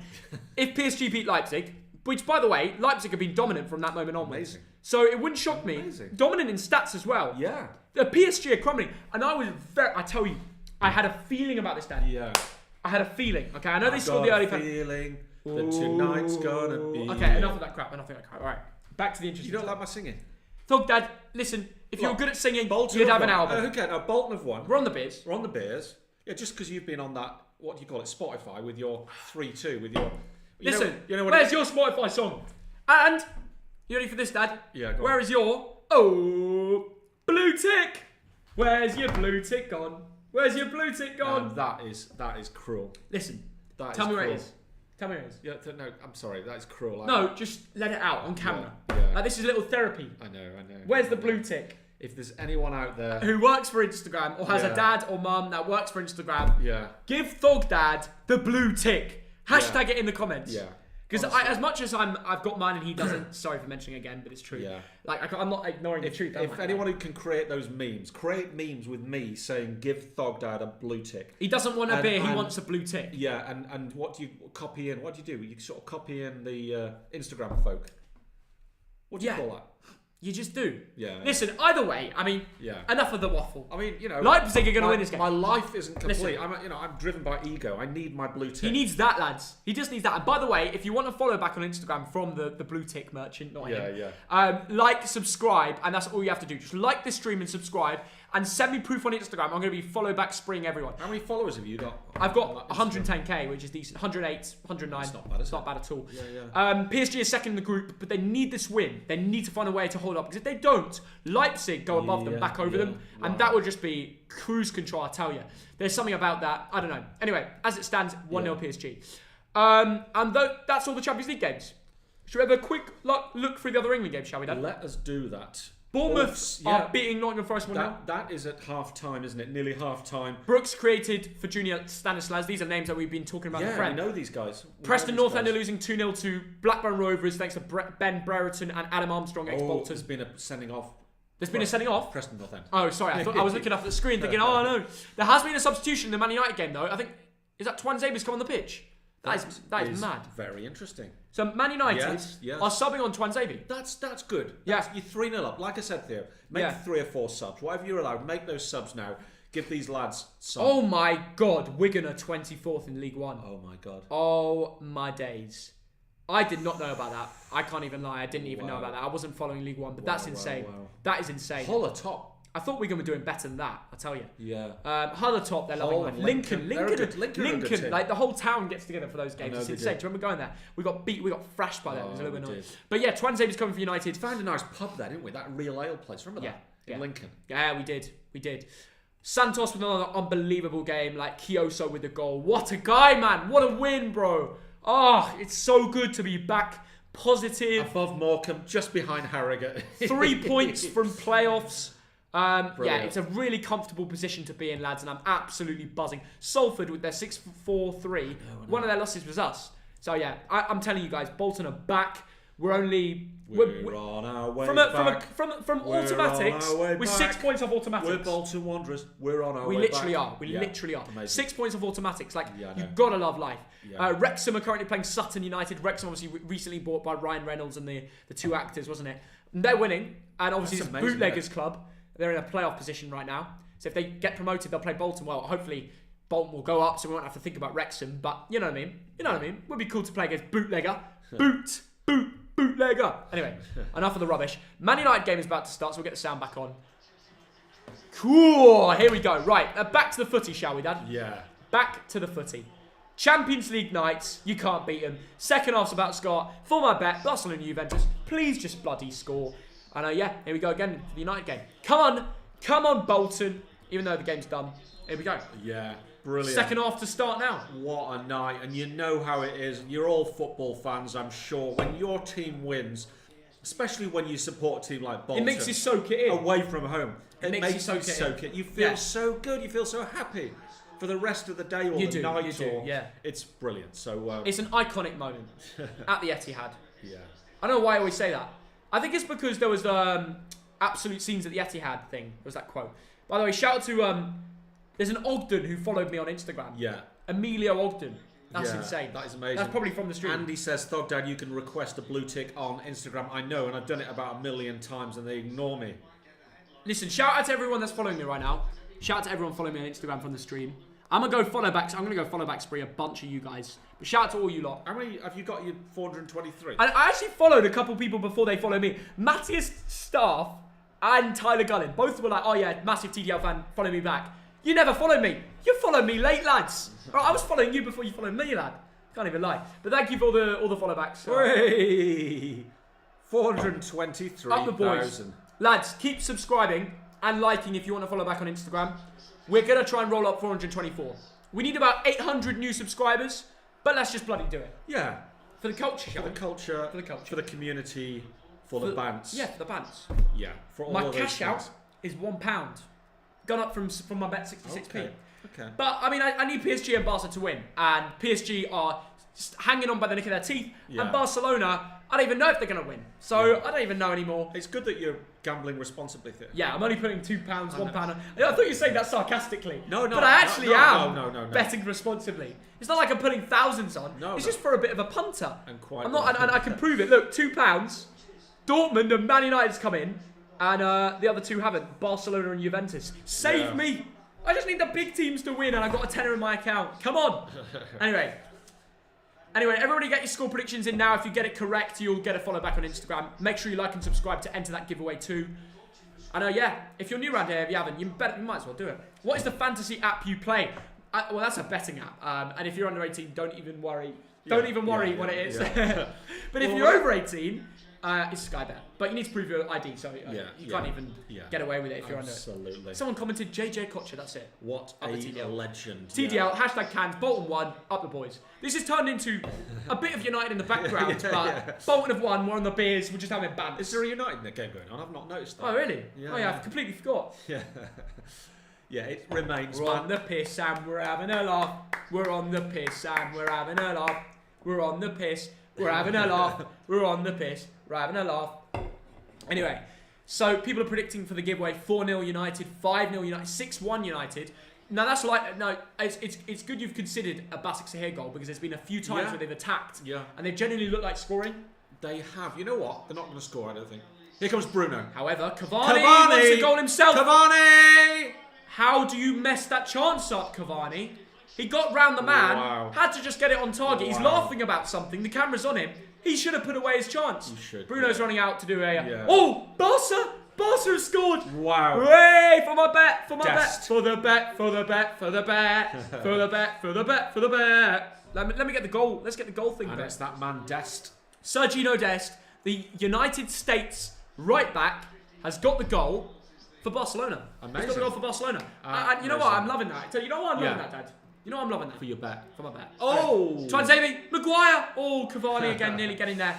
If PSG beat Leipzig, which by the way, Leipzig have been dominant from that moment onwards. Amazing. So it wouldn't shock me. Amazing. Dominant in stats as well. Yeah. The PSG are crumbling. And I tell you, I had a feeling about this, Dad. Yeah. I had a feeling. Okay, I know they scored the early feeling that tonight's gonna be... Okay, enough of that crap. All right, back to the interesting You don't stuff. like my singing? Thogdad, listen, if you're Look, good at singing, Bolton you'd have have an won. album. Okay, now Bolton have won. We're on the beers. We're on the beers. Yeah, just because you've been on that, what do you call it, Spotify, with your 3-2, with your... Listen, you know what where's your Spotify song? And, you ready for this, Dad? Yeah, go on. Where is your, blue tick? Where's your blue tick gone? Where's your blue tick gone? That is cruel. Listen, That tell is me where cruel. it is. Tell me where it is. Yeah, no, I'm sorry, that is cruel. No, just let it out on camera. Yeah. Like, this is a little therapy. I know. Where's the blue tick? If there's anyone out there... Who works for Instagram or has a Yeah. dad or mum that works for Instagram, Yeah. give Thogdad the blue tick. Hashtag it in the comments. Yeah. Because as much as I've got mine and he doesn't, sorry for mentioning again, but it's true. Yeah. Like, I'm not ignoring the truth. If anyone who can create those memes, create memes with me saying, give Thogdad a blue tick. He doesn't want a beer, he and- wants a blue tick. Yeah, and what do you copy in? What do you do? You sort of copy in the Instagram folk. What do you call that? You just do. Yeah. Listen, either way, I mean, Yeah. enough of the waffle. I mean, Leipzig are going to win this game. My life isn't complete. Listen. I'm driven by ego. I need my blue tick. He needs that, lads. He just needs that. And by the way, if you want to follow back on Instagram from the blue tick merchant, not him. Yeah. Like, subscribe, and that's all you have to do. Just like this stream and subscribe, and send me proof on Instagram. I'm going to be follow back spring everyone. How many followers have you got? I've got 110k, which is decent. 108, 109. That's not bad, is It's it? not bad at all. Yeah. PSG is second in the group, but they need this win. They need to find a way to hold up. Because if they don't, Leipzig go above them, back over them. And that would just be cruise control, I tell you. There's something about that. I don't know. Anyway, as it stands, 1-0 PSG. And that's all the Champions League games. Should we have a quick look through the other England games, shall we, Dad? Let us do that. Bournemouth are beating Nottingham Forest 1-0. That is at half time, isn't it? Nearly half time. Brooks created for Junior Stanislas. These are names that we've been talking about. Yeah, in the Prem. we know these guys. Preston North End are losing 2-0 to Blackburn Rovers thanks to Ben Brereton and Adam Armstrong ex-Bolton. There's been a sending off. There's been a sending off? Preston North End. Oh, sorry. I was looking up at the screen thinking, oh, no. There has been a substitution in the Man United game, though. I think, is that Twan Zabers come on the pitch? That is mad. Very interesting. So Man United Yes. are subbing on Twan Zabers. That's good. Yeah. You're 3-0 up. Like I said, Theo, make 3 or 4 subs. Whatever you're allowed, make those subs now. Give these lads some. Oh, my God. Wigan are 24th in League One. Oh, my God. Oh, my days. I did not know about that. I can't even lie. I didn't even know about that. I wasn't following League One, but that's insane. Wow. That is insane. Hull are top. I thought Wigan were doing better than that, I tell you. Yeah. Hull are top, they're loving Hull life. and Lincoln, Lincoln are a good team. like the whole town gets together for those games. know It's they insane. do. Do you remember going there? We got thrashed by them. It was a little bit we annoying. did. But yeah, Twan Zabers coming for United. Found a nice pub there, didn't we? That Real Ale place. Remember that? In Lincoln. Yeah, we did. Santos with another unbelievable game, like Kioso with the goal. What a guy, man. What a win, bro. Oh, it's so good to be back. Positive. Above Morecambe, just behind Harrogate. 3 points from playoffs. Yeah, Brilliant. it's a really comfortable position to be in, lads, and I'm absolutely buzzing. Salford with their 6-4-3. One of their losses was us. So yeah, I'm telling you guys, Bolton are back. We're on our way back. From automatics. on our way We're back. 6 points off automatics. We're Bolton Wanderers. We're on our We way literally back. are. We literally are. Amazing. 6 points of automatics. Like, Yeah, I know. you've got to love life. Yeah. Wrexham are currently playing Sutton United. Wrexham obviously recently bought by Ryan Reynolds and the two actors, wasn't it? And they're winning. And obviously That's it's amazing, Bootleggers Club. They're in a playoff position right now. So if they get promoted, they'll play Bolton. Well, hopefully Bolton will go up so we won't have to think about Wrexham. But you know what I mean? You know what I mean? Would be cool to play against Bootlegger. Bootlegger. Anyway, enough of the rubbish. Man United game is about to start, so we'll get the sound back on. Cool. Here we go. Right, back to the footy, shall we, Dad? Yeah. Back to the footy. Champions League nights, you can't beat them. Second half's about to start. For my bet, Barcelona Juventus, please just bloody score. And yeah, here we go again for the United game. Come on, Bolton. Even though the game's done, here we go. Yeah, brilliant. Second half to start now. What a night. And you know how it is. You're all football fans, I'm sure. When your team wins, especially when you support a team like Bolton. It makes you soak it in. Away from home. It makes you soak it. You feel so good. You feel so happy for the rest of the day or the night. You do, yeah. It's brilliant. So it's an iconic moment at the Etihad. Yeah. I don't know why I always say that. I think it's because there was absolute scenes at the Etihad thing. There was that quote. By the way, shout out to there's an Ogden who followed me on Instagram. Yeah. Emilio Ogden. That's insane. That is amazing. That's probably from the stream. Andy says, Thogdad, you can request a blue tick on Instagram. I know, and I've done it about 1 million times, and they ignore me. Listen, shout out to everyone that's following me right now. Shout out to everyone following me on Instagram from the stream. I'm gonna go follow back spree a bunch of you guys. But shout out to all you lot. How many have you got? You 423. I actually followed a couple people before they followed me. Matthias Staff and Tyler Gullin both were like, "Oh yeah, massive TDL fan, follow me back." You never followed me. You followed me late, lads. Right, I was following you before you followed me, lad. Can't even lie. But thank you for all the follow backs. Hey, 423,000. Up the boys. Lads, keep subscribing and liking if you want to follow back on Instagram. We're going to try and roll up 424. We need about 800 new subscribers, but let's just bloody do it. Yeah. For the culture, shall For we? the culture. For the culture. For the community. For the bants. Yeah, for the bants. Yeah. For all My of those cash out things. is £1. Gone up from my bet 66p. Okay. But, I mean, I need PSG and Barca to win. And PSG are just hanging on by the neck of their teeth. Yeah. And Barcelona, I don't even know if they're going to win. So, I don't even know anymore. It's good that you're gambling responsibly here. Yeah, I'm only putting £2, £1. I thought you were saying that sarcastically. No. But I actually am No. betting responsibly. It's not like I'm putting thousands on. It's just for a bit of a punter. And quite I'm not, and I can prove it. Look, £2. Dortmund and Man United's come in. And the other two haven't. Barcelona and Juventus. Save me. I just need the big teams to win, and I've got a tenner in my account. Come on. Anyway, everybody get your score predictions in now. If you get it correct, you'll get a follow back on Instagram. Make sure you like and subscribe to enter that giveaway too. And if you're new around here, if you haven't, you might as well do it. What is the fantasy app you play? Well, that's a betting app. And if you're under 18, don't even worry. Don't even worry what it is. Yeah. But if you're over 18... it's Sky Bet, but you need to prove your ID, so you can't even get away with it if you're under it. Absolutely. Someone commented JJ Kocher, that's it. What Up a the TDL. legend. TDL, hashtag cans, Bolton won, up the boys. This has turned into a bit of United in the background, but Bolton have won, we're on the beers, we're just having banter. Is there a United game going on? I've not noticed that. Oh, really? Yeah. Oh, yeah, I've completely forgot. Yeah. Yeah, it remains. We're on the piss and we're having a laugh. We're on the piss and we're having a laugh. We're on the piss, we're having a laugh. We're on the piss, we're having a laugh. Anyway, so people are predicting for the giveaway 4-0 United, 5-0 United, 6-1 United. Now that's it's good you've considered a BASAKSEHIR goal because there's been a few times where they've attacked and they genuinely look like scoring. They have. You know what? They're not going to score, I don't think. Here comes Bruno. However, Cavani wants a goal himself. Cavani! How do you mess that chance up, Cavani? He got round the man, had to just get it on target. He's laughing about something. The camera's on him. He should have put away his chance. Bruno's running out to do a... Oh, Barca! Barca has scored! Wow. Hey, for my bet, for my bet. For the bet, for the bet, for the bet. For the bet, for the bet, for the bet. Let me get the goal. Let's get the goal thing. And it's that man Dest. Sergio Dest, the United States right back, has got the goal for Barcelona. Amazing. He's got the goal for Barcelona. And you know what? I'm loving that. You know what? I'm loving that, Dad. You know what I'm loving that? For your bet. For my bet. Oh! Try and save me. Maguire! Oh, Cavani again, nearly getting there.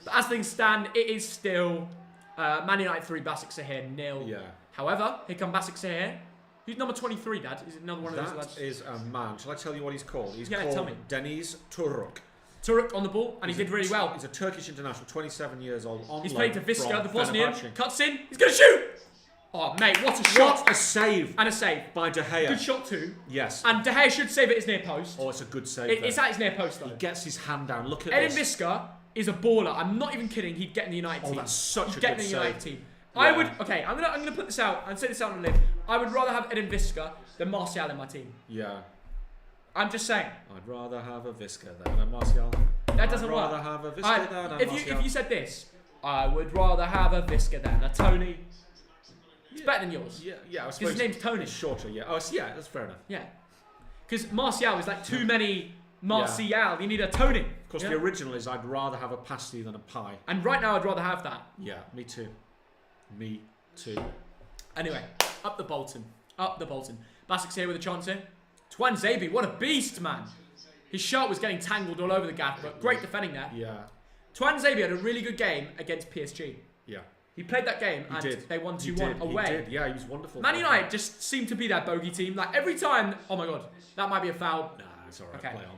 But as things stand, it is still Man United 3, BASAKSEHIR 0. Yeah. However, here come BASAKSEHIR. Who's number 23, Dad? Is it another one of those lads? That is a man. Shall I tell you what he's called? He's tell called me. Deniz Turuk. Turuk on the ball, and he did really well. He's a Turkish international, 27 years old. He's played to Visca, the Bosnian. Fenerbahce. Cuts in. He's going to shoot! Oh, mate, what a shot. What a save. And a save. By De Gea. Good shot too. Yes. And De Gea should save it at his near post. Oh, it's a good save. It's at his near post, though. He gets his hand down. Look at Edin this. Visca is a baller. I'm not even kidding. He'd get in the United team. Oh, that's such a get good in the United save. team. Yeah. I would. Okay, I'm gonna put this out and say this out on a limb. I would rather have Edin Visca than Martial in my team. Yeah. I'm just saying. I'd rather have a Visca than a Martial. That doesn't work. I'd rather have a Visca than a Martial. If you said this, I would rather have a Visca than a Tony. It's better than yours. Yeah. I suppose Because his name's Tony. It's shorter. Yeah. Oh, yeah. That's fair enough. Yeah. Because Martial is like too many Martial. You need a Tony. Of course, the original is I'd rather have a pasty than a pie. And right now, I'd rather have that. Yeah, me too. Me too. Anyway, up the Bolton. Up the Bolton. Basaksehir here with a chance here. Tuanzebe, what a beast, man. His shot was getting tangled all over the gap, but great defending there. Yeah. Tuanzebe had a really good game against PSG. Yeah. He played that game and they won 2-1 away. He did. Yeah, he was wonderful. Man United just seemed to be that bogey team. Like every time, oh my god, that might be a foul. Nah, it's alright. Okay. Play on.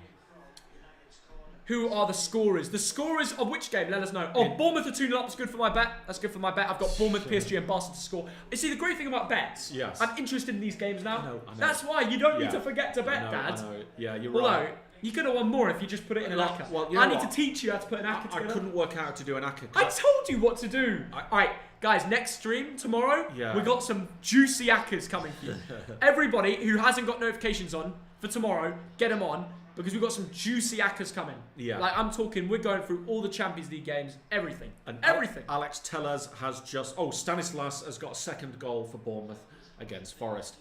Who are the scorers? The scorers of which game? Let us know. Oh, Bournemouth are 2-0 up. That's good for my bet. That's good for my bet. I've got Bournemouth, PSG and Barca to score. You see, the great thing about bets, yes. I'm interested in these games now. I know. That's why you don't need to forget to bet, Dad. I know. Yeah, you're Although, right. you could have won more if you just put it in an acca. Well, you know I need what? to teach you how to put an acca I together. couldn't work out how to do an acca. I told you what to do. Alright, guys, next stream tomorrow, we got some juicy accas coming for you. Everybody who hasn't got notifications on for tomorrow, get them on, because we've got some juicy accas coming. Yeah. Like, I'm talking, we're going through all the Champions League games, everything. And everything. Alex Tellers has just... Oh, Stanislas has got a second goal for Bournemouth against Forest.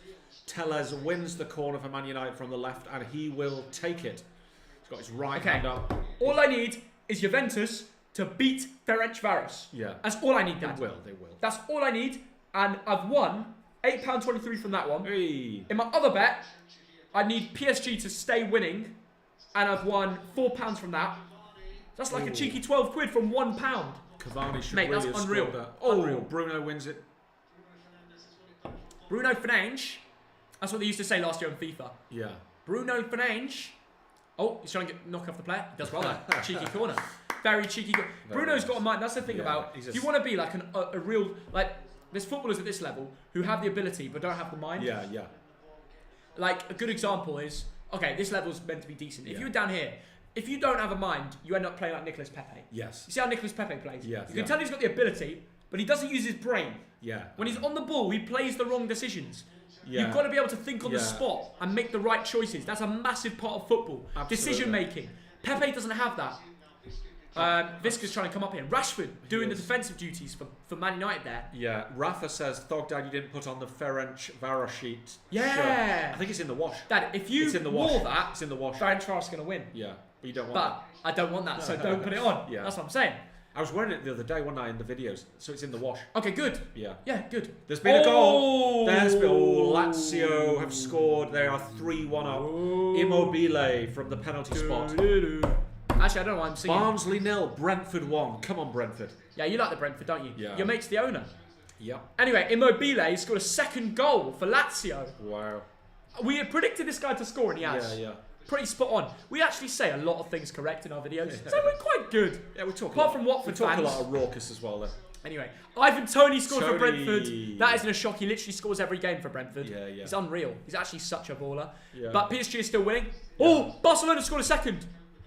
Tellers wins the corner for Man United from the left, and he will take it. He's got his right hand up. All I need is Juventus to beat Ferencvaros. Yeah. That's all I need, Dad. They will. That's all I need, and I've won £8.23 from that one. Hey. In my other bet, I need PSG to stay winning, and I've won £4 from that. That's like a cheeky 12 quid from £1. Cavani should Mate, really that's have unreal. scored that. Oh, Unreal. Bruno wins it. Bruno Fernandes. That's what they used to say last year on FIFA. Yeah. Bruno Fernandes. Oh, he's trying to knock off the player. He does well there. Cheeky corner. Very cheeky. Bruno's got a mind. That's the thing about. If you want to be like a real like. There's footballers at this level who have the ability but don't have the mind. Yeah. Like a good example is okay. This level's meant to be decent. If you were down here, if you don't have a mind, you end up playing like Nicolas Pepe. Yes. You see how Nicolas Pepe plays? Yes. You can tell he's got the ability, but he doesn't use his brain. Yeah. When he's on the ball, he plays the wrong decisions. Yeah. You've got to be able to think on the spot and make the right choices. That's a massive part of football. Absolutely. Decision making. Pepe doesn't have that. Visca's trying to come up here. Rashford doing the defensive duties for Man United there. Yeah. Rafa says, Thogdad, you didn't put on the Ferencvaros sheet. Yeah. Sure. I think it's in the wash. Dad, if you It's in the wash. wore that, It's in the wash. Ferencvaros is going to win. Yeah. But you don't want But I don't want that, so don't put it on. Yeah. That's what I'm saying. I was wearing it the other day, wasn't I, in the videos? So it's in the wash. Okay, good. Yeah. Yeah, good. There's been a goal. There's been... Oh, Lazio have scored. They are 3-1 up. Immobile from the penalty spot. Actually, I don't know why I'm singing. Barnsley 0, Brentford 1. Come on, Brentford. Yeah, you like the Brentford, don't you? Yeah. Your mate's the owner. Yep. Anyway, Immobile scored a second goal for Lazio. Wow. We had predicted this guy to score, and he has. Yeah. Pretty spot on. We actually say a lot of things correct in our videos, so we're quite good. Yeah, we talk. Apart from Watford we talk fans. a lot of raucous as well, though. Anyway, Ivan Toney scored for Toney. Brentford. That isn't a shock. He literally scores every game for Brentford. Yeah. He's unreal. He's actually such a baller. Yeah. But PSG is still winning. Oh, Barcelona scored a second.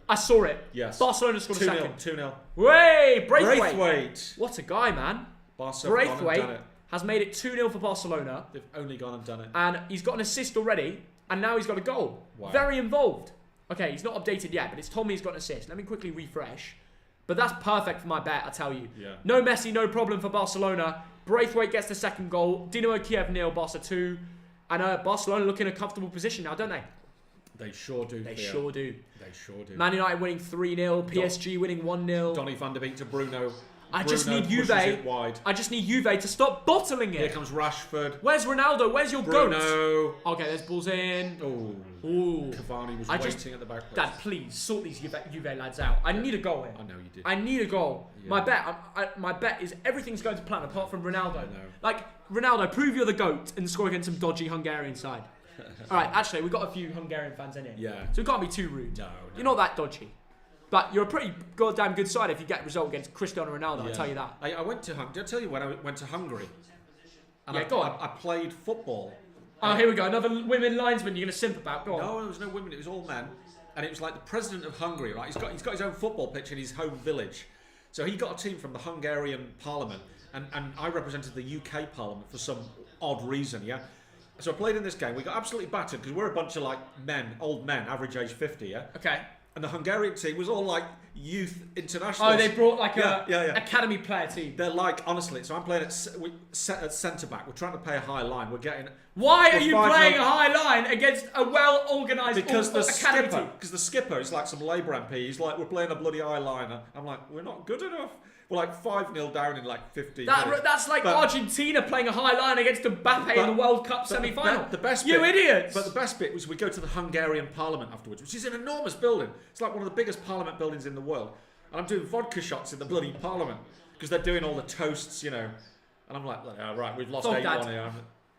I saw it. Yes. Barcelona scored a second. 2-0. Way, Braithwaite. Braithwaite. What a guy, man. Barca have gone and done Braithwaite it. has made it 2-0 for Barcelona. They've only gone and done it. And he's got an assist already. And now he's got a goal. Wow. Very involved. Okay, he's not updated yet, but it's told me he's got an assist. Let me quickly refresh. But that's perfect for my bet, I tell you. Yeah. No Messi, no problem for Barcelona. Braithwaite gets the second goal. Dinamo Kiev 0, Barca 2. And Barcelona look in a comfortable position now, don't they? They sure do. They sure do. They sure do. Man United winning 3-0. PSG winning 1-0. Donny van der Beek to Bruno. I just Bruno need Juve. pushes it wide. I just need Juve to stop bottling Here it. comes Rashford. Where's Ronaldo? Where's your goat? Bruno. Okay, there's balls in. Oh. Ooh. Cavani was I waiting just- at the back post. Dad, please sort these Juve lads out. I need a goal here. I know you did. I need a goal. Yeah. My bet is everything's going to plan apart from Ronaldo. I know. Like Ronaldo, prove you're the goat and score against some dodgy Hungarian side. All right, actually, we've got a few Hungarian fans in here. Yeah. So we can't be too rude. No. You're not that dodgy, but you're a pretty goddamn good side if you get a result against Cristiano Ronaldo. Yeah. I'll tell you that. I went to Hungary. Did I tell you when I went to Hungary? And Yeah, go on. I played football. Oh, here we go. Another women linesman you're gonna simp about. Go on. No, there was no women. It was all men, and it was like the president of Hungary. Right, he's got his own football pitch in his home village. So he got a team from the Hungarian Parliament, and I represented the UK Parliament for some odd reason. Yeah. So I played in this game. We got absolutely battered because we're a bunch of like men, old men, average age 50. Yeah. Okay. And the Hungarian team was all like youth internationals. Oh, they brought like Yeah. academy player team. They're like, honestly, so I'm playing at centre back. We're trying to play a high line. We're getting. Why are we're you 5-0 playing a high line against a well-organised Because the academy skipper, team? because the skipper is like some Labour MP. He's like, we're playing a bloody high line. I'm like, we're not good enough. We're like 5-0 down in like 15 That's minutes. like Argentina playing a high line against Mbappe in the World Cup semi-final. You idiots! But the best bit was we go to the Hungarian Parliament afterwards, which is an enormous building. It's like one of the biggest Parliament buildings in the world. And I'm doing vodka shots in the bloody Parliament because they're doing all the toasts, you know. And I'm like, oh, right, we've lost 8-1 here.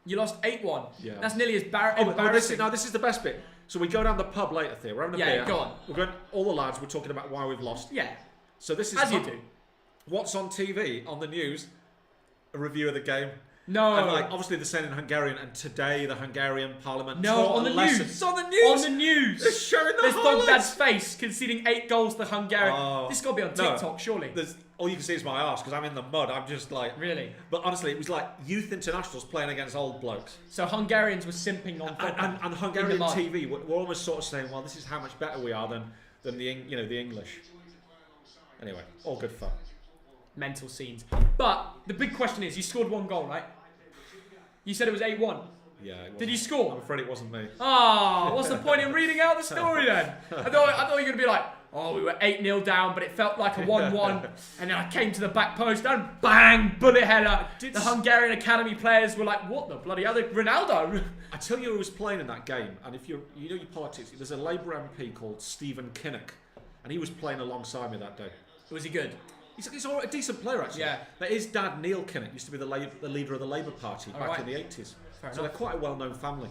You lost 8-1. Yeah. That's nearly as embarrassing. This is the best bit. So we go down the pub later, Theo. We're having a beer. Yeah, go on. We're going. All the lads. We're talking about why we've lost. Yeah. So this is as you do. What's on TV on the news? A review of the game. No. And like obviously they're saying in Hungarian, and today the Hungarian Parliament. No, on the news. It's on the news. On the news. They're showing the There's highlights. Thogdad's face conceding 8 goals to Hungarian. This got to be on TikTok, surely. All you can see is my arse because I'm in the mud. I'm just like really. But honestly, it was like youth internationals playing against old blokes. So Hungarians were simping on and Hungarian TV were almost sort of saying, "Well, this is how much better we are than the English." Anyway, all good fun. Mental scenes. But the big question is, you scored 1 goal, right? You said it was 8-1. Yeah. Did you score? I'm afraid it wasn't me. What's the point in reading out the story then? I thought you were going to be like, we were 8-0 down, but it felt like a 1-1. And then I came to the back post and bang, bullet header. The Hungarian academy players were like, what the bloody hell? Ronaldo. I tell you who was playing in that game. And if you know your politics, there's a Labour MP called Stephen Kinnock. And he was playing alongside me that day. Was he good? He's a decent player, actually. Yeah. But his dad, Neil Kinnock, used to be the leader of the Labour Party back in the 80s. So they're quite a well-known family.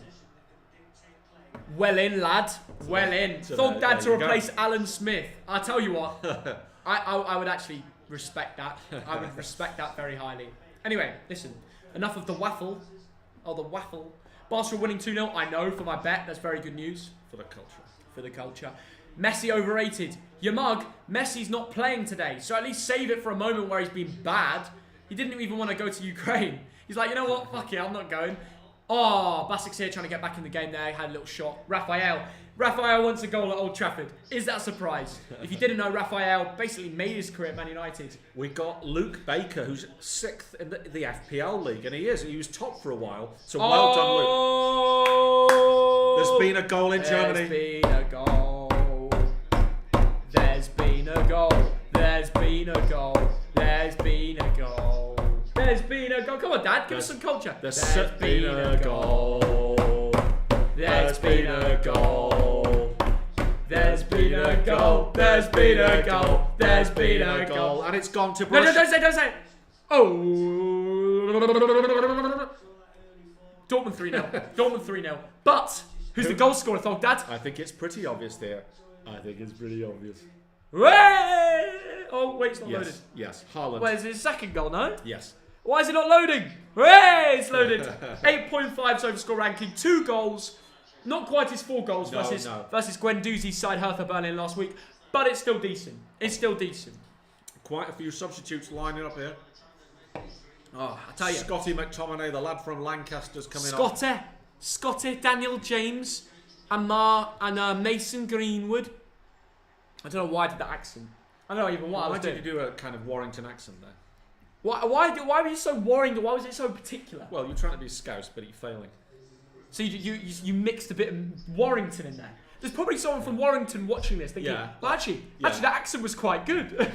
Well in, lad. Well in. So Thogdad to replace Alan Smith. I tell you what, I would actually respect that. I would respect that very highly. Anyway, listen. Enough of the waffle. Oh, the waffle. Barcelona winning 2-0. I know for my bet. That's very good news. For the culture. For the culture. Messi overrated. Your mug, Messi's not playing today, so at least save it for a moment where he's been bad. He didn't even want to go to Ukraine. He's like, you know what? Fuck it, I'm not going. BASAKSEHIR trying to get back in the game there. He had a little shot. Raphael wants a goal at Old Trafford. Is that a surprise? If you didn't know, Raphael basically made his career at Man United. We got Luke Baker, who's 6th in the FPL league, and he was top for a while. So well done, Luke. There's been a goal in Germany. There's been a goal. There's been a goal. There's been a goal. There's been a goal. There's been a goal. Come on, Dad, give us some culture. There's been a goal. There's been a goal. There's been a goal. There's been a goal. There's been a goal. And it's gone to Bruce. No, don't say it. Oh. Dortmund 3-0. Dortmund 3-0. But who's the goal scorer, Thogdad? I think it's pretty obvious there. I think it's pretty obvious. Oh, wait, it's not loaded. Yes, Haaland. Wait, is it his second goal, no? Yes. Why is it not loading? Hey, it's loaded. 8.5's over score ranking. 2 goals. Not quite his 4 goals versus Guendouzi's side Hertha Berlin last week. But it's still decent. It's still decent. Quite a few substitutes lining up here. Oh, I tell you. Scotty McTominay, the lad from Lancaster's coming on. Scotty, Daniel James, and Mason Greenwood. I don't know why I did that accent. I don't know even what I was doing. Why did you do a kind of Warrington accent there? Why were you so worrying? Why was it so particular? Well, you're trying to be Scouse, but you're failing. So you mixed a bit of Warrington in there. There's probably someone from Warrington watching this thinking, well, actually, that accent was quite good.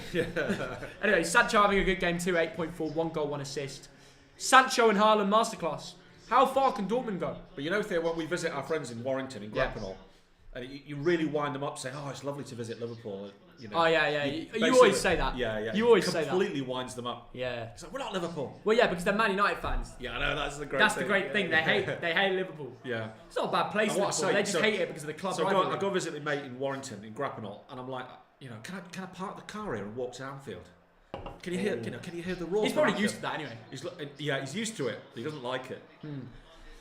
Anyway, Sancho having a good game too, 8.4, 1 goal, 1 assist. Sancho and Haaland masterclass. How far can Dortmund go? But you know, Theo, when we visit our friends in Warrington, in Grappenhall, and you really wind them up saying, oh, it's lovely to visit Liverpool. You know, oh, yeah. You always say that. Yeah. You always say that. Completely winds them up. Yeah. It's like, we're not Liverpool. Well, yeah, because they're Man United fans. Yeah, I know, that's the great thing. That's the great thing. They hate Liverpool. Yeah. It's not a bad place, Liverpool. They just hate it because of the club rivalry. I go visit my mate in Warrington, in Grappenhall, and I'm like, you know, can I park the car here and walk to Anfield? Can you hear the roar? He's probably used to that anyway. He's used to it. He doesn't like it.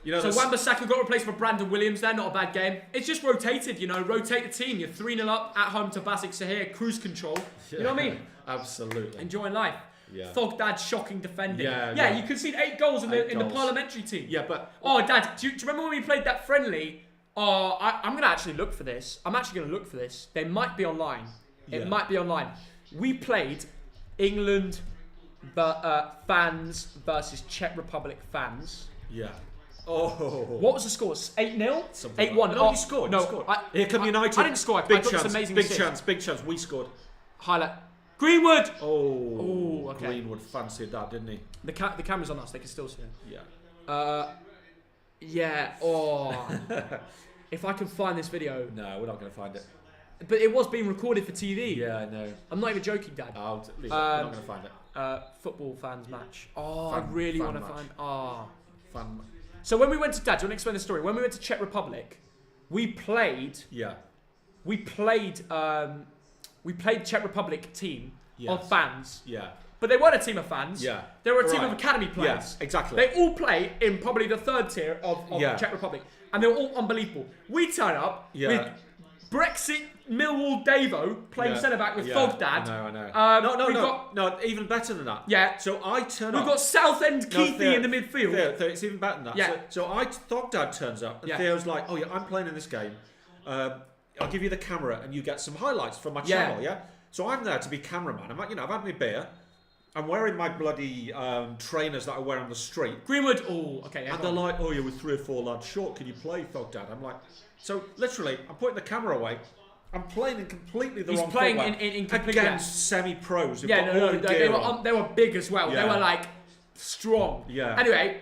You know, so Wan-Bissaka got replaced for Brandon Williams there, not a bad game. It's just rotated, you know, rotate the team. You're 3-0 up at home to BASAKSEHIR, cruise control. You know what I mean? Absolutely. Enjoying life. Yeah. Thogdad shocking defending. Yeah, you concede 8 goals in the parliamentary team. Yeah, but... Oh, Dad, do you remember when we played that friendly? I'm going to actually look for this. I'm actually going to look for this. They might be online. It might be online. We played England fans versus Czech Republic fans. Yeah. Oh. What was the score? 8-0? 8-1. No, you scored. No, you scored. Here come United. I didn't score. Big I got chance. this amazing Big chance. We scored. Highlight. Greenwood! Oh, okay. Greenwood fancied that, didn't he? The camera's on us, they can still see it. Yeah. Yeah, oh. If I can find this video. No, we're not going to find it. But it was being recorded for TV. Yeah, I know. I'm not even joking, Dad. We're not going to find it. Football fans match. Oh, I really want to find. Fan. So when we went to, Dad, do you want to explain the story? When we went to Czech Republic, we played. Yeah. We played Czech Republic team of fans. Yeah. But they weren't a team of fans. Yeah. They were a team of academy players. Yes, exactly. They all play in probably the third tier of Czech Republic. And they were all unbelievable. We turn up with Brexit Millwall Davo playing centre-back with Thogdad. I know. No, even better than that. Yeah. So I turn up. We've got Southend Keithy in the midfield. Theo, it's even better than that. Yeah. So Thogdad turns up and Theo's like, oh yeah, I'm playing in this game. I'll give you the camera and you get some highlights from my channel, yeah? So I'm there to be cameraman. I'm like, I've had my beer. I'm wearing my bloody trainers that I wear on the street. Greenwood, and they're like, oh, you're with 3 or 4 lads short. Can you play, Thogdad? I'm like, so literally, I'm putting the camera away. I'm playing in completely the wrong playing footwear in against semi-pros. They were big as well. Yeah. They were like strong. Yeah. Anyway,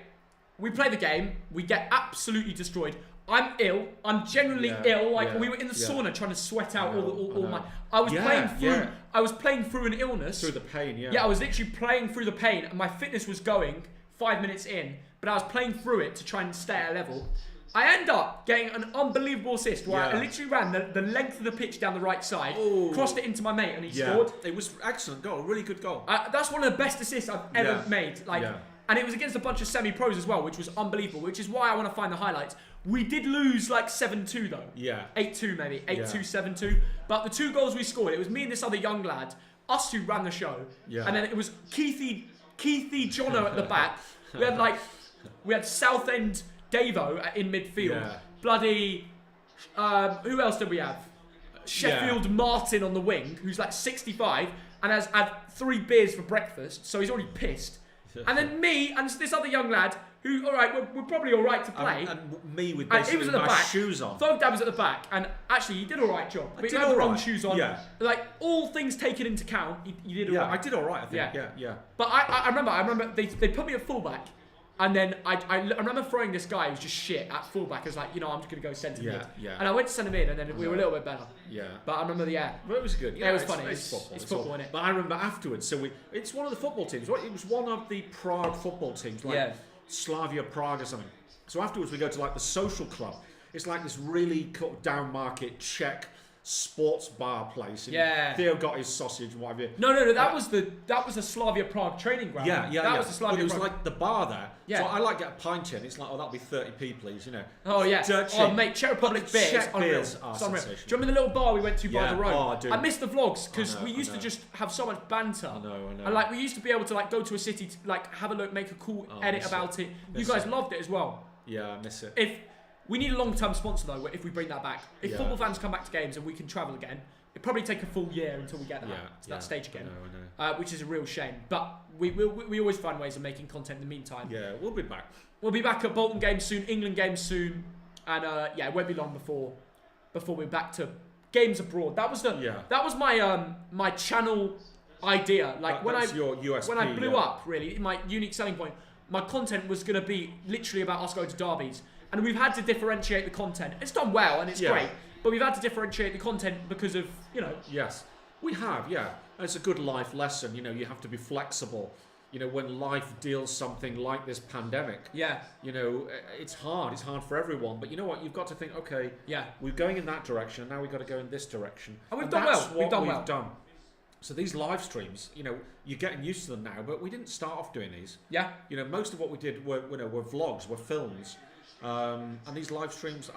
we play the game. We get absolutely destroyed. I'm ill. I'm generally ill. We were in the sauna trying to sweat out all my. I was playing through. Yeah. I was playing through an illness. Through the pain. Yeah. Yeah, I was literally playing through the pain, and my fitness was going 5 minutes in, but I was playing through it to try and stay at a level. I end up getting an unbelievable assist where I literally ran the length of the pitch down the right side, crossed it into my mate, and he scored. It was excellent goal, a really good goal. That's one of the best assists I've ever made. And it was against a bunch of semi-pros as well, which was unbelievable, which is why I want to find the highlights. We did lose like 7-2 though. Yeah. 8-2 maybe. 8-2, 7-2. But the 2 goals we scored, it was me and this other young lad, us who ran the show. Yeah. And then it was Keithy Jono at the back. We had Southend Davo in midfield. Yeah. Bloody who else did we have? Sheffield Martin on the wing, who's like 65 and has had 3 beers for breakfast, so he's already pissed. And then me and this other young lad who, we're probably all right to play. And me with basically my shoes on. Thogdad was at the back, and actually he did all right job. But he had the wrong shoes on. Yeah. Like all things taken into account, he did all right. I did all right. I think. Yeah. But I remember they put me at fullback. And then I remember throwing this guy who was just shit at fullback. I was like, I'm just going to go centre mid. Yeah. And I went to centre mid, and then we were a little bit better. Yeah. But I remember, But it was good. Yeah, it was funny. It's football, isn't it? But I remember afterwards, it's one of the football teams. It was one of the Prague football teams, Slavia Prague or something. So afterwards we go to like the social club. It's like this really down market Czech sports bar place. And Theo got his sausage and whatever. No. That was the Slavia Prague training ground. That was the Slavia. But it was like the bar there. Yeah. So I like get a pint in. It's like, that'll be 30p, please. Oh yeah. Mate, Czech Republic beers. Czech beers are sensational. Do you remember the little bar we went to by the road? Oh, I do. I missed the vlogs because we used to just have so much banter. I know. And we used to be able to go to a city to have a look, make a cool edit about it. You guys loved it as well. Yeah, I miss it. We need a long-term sponsor though. If we bring that back, if football fans come back to games and we can travel again, it'd probably take a full year until we get to that stage again. I know. Which is a real shame. But we always find ways of making content in the meantime. Yeah, we'll be back. We'll be back at Bolton games soon, England games soon, and it won't be long before we're back to games abroad. That was my channel idea. Your USP, when I blew up, really, my unique selling point. My content was going to be literally about us going to derbies. And we've had to differentiate the content. It's done well and it's great, but we've had to differentiate the content because of, Yes, we have, And it's a good life lesson. You have to be flexible. When life deals something like this pandemic. Yeah. It's hard. It's hard for everyone. But you know what? You've got to think, okay, we're going in that direction, and now we've got to go in this direction. And we've done well. We've done. So these live streams, you're getting used to them now, but we didn't start off doing these. Yeah. Most of what we did were vlogs, were films. And these live streams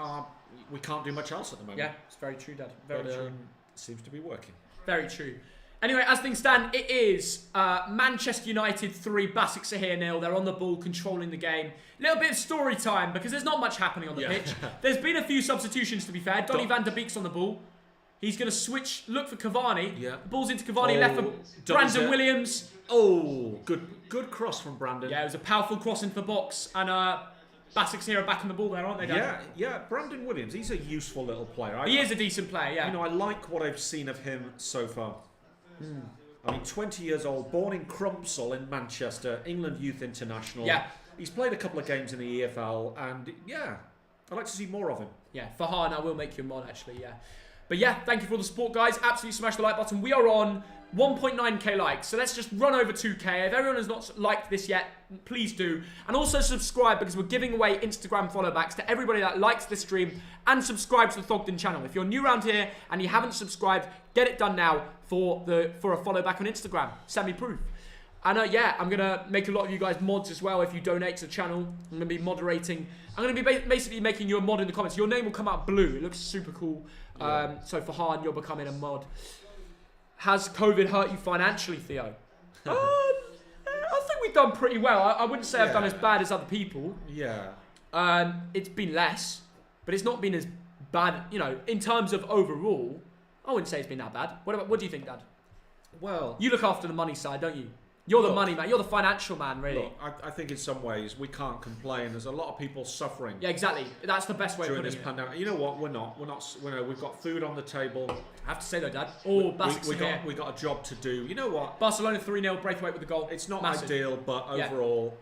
we can't do much else at the moment. Yeah, it's very true, Dad. Very true. It seems to be working. Very true. Anyway, as things stand, it is Manchester United 3, BASAKSEHIR 0. They're on the ball, controlling the game. A little bit of story time, because there's not much happening on the pitch. There's been a few substitutions, to be fair. Donny van der Beek's on the ball. He's going to switch, look for Cavani. Yeah. The ball's into Cavani, left for Brandon Williams. Oh, good cross from Brandon. Yeah, it was a powerful cross into the box. And BASAKSEHIR are back on the ball there, aren't they, Dan? Yeah. Brandon Williams, he's a useful little player. He is a decent player, yeah. I like what I've seen of him so far. I mean, 20 years old, born in Crumpsall in Manchester, England Youth International. Yeah. He's played a couple of games in the EFL, and yeah, I'd like to see more of him. Yeah, Farhan, I will make you a mod actually, yeah. But yeah, thank you for all the support, guys. Absolutely smash the like button. We are on 1.9k likes, so let's just run over 2k. If everyone has not liked this yet, please do. And also subscribe, because we're giving away Instagram follow backs to everybody that likes the stream and subscribe to the Thogden channel. If you're new around here and you haven't subscribed, get it done now for a follow back on Instagram. Send me proof. And yeah, I'm going to make a lot of you guys mods as well if you donate to the channel. I'm going to be moderating. I'm going to be basically making you a mod in the comments. Your name will come out blue. It looks super cool. Yeah. So Farhan, you're becoming a mod. Has COVID hurt you financially, Theo? I think we've done pretty well. I wouldn't say I've done as bad as other people. Yeah. It's been less, but it's not been as bad, you know, in terms of overall. I wouldn't say it's been that bad. What do you think, Dad? Well, you look after the money side, don't you? You're the money man. You're the financial man, really. Look, I think in some ways we can't complain. There's a lot of people suffering. Yeah, exactly. That's the best way of during putting this pandemic. You know what? We're not. We've got food on the table. I have to say though, Dad. Oh, BASAKSEHIR. We got a job to do. You know what? Barcelona 3-0, Braithwaite with the goal. It's not massive. ideal, but overall.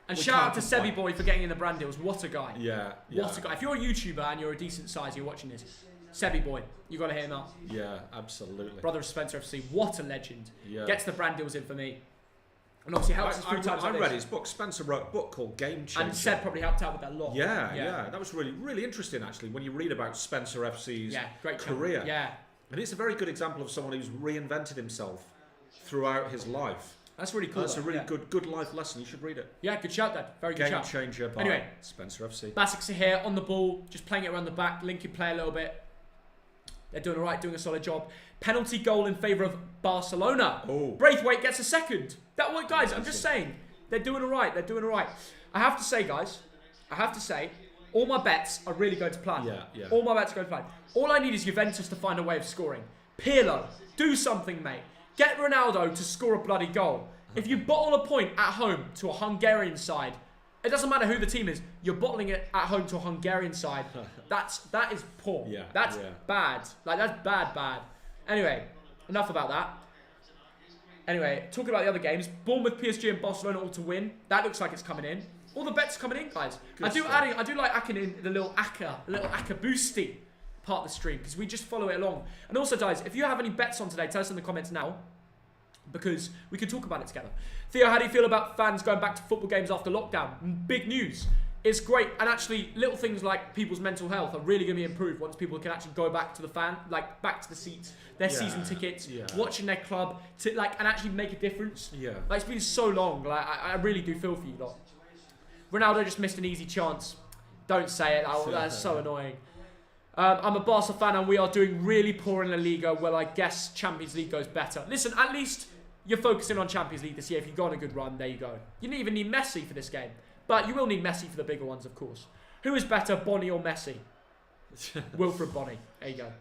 And shout out to Sebi Boy for getting in the brand deals. What a guy. Yeah. What a guy. If you're a YouTuber and you're a decent size, you're watching this, Sebi Boy, you got to hit him up. Yeah, absolutely. Brother of Spencer FC. What a legend. Yeah. Gets the brand deals in for me. And obviously helps us through times like this. I read his book. Spencer wrote a book called Game Changer. And Seb probably helped out with that a lot. Yeah. That was really, really interesting, actually, when you read about Spencer FC's career. Yeah. And it's a very good example of someone who's reinvented himself throughout his life. That's really cool. That's a really good life lesson. You should read it. Yeah, good shout, Dad. Very good shout. Game Changer by Spencer FC. BASAKSEHIR on the ball, just playing it around the back, linking play a little bit. They're doing all right, doing a solid job. Penalty goal in favour of Barcelona. Oh. Braithwaite gets a second. Guys, I'm just saying, they're doing all right. They're doing all right. I have to say, guys, all my bets are really going to plan. Yeah. All my bets are going to plan. All I need is Juventus to find a way of scoring. Pirlo, do something, mate. Get Ronaldo to score a bloody goal. If you bottle a point at home to a Hungarian side, it doesn't matter who the team is, you're bottling it at home to a Hungarian side. That is poor. Yeah. That's bad. Like, that's bad. Anyway, enough about that. Anyway, talking about the other games, Bournemouth, PSG and Barcelona all to win. That looks like it's coming in. All the bets coming in, guys. I do like adding in the little Aka boosty part of the stream, because we just follow it along. And also, guys, if you have any bets on today, tell us in the comments now, because we can talk about it together. Theo, how do you feel about fans going back to football games after lockdown? Big news. It's great, and actually, little things like people's mental health are really going to be improved once people can actually go back to the back to the seats, their season tickets, watching their club, and actually make a difference. Yeah. Like, it's been so long. Like, I really do feel for you lot. Ronaldo just missed an easy chance. Don't say it. That's so annoying. I'm a Barca fan, and we are doing really poor in La Liga. Well, I guess Champions League goes better. Listen, at least you're focusing on Champions League this year. If you've got on a good run, there you go. You didn't even need Messi for this game. But you will need Messi for the bigger ones, of course. Who is better, Bonnie or Messi? Wilfred Bonnie. There you go.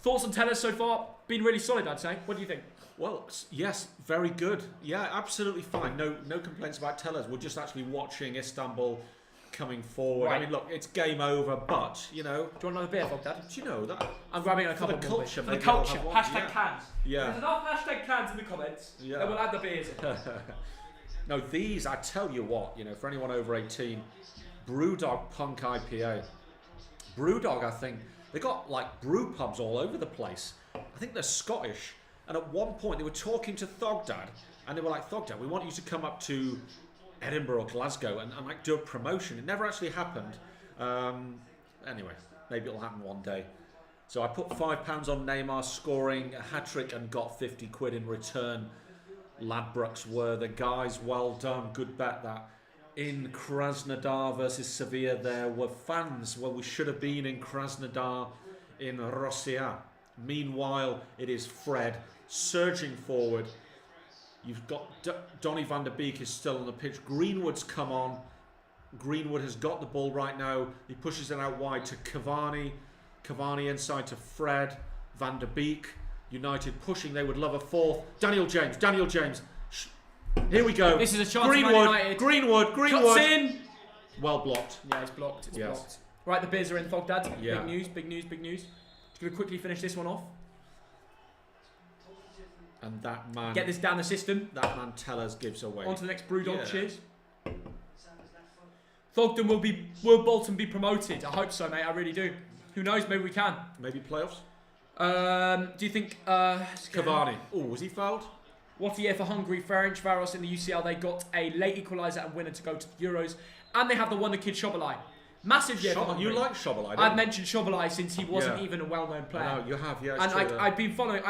Thoughts on tennis so far? Been really solid, I'd say. What do you think? Well, yes, very good. Yeah, absolutely fine. No complaints about Tellers. We're just actually watching Istanbul coming forward. Right. I mean, look, it's game over, but, you know... Do you want another beer, Thogdad? Do you know that? I'm grabbing a couple for the more culture. For the culture. Hashtag cans. Yeah. There's enough hashtag cans in the comments. Yeah. Then we'll add the beers in. No, these, I tell you what, you know, for anyone over 18, Brewdog Punk IPA. Brewdog, I think, they got like brew pubs all over the place. I think they're Scottish. And at one point they were talking to Thogdad, and they were like, Thogdad, we want you to come up to Edinburgh or Glasgow and like do a promotion. It never actually happened. Anyway, maybe it'll happen one day. So I put £5 on Neymar scoring a hat-trick and got 50 quid in return. Ladbrokes were the guys. Well done. Good bet that. In Krasnodar versus Sevilla, there were fans. Well, we should have been in Krasnodar in Russia. Meanwhile, it is Fred surging forward. You've got Donny van der Beek is still on the pitch. Greenwood's come on. Greenwood has got the ball right now. He pushes it out wide to Cavani. Cavani inside to Fred. Van der Beek. United pushing, they would love a fourth. Daniel James. Here we go. This is a chance for United. Greenwood. Cuts in. Well blocked. Yeah, it's blocked. It's blocked. Right, the beers are in, Thogdad. Yeah. Big news. Just going to quickly finish this one off. And that man... Get this down the system. That man Tellers gives away. On to the next Brewdog. Cheers. Thogden will Bolton be promoted? I hope so, mate. I really do. Who knows? Maybe we can. Maybe playoffs? Do you think... Cavani. Oh, was he fouled? What a year for Hungary. Ferencváros in the UCL. They got a late equaliser and winner to go to the Euros. And they have the wonder kid Szoboszlai. Massive year for Hungary. You like Szoboszlai, I've mentioned Szoboszlai since he wasn't even a well-known player. I know, you have, yeah. And I've been following...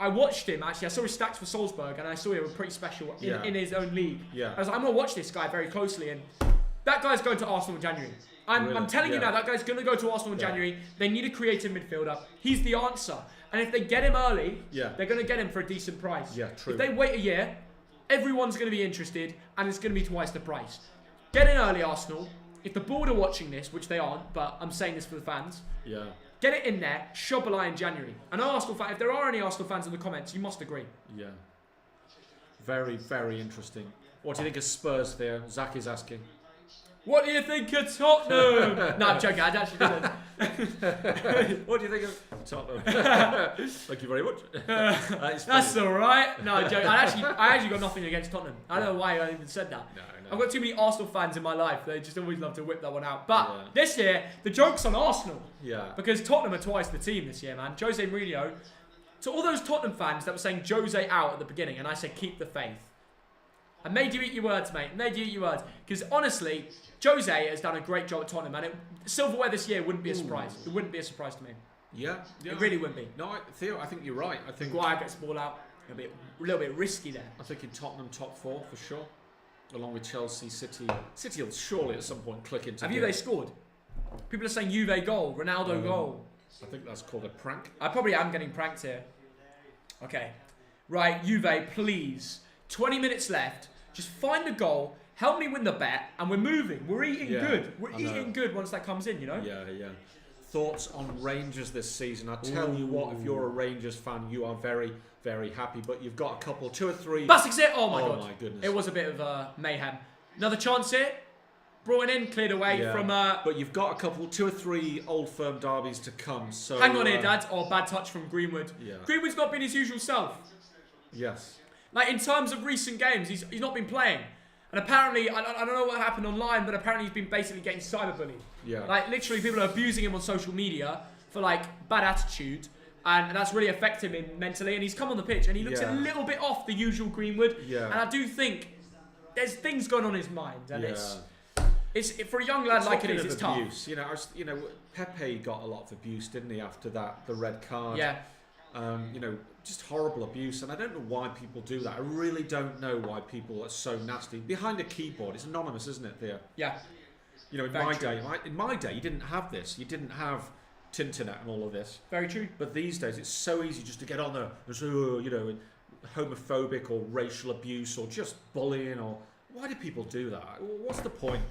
I watched him, actually. I saw his stats for Salzburg, and I saw he was pretty special in his own league. Yeah. I was like, I'm going to watch this guy very closely, and that guy's going to Arsenal in January. I'm telling you now, that guy's going to go to Arsenal in January. They need a creative midfielder. He's the answer. And if they get him early, they're going to get him for a decent price. Yeah, true. If they wait a year, everyone's going to be interested, and it's going to be twice the price. Get in early, Arsenal. If the board are watching this, which they aren't, but I'm saying this for the fans, get it in there, Szoboszlai in January. I know Arsenal fans, if there are any Arsenal fans in the comments, you must agree. Yeah. Very, very interesting. What do you think of Spurs there? Zach is asking. What do you think of Tottenham? No, I'm joking. I actually didn't. What do you think of Tottenham? Thank you very much. That's all right. No, I'm joking. I actually got nothing against Tottenham. I don't know why I even said that. No. I've got too many Arsenal fans in my life. They just always love to whip that one out. But this year, the joke's on Arsenal. Yeah. Because Tottenham are twice the team this year, man. Jose Mourinho. To all those Tottenham fans that were saying Jose out at the beginning, and I said keep the faith. I made you eat your words, mate. Made you eat your words. Because honestly, Jose has done a great job at Tottenham, and silverware this year wouldn't be a surprise. It wouldn't be a surprise to me. Yeah. It really wouldn't be. No, Theo, I think you're right. I think Maguire gets the ball out. A little bit risky there. I think in Tottenham top 4 for sure, along with Chelsea, City. City will surely at some point click into. Have Juve scored? People are saying Juve goal, Ronaldo goal. I think that's called a prank. I probably am getting pranked here. Okay, right, Juve, please. 20 minutes left. Just find a goal. Help me win the bet, and we're moving. We're eating good. We're eating good once that comes in, you know? Yeah. Thoughts on Rangers this season? I tell you what, if you're a Rangers fan, you are very, very happy. But you've got a couple, 2 or 3. BASAKSEHIR! Oh my god. Oh my goodness. It was a bit of mayhem. Another chance here. Brought in, cleared away from... But you've got a couple, 2 or 3 Old Firm derbies to come. So hang on here, Dad. Oh, bad touch from Greenwood. Yeah. Greenwood's not been his usual self. Yes. Like, in terms of recent games, he's not been playing. And apparently, I don't know what happened online, but apparently he's been basically getting cyberbullied. Yeah. Like, literally, people are abusing him on social media for, like, bad attitude. And that's really affected him mentally. And he's come on the pitch, and he looks a little bit off the usual Greenwood. Yeah. And I do think there's things going on in his mind. And it's for a young lad like it is, it's abuse. tough. Pepe got a lot of abuse, didn't he, after the red card? Yeah. Just horrible abuse, and I don't know why people do that. I really don't know why people are so nasty. Behind a keyboard, it's anonymous, isn't it, Theo? Yeah. In my day, you didn't have this. You didn't have Tinternet and all of this. Very true. But these days, it's so easy just to get on there and say, homophobic or racial abuse or just bullying or... Why do people do that? What's the point?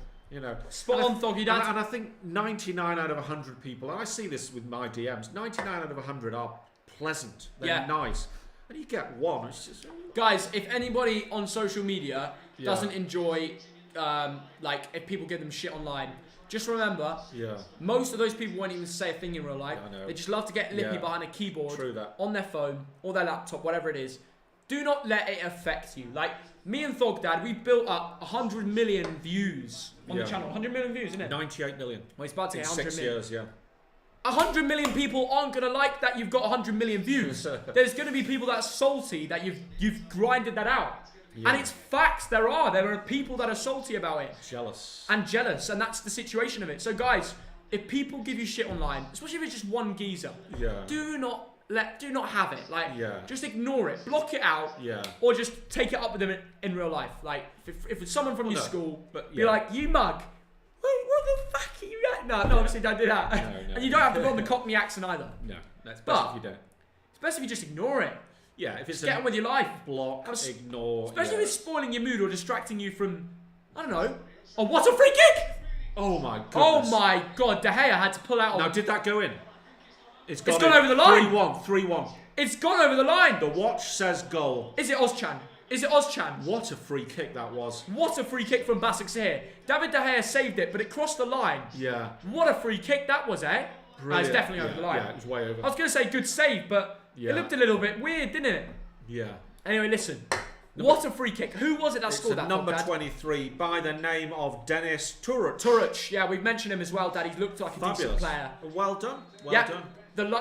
Spot on, Thoggy Dad. And I think 99 out of 100 people, and I see this with my DMs, 99 out of 100 are pleasant. They're nice. And you get one, it's just... Guys, if anybody on social media doesn't enjoy, if people give them shit online, just remember, most of those people won't even say a thing in real life. They just love to get lippy behind a keyboard, on their phone, or their laptop, whatever it is. Do not let it affect you. Like, me and Thogdad, we built up 100 million views on the channel. 100 million views, isn't it? 98 million. Well, he's about to get 100 6 million. years, 100 million people aren't going to like that you've got 100 million views. There's going to be people that are salty that you've grinded that out. Yeah. And it's facts, there are people that are salty about it. Jealous. And that's the situation of it. So guys, if people give you shit online, especially if it's just one geezer, do not have it. Just ignore it, block it out, or just take it up with them in real life. Like, if it's someone from your school, be like, you mug, what the fuck are you at? No, obviously don't do that. No. And you don't have to go on the Cockney accent either. No, that's best if you don't. It's best if you just ignore it. Yeah, if it's just get on with your life. Block, ignore. Especially if it's spoiling your mood or distracting you from, I don't know. Oh, what a free kick! Oh my goodness. Oh my god, De Gea had to pull out. Now, did that go in? It's gone over the line. 3-1. It's gone over the line. The watch says goal. Is it Ozcan? What a free kick that was. What a free kick from BASAKSEHIR. David De Gea saved it, but it crossed the line. Yeah. What a free kick that was, eh? It's definitely over the line. Yeah, it was way over. I was going to say good save, but it looked a little bit weird, didn't it? Yeah. Anyway, listen. What a free kick. Who was it that scored that? Number Dad? 23 by the name of Dennis Turret. Turret. Yeah, we've mentioned him as well, Dad. He's looked like a decent player. Well done. Well done.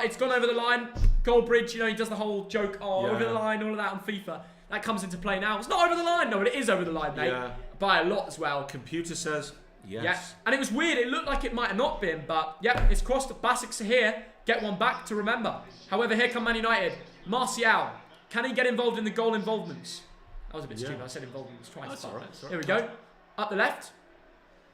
It's gone over the line. Goldbridge, he does the whole joke, over the line, all of that on FIFA. That comes into play now. It's not over the line. No, but it is over the line, mate. Yeah. By a lot as well. Computer says yes. Yeah. And it was weird. It looked like it might have not been, but yeah, it's crossed. BASAKSEHIR get one back to remember. However, here come Man United. Martial. Can he get involved in the goal involvements? That was a bit stupid. I said involvements twice. That's all right. Here we go. Up the left.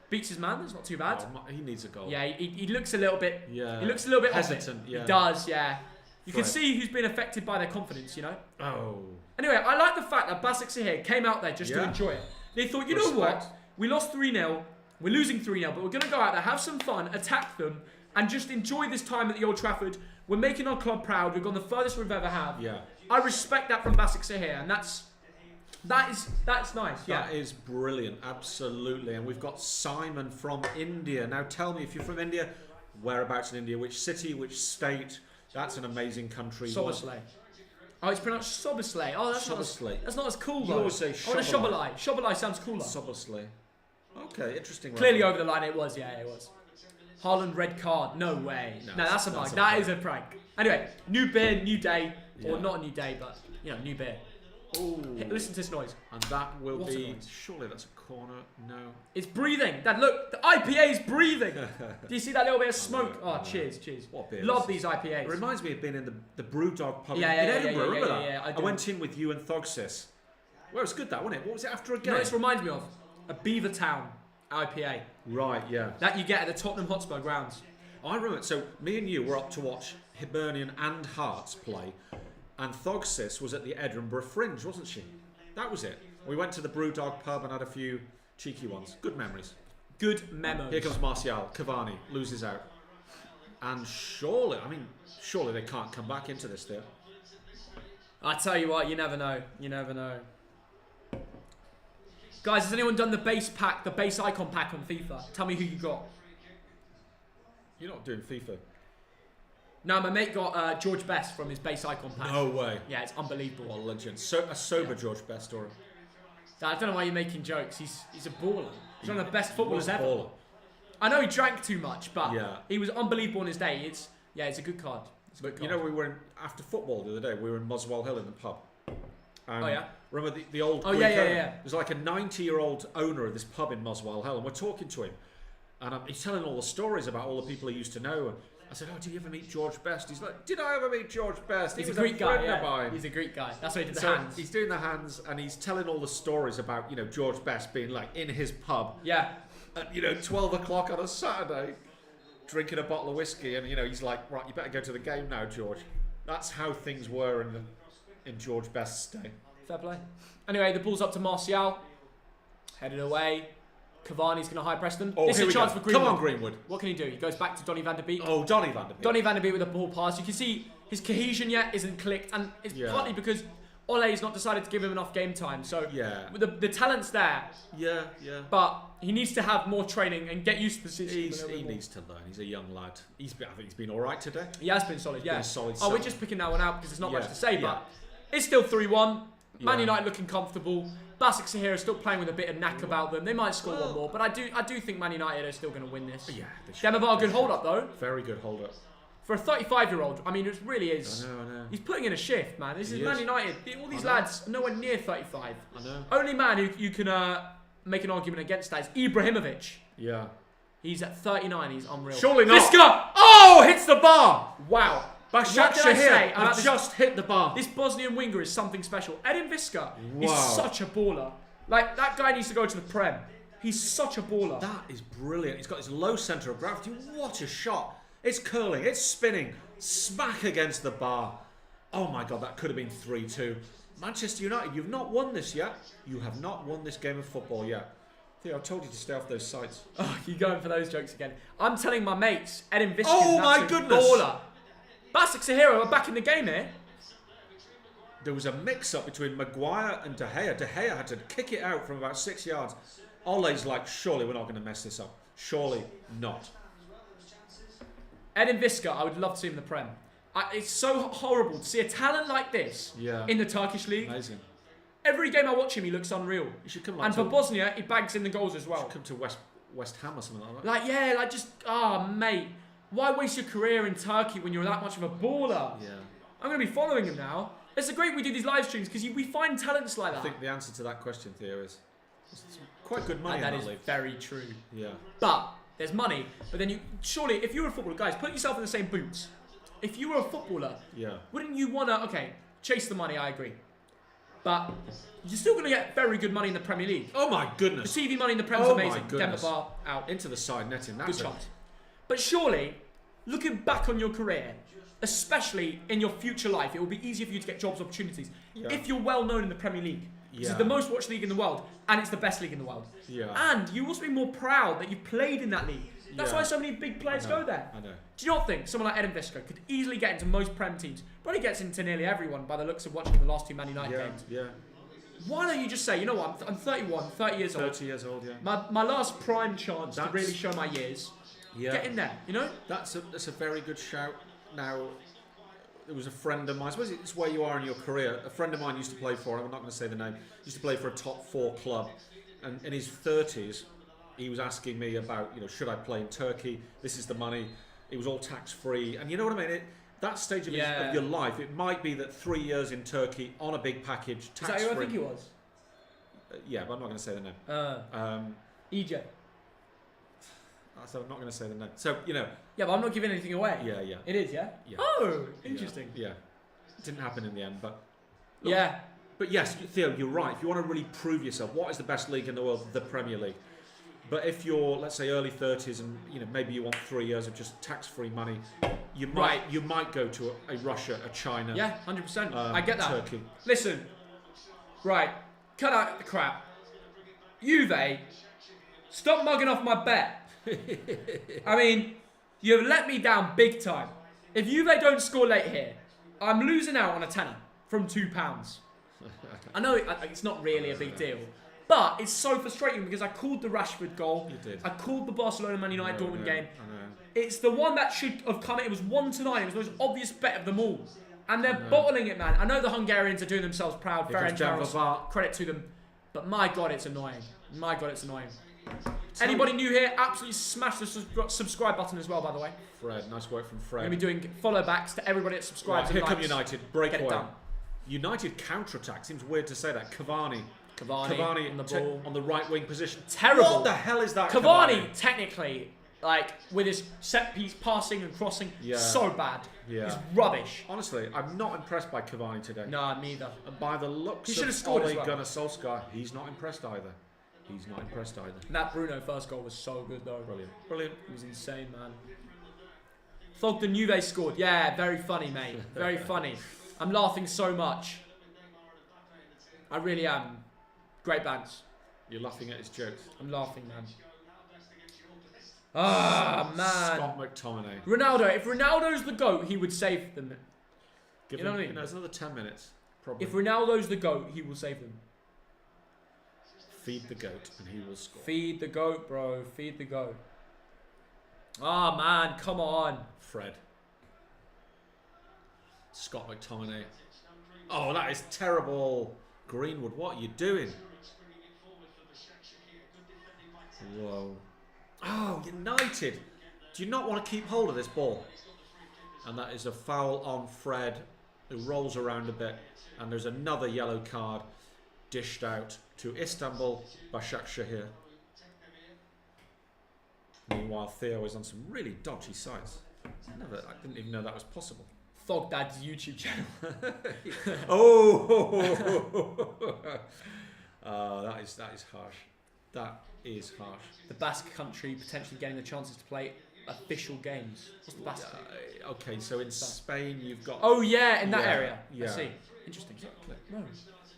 Beats his man. That's not too bad. Oh, he needs a goal. Yeah, he looks a little bit. Yeah. He looks a little bit hesitant. off it. Yeah. He does. Yeah. You can see who's been affected by their confidence. Oh. Anyway, I like the fact that BASAKSEHIR came out there just to enjoy it. They thought, you know what? We lost 3-0. We're losing 3-0, but we're going to go out there, have some fun, attack them, and just enjoy this time at the Old Trafford. We're making our club proud. We've gone the furthest we've ever had. Yeah. I respect that from BASAKSEHIR, and that's nice. That is brilliant, absolutely. And we've got Simon from India. Now tell me, if you're from India, whereabouts in India, which city, which state? That's an amazing country. Soboslai. Oh, it's pronounced Soboslai. Oh, that's not as cool though. You always say Shobalai. Shobalai sounds cooler. Soboslai. Okay, interesting. Clearly over the line it was, yeah, it was. Haaland red card, no way. No, that's a prank. That is a prank. Anyway, new beer, new day. Or not a new day, but, new beer. Ooh. Listen to this noise. And that will be... Surely that's a corner. No. It's breathing. Dad, look. The IPA is breathing. Do you see that little bit of smoke? Oh, cheers. What beer? Love these IPAs. It reminds me of being in the Brewdog pub in yeah, Edinburgh. Remember that? Yeah, I went in with you and Thogsis. Well, it was good, that, wasn't it? What was it after a game? No, this reminds me of a Beavertown IPA. Right, yeah. That you get at the Tottenham Hotspur grounds. I remember. So, me and you were up to watch Hibernian and Hearts play. And Thogsis was at the Edinburgh Fringe, wasn't she? That was it. We went to the Brewdog pub and had a few cheeky ones. Good memories. Good memos. Here comes Martial. Cavani loses out. And surely they can't come back into this deal. I tell you what, you never know. You never know. Guys, has anyone done the base pack, the base icon pack on FIFA? Tell me who you got. You're not doing FIFA. No, my mate got George Best from his base icon pack. No way. Yeah, it's unbelievable. What a legend. So, a sober George Best or... I don't know why you're making jokes. He's a baller. He's one of the best footballers ever. Baller. I know he drank too much, but he was unbelievable in his day. It's a good card. We were in, after football the other day, we were in Muswell Hill in the pub. Remember the old Greek owner? There's like a 90-year-old owner of this pub in Muswell Hill, and we're talking to him. And he's telling all the stories about all the people he used to know. And I said, "Oh, did you ever meet George Best?" He's like, "Did I ever meet George Best?" He's a Greek guy. He's a Greek guy. That's why he did the hands. He's doing the hands, and he's telling all the stories about George Best being like in his pub. Yeah. At 12 o'clock on a Saturday, drinking a bottle of whiskey, and he's like, "Right, you better go to the game now, George." That's how things were in George Best's day. Fair play. Anyway, the ball's up to Martial. Headed away. Cavani's going to high press them. Oh, this is a chance for Greenwood. Come on, Greenwood. What can he do? He goes back to Donny van der Beek. Oh, Donny van der Beek. Donny van der Beek with a ball pass. You can see his cohesion yet isn't clicked, and it's partly because Ole's not decided to give him enough game time. So the talent's there. Yeah. But he needs to have more training and get used to the system. He needs to learn. He's a young lad. I think he's been all right today. He has been solid. Yeah. We're just picking that one out because there's not much to say, but it's still 3-1. Man United looking comfortable. BASAKSEHIR are still playing with a bit of knack about them. They might score one more, but I do think Man United are still going to win this. Yeah, Demavar, good hold up though. Very good hold up. For a 35-year-old, I mean, it really is. I know. He's putting in a shift, man. This is Man United. All these lads are nowhere near 35. I know. Only man who you can make an argument against that is Ibrahimovic. Yeah. He's at 39. He's unreal. Surely not. Visca! Oh, hits the bar. Wow. BASAKSEHIR have just hit the bar. This Bosnian winger is something special. Edin Visca is such a baller. Like, that guy needs to go to the Prem. He's such a baller. That is brilliant. He's got his low centre of gravity. What a shot. It's curling. It's spinning. Smack against the bar. Oh my God, that could have been 3-2. Manchester United, you've not won this yet. You have not won this game of football yet. Theo, I told you to stay off those sites. Oh, you're going for those jokes again. I'm telling my mates, Edin Visca is an absolute baller. BASAKSEHIR are back in the game here. There was a mix-up between Maguire and De Gea. De Gea had to kick it out from about 6 yards. Ole's like, surely we're not going to mess this up. Surely not. Edin Visca, I would love to see him in the Prem. It's so horrible to see a talent like this in the Turkish league. Amazing. Every game I watch him, he looks unreal. You should come And for Bosnia, he bags in the goals as well. You should come to West Ham or something like that. Mate, why waste your career in Turkey when you're that much of a baller? Yeah. I'm going to be following him now. It's great we do these live streams because we find talents like that. I think the answer to that question, Theo, is it's quite good money. And that in is league. very true. Yeah. But there's money. But then surely, if you were a footballer, guys, put yourself in the same boots. If you were a footballer, wouldn't you want to, chase the money, I agree. But you're still going to get very good money in the Premier League. Oh my goodness. The TV money in the Premier is amazing. My goodness. Denver Bar out. Into the side netting. Good chance. But surely, looking back on your career, especially in your future life, it will be easier for you to get jobs opportunities if you're well known in the Premier League. This is the most watched league in the world, and it's the best league in the world. Yeah. And you also be more proud that you played in that league. That's why so many big players go there. I know. Do you not think someone like Edin Visco could easily get into most Prem teams? Probably gets into nearly everyone by the looks of watching the last two Man United games. Yeah. Why don't you just say, you know what, I'm 31, 30 years old. 30 years old, yeah. My last prime chance to really show my years. Get in there, you know? That's a very good shout. Now, there was a friend of mine, I suppose it's where you are in your career. A friend of mine used to play for, I'm not going to say the name, used to play for a top 4 club. And in his 30s, he was asking me about, should I play in Turkey? This is the money. It was all tax-free. And you know what I mean? That stage of your life, it might be that 3 years in Turkey on a big package, tax-free. Is that who I think he was? Yeah, but I'm not going to say the name. Egypt. So I'm not going to say the name. So, Yeah, but I'm not giving anything away. Yeah. It is, yeah? Oh, interesting. Yeah. It didn't happen in the end, but... Look, yeah. But yes, Theo, you're right. If you want to really prove yourself, what is the best league in the world? The Premier League. But if you're, let's say, early 30s and maybe you want 3 years of just tax-free money, you might go to a Russia, a China. Yeah, 100%. I get that. Turkey. Listen, right, cut out the crap. Juve, stop mugging off my bet. I mean, you've let me down big time. If Juve don't score late here, I'm losing out on a tenner from £2. I know it's not really a big deal. But it's so frustrating because I called the Rashford goal. You did. I called the Barcelona Man United Dortmund game. I know. It's the one that should have come in. It was 1-9. It was the most obvious bet of them all. And they're bottling it, man. I know the Hungarians are doing themselves proud. Credit to them. But my God, it's annoying. Anybody new here, absolutely smash the subscribe button as well, by the way. Fred, nice work from Fred. We're going to be doing follow backs to everybody that subscribes. Right, here come United. Breakaway. Get it done. United counter-attack. Seems weird to say that. Cavani on the ball. On the right wing position. Terrible. What the hell is that? Cavani, technically, with his set piece passing and crossing, so bad. Yeah. It's rubbish. Honestly, I'm not impressed by Cavani today. No, neither. And by the looks of Ole Gunnar Solskjaer, he's not impressed either. And that Bruno first goal was so good, though. Brilliant. It was insane, man. Thogden Juve scored. Yeah, very funny, mate. Very funny. I'm laughing so much. I really am. Great bands. You're laughing at his jokes. I'm laughing, man. Ah, man. Scott McTominay. Ronaldo. If Ronaldo's the GOAT, he would save them. You know what I mean? It's another 10 minutes. Probably. If Ronaldo's the GOAT, he will save them. Feed the goat and he will score. Feed the goat, bro. Feed the goat. Ah, man. Come on. Fred. Scott McTominay. Oh, that is terrible. Greenwood, what are you doing? Whoa. Oh, United. Do you not want to keep hold of this ball? And that is a foul on Fred, who rolls around a bit. And there's another yellow card dished out to Istanbul BASAKSEHIR. Meanwhile, Theo is on some really dodgy sites. I didn't even know that was possible. Thogdad's YouTube channel. That is harsh. That is harsh. The Basque country potentially getting the chances to play official games. What's the Basque? Okay, so in Spain you've got... Oh yeah, in that area. Yeah. I see. Interesting. No.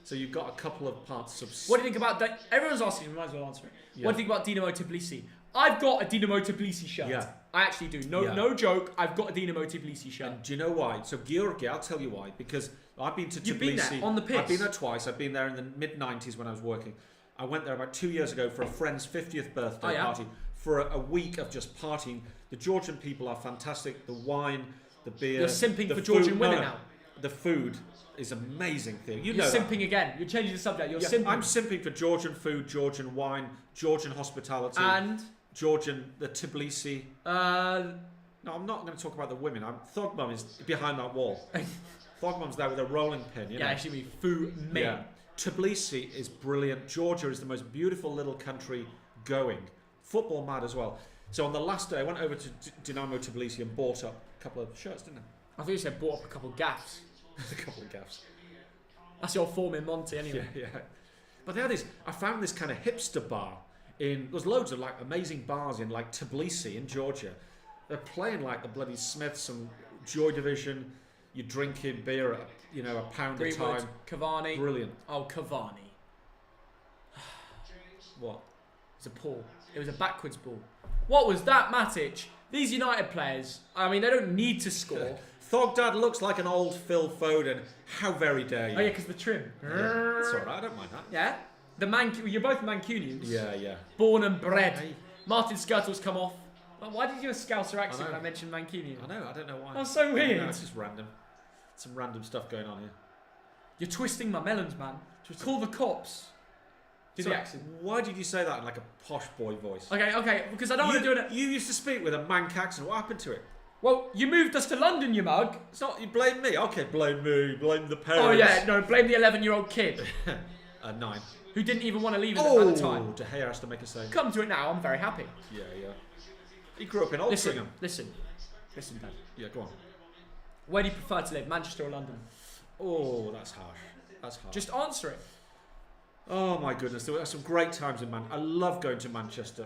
So you've got a couple of parts of... What do you think about that? Everyone's asking, we might as well answer it. Yeah. What do you think about Dinamo Tbilisi? I've got a Dinamo Tbilisi shirt. Yeah. I actually do. No joke. I've got a Dinamo Tbilisi shirt. And do you know why? So Georgi, I'll tell you why. Because I've been to Tbilisi. You've been there on the pitch. I've been there twice. I've been there in the mid-90s when I was working. I went there about 2 years ago for a friend's 50th birthday party. For a week of just partying. The Georgian people are fantastic. The wine, the beer. You're simping the for Georgian food. women No, now. The food is amazing thing. You You're know simping again. You're changing the subject. You're simping. I'm simping for Georgian food, Georgian wine, Georgian hospitality, And the Tbilisi. No, I'm not going to talk about the women. Thogmum is behind that wall. Thogmum's there with a rolling pin. You know? actually, food men. Yeah. Tbilisi is brilliant. Georgia is the most beautiful little country going. Football mad as well. So on the last day, I went over to Dynamo Tbilisi and bought up a couple of shirts, didn't I? I thought you said bought up a couple of gaffs. A couple of gaffs. That's your form in Monty, anyway. Yeah. But they had this. I found this kind of hipster bar there's loads of like amazing bars in like Tbilisi in Georgia. They're playing like the bloody Smiths and Joy Division. You're drinking beer at a pound Greenwood, a time. Cavani. Brilliant. Oh, Cavani. What? It's a ball. It was a backwards ball. What was that, Matic? These United players, I mean, they don't need to score. Thogdad looks like an old Phil Foden. How very dare you? Oh yeah, because the trim. Yeah, it's alright, I don't mind that. Yeah? You're both Mancunians. Yeah. Born and bred. Hey. Martin Skirtle's come off. Well, why did you do a Scouser accent I when I mentioned Mancunian? I know, I don't know why. That's so weird. No, it's just random. Some random stuff going on here. You're twisting my melons, man. Call the cops. Do the accent. Why did you say that in like a posh boy voice? Okay, because I don't want to do it. You used to speak with a Manc accent. What happened to it? Well, you moved us to London, you mug. It's not. You blame me. Okay, blame me. Blame the parents. Oh yeah, no, blame the 11-year-old kid 9. who didn't even want to leave at the time. De Gea has to make a save. Come to it now. I'm very happy. Yeah. He grew up in Altrincham. Listen, Dad. Yeah, go on. Where do you prefer to live, Manchester or London? Oh, that's harsh. Just answer it. Oh my goodness, there were some great times in I love going to Manchester,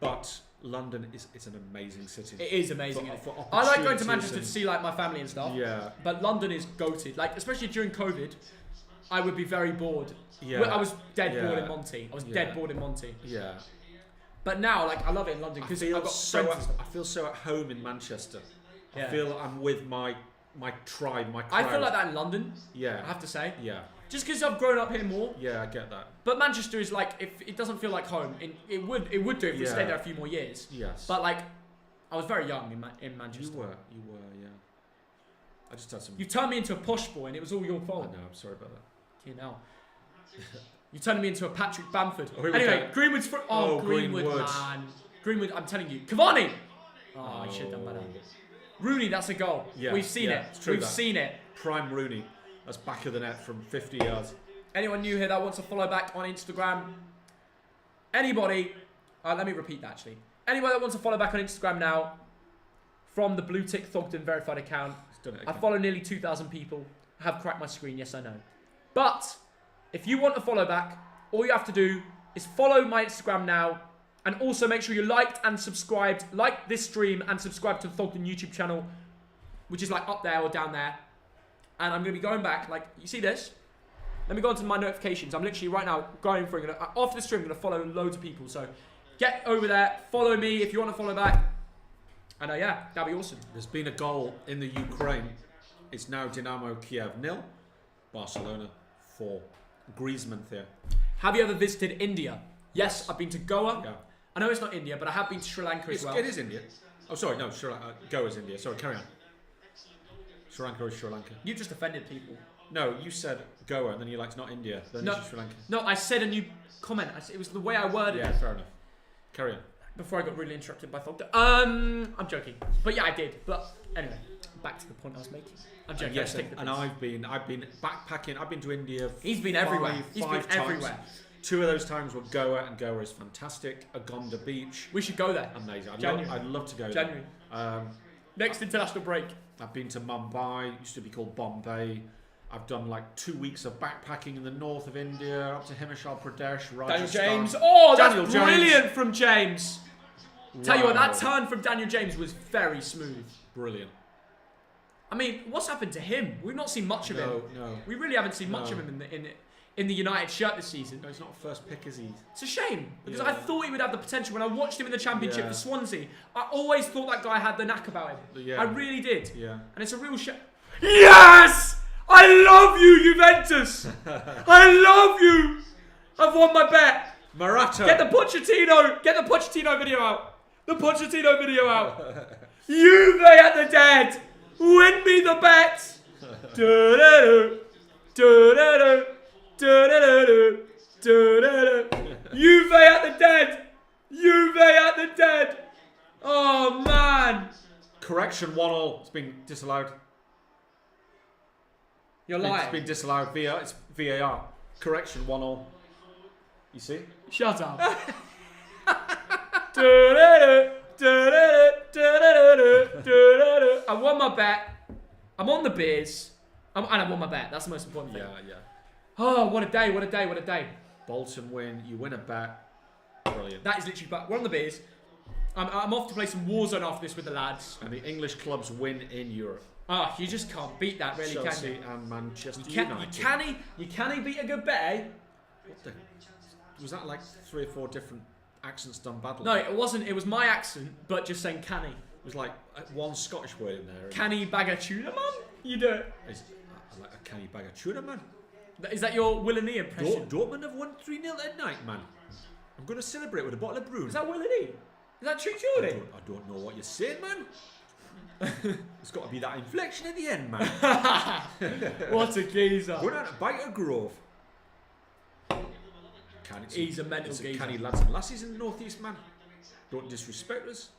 but London it's an amazing city. It is amazing. For I like going to opportunities Manchester to see like my family and stuff. Yeah. But London is goated. Like especially during COVID, I would be very bored. Yeah. I was dead bored in Monty. Yeah. But now, like, I love it in London because I've got friends and stuff. I feel so at home in Manchester. Yeah. I feel I'm with my tribe, my crowd. I feel like that in London. Yeah. I have to say. Yeah. Just because I've grown up here more. Yeah, I get that. But Manchester is like, if it doesn't feel like home, it would do if we stayed there a few more years. Yes. But like, I was very young in Manchester. You were, yeah. I just had some. You turned me into a posh boy, and it was all your fault. I know. I'm sorry about that. You know. You turned me into a Patrick Bamford. Oh, here we Anyway, go. Greenwood's for. Oh, Greenwood, man. Greenwood, I'm telling you. Cavani! Oh, I should have done better. Rooney, that's a goal. Yeah, We've seen it. It's true. We've seen it. Prime Rooney. That's back of the net from 50 yards. Anyone new here that wants to follow back on Instagram? Anybody? Let me repeat that actually. Anyone that wants to follow back on Instagram now, from the blue tick Thogden verified account. I follow nearly 2,000 people. I have cracked my screen, yes I know. But if you want to follow back, all you have to do is follow my Instagram now, and also make sure you liked and subscribed, like this stream, and subscribe to the Thogden YouTube channel, which is like up there or down there. And I'm going to be going back, like, you see this? Let me go onto my notifications. I'm literally right now going through. After the stream, I'm going to follow loads of people. So get over there, follow me if you want to follow back. And yeah, that'd be awesome. There's been a goal in the Ukraine. It's now Dynamo Kiev 0, Barcelona 4. Griezmann there. Have you ever visited India? Yes, I've been to Goa. Yeah. I know it's not India, but I have been to Sri Lanka as well. It is India. Oh, sorry, no, Goa's India. Sorry, carry on. Sri Lanka is Sri Lanka. You just offended people. No, you said Goa, and then you're like, it's not India, then it's Sri Lanka. No, I said a new comment. It was the way I worded it. Yeah, fair enough. Carry on. Before I got really interrupted by Thogden. I'm joking. But yeah, I did. But anyway, back to the point I was making. I'm joking. Yes, and I've been backpacking. I've been to India. He's been everywhere. He's been everywhere. 2 of those times were Goa, and Goa is fantastic. Agonda Beach. We should go there. Amazing. January. I'd love to go January. there. Next international break. I've been to Mumbai. Used to be called Bombay. I've done like 2 weeks of backpacking in the north of India, up to Himachal Pradesh, Rajasthan. Daniel James. Oh, that's Daniel brilliant James. from James. Wow. Tell you what, that turn from Daniel James was very smooth. Brilliant. I mean, what's happened to him? We've not seen much of him. No. We really haven't seen much of him in the United shirt this season. No, he's not first pick, is he? It's a shame because Yeah. I thought he would have the potential. When I watched him in the Championship Yeah. for Swansea, I always thought that guy had the knack about him. Yeah. I really did. Yeah. And it's a real shame. Yes! I love you, Juventus! I love you! I've won my bet. Maratta. Get the Pochettino video out. The Pochettino video out. Juve at the dead. Win me the bet. Do-do-do. Do-do-do. Do-do-do. Do-do-do. Juve at the dead. Juve at the dead. Oh, man. Correction, 1-1. It's been disallowed. You're lying. It's been disallowed. It's VAR. Correction, 1-1. You see? Shut up. I won my bet. I'm on the beers. And I won my bet. That's the most important thing. Yeah. Oh, what a day, what a day, what a day. Bolton win. You win a bet. Brilliant. That is literally, but we're on the beers. I'm off to play some Warzone after this with the lads. And the English clubs win in Europe. Ah, you just can't beat that, really, Chelsea can you? and Manchester United. You can't beat a good bet, eh? What the, was that like 3 or 4 different accents done badly? No, it wasn't. It was my accent, but just saying canny. It was like one Scottish word in there. Canny bag of tuna, man? You do it. Like a canny bag of tuna, man. Is that your Will and E impression? Dortmund have won 3-0 at night, man. I'm going to celebrate with a bottle of brew. Is that Will and E? Is that true, Jordy? I don't know what you're saying, man. It's got to be that inflection at the end, man. What a geezer. Going out to bite a grove. He's a mental geezer. Canny lads and lassies in the northeast, man. Don't disrespect us.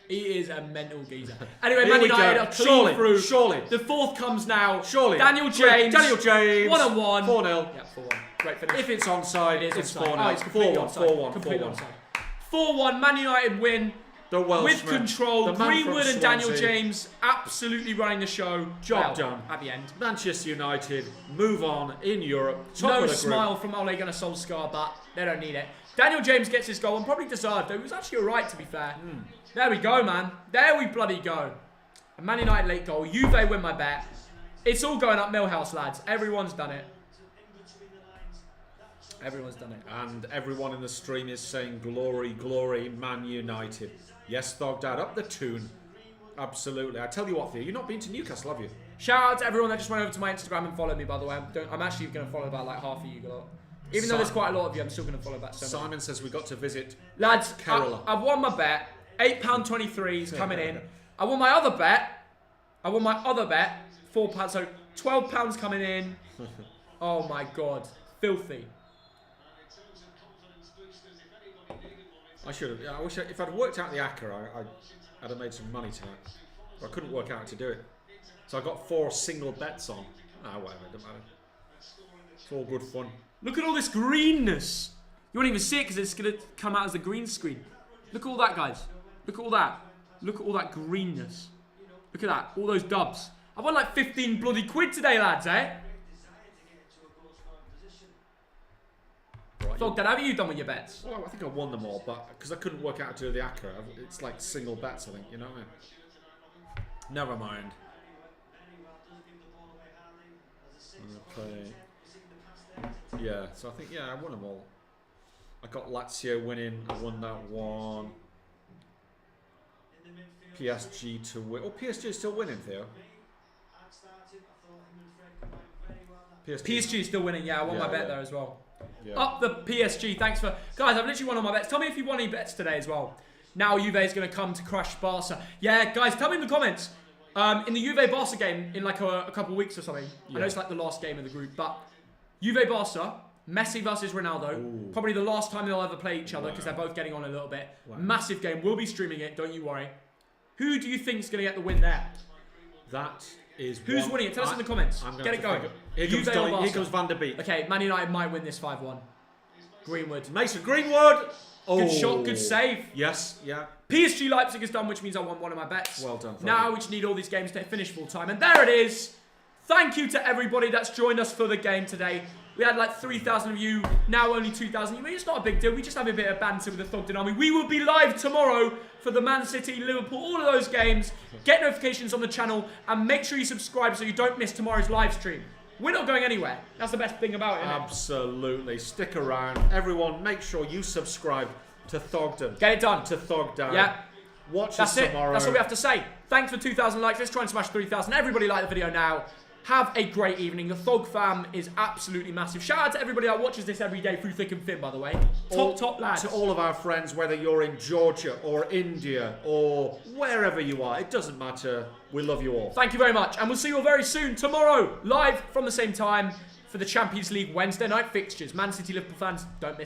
He is a mental geezer. Anyway, Here Man we United go. are clean through. Surely. The fourth comes now. Surely. Daniel James. 1-1. 4-0. Yeah, 4-1. Great finish. If it's onside, It is it's onside. 4-0. Oh, it's completely 4-1. onside. 4-1. Completely 4-1. onside. 4-1. Man United win. The Welshman. With control. The man Greenwood from and Daniel Swansea. James absolutely running the show. Job done. At the end. Manchester United move on in Europe. Top No of the smile from Ole Gunnar Solskjaer, but they don't need it. Daniel James gets his goal and probably deserved it. It was actually alright, to be fair. There we go, man. There we bloody go. A Man United late goal. Juve win my bet. It's all going up Millhouse, lads. Everyone's done it. Everyone's done it. And everyone in the stream is saying glory, glory, Man United. Yes, Thogdad, up the tune. Absolutely. I tell you what, Theo, you've not been to Newcastle, have you? Shout out to everyone that just went over to my Instagram and followed me, by the way. I'm actually going to follow about like half of you lot. Even though there's quite a lot of you, I'm still going to follow back so much. Simon says we got to visit Lads, Kerala. I've won my bet. £8.23 is coming in. I won my other bet. £4. So £12 coming in. Oh my God. Filthy. I wish if I'd worked out the ACCA, I'd have made some money tonight. But I couldn't work out how to do it. So I got 4 single bets on. Whatever, it doesn't matter. It's all good fun. Look at all this greenness. You won't even see it because it's going to come out as the green screen. Look at all that, guys. Look at all that. Look at all that greenness. Look at that. All those dubs. I've won like 15 bloody quid today, lads, eh? Right, Thogden, how have you done with your bets? Well, I think I won them all, but because I couldn't work out how to do the ACCA, it's like single bets, I think, you know what I mean? Never mind. Okay. Yeah, so I think, I won them all. I got Lazio winning, I won that one. PSG to win. Oh, PSG is still winning, Theo. PSG is still winning, yeah. I won my bet there as well. Yeah. Up the PSG. Thanks for... Guys, I've literally won all my bets. Tell me if you won any bets today as well. Now Juve is going to come to crush Barca. Yeah, guys, tell me in the comments. In the Juve-Barca game in like a couple of weeks or something. I know it's like the last game of the group, but Juve-Barca, Messi versus Ronaldo. Ooh. Probably the last time they'll ever play each other because they're both getting on a little bit. Wow. Massive game. We'll be streaming it, don't you worry. Who do you think is going to get the win there? That is who's winning it? Tell us in the comments. Get it going. Here comes Van der Beek. Okay, Man United might win this 5-1. Greenwood. Mason Greenwood. Oh. Good shot, good save. Yes, yeah. PSG Leipzig is done, which means I won one of my bets. Well done. Now we just need all these games to finish full time. And there it is. Thank you to everybody that's joined us for the game today. We had like 3,000 of you, now only 2,000. I mean, it's not a big deal. We just have a bit of banter with the Thogden Army. We will be live tomorrow for the Man City, Liverpool, all of those games. Get notifications on the channel and make sure you subscribe so you don't miss tomorrow's live stream. We're not going anywhere. That's the best thing about it, isn't it? Absolutely. Stick around. Everyone, make sure you subscribe to Thogden. Get it done. To Thogdad. Yeah. Watch us tomorrow. That's all we have to say. Thanks for 2,000 likes. Let's try and smash 3,000. Everybody like the video now. Have a great evening. The Thog fam is absolutely massive. Shout out to everybody that watches this every day through thick and thin, by the way. Top lads. To all of our friends, whether you're in Georgia or India or wherever you are, it doesn't matter. We love you all. Thank you very much. And we'll see you all very soon, tomorrow, live from the same time for the Champions League Wednesday night fixtures. Man City Liverpool fans, don't miss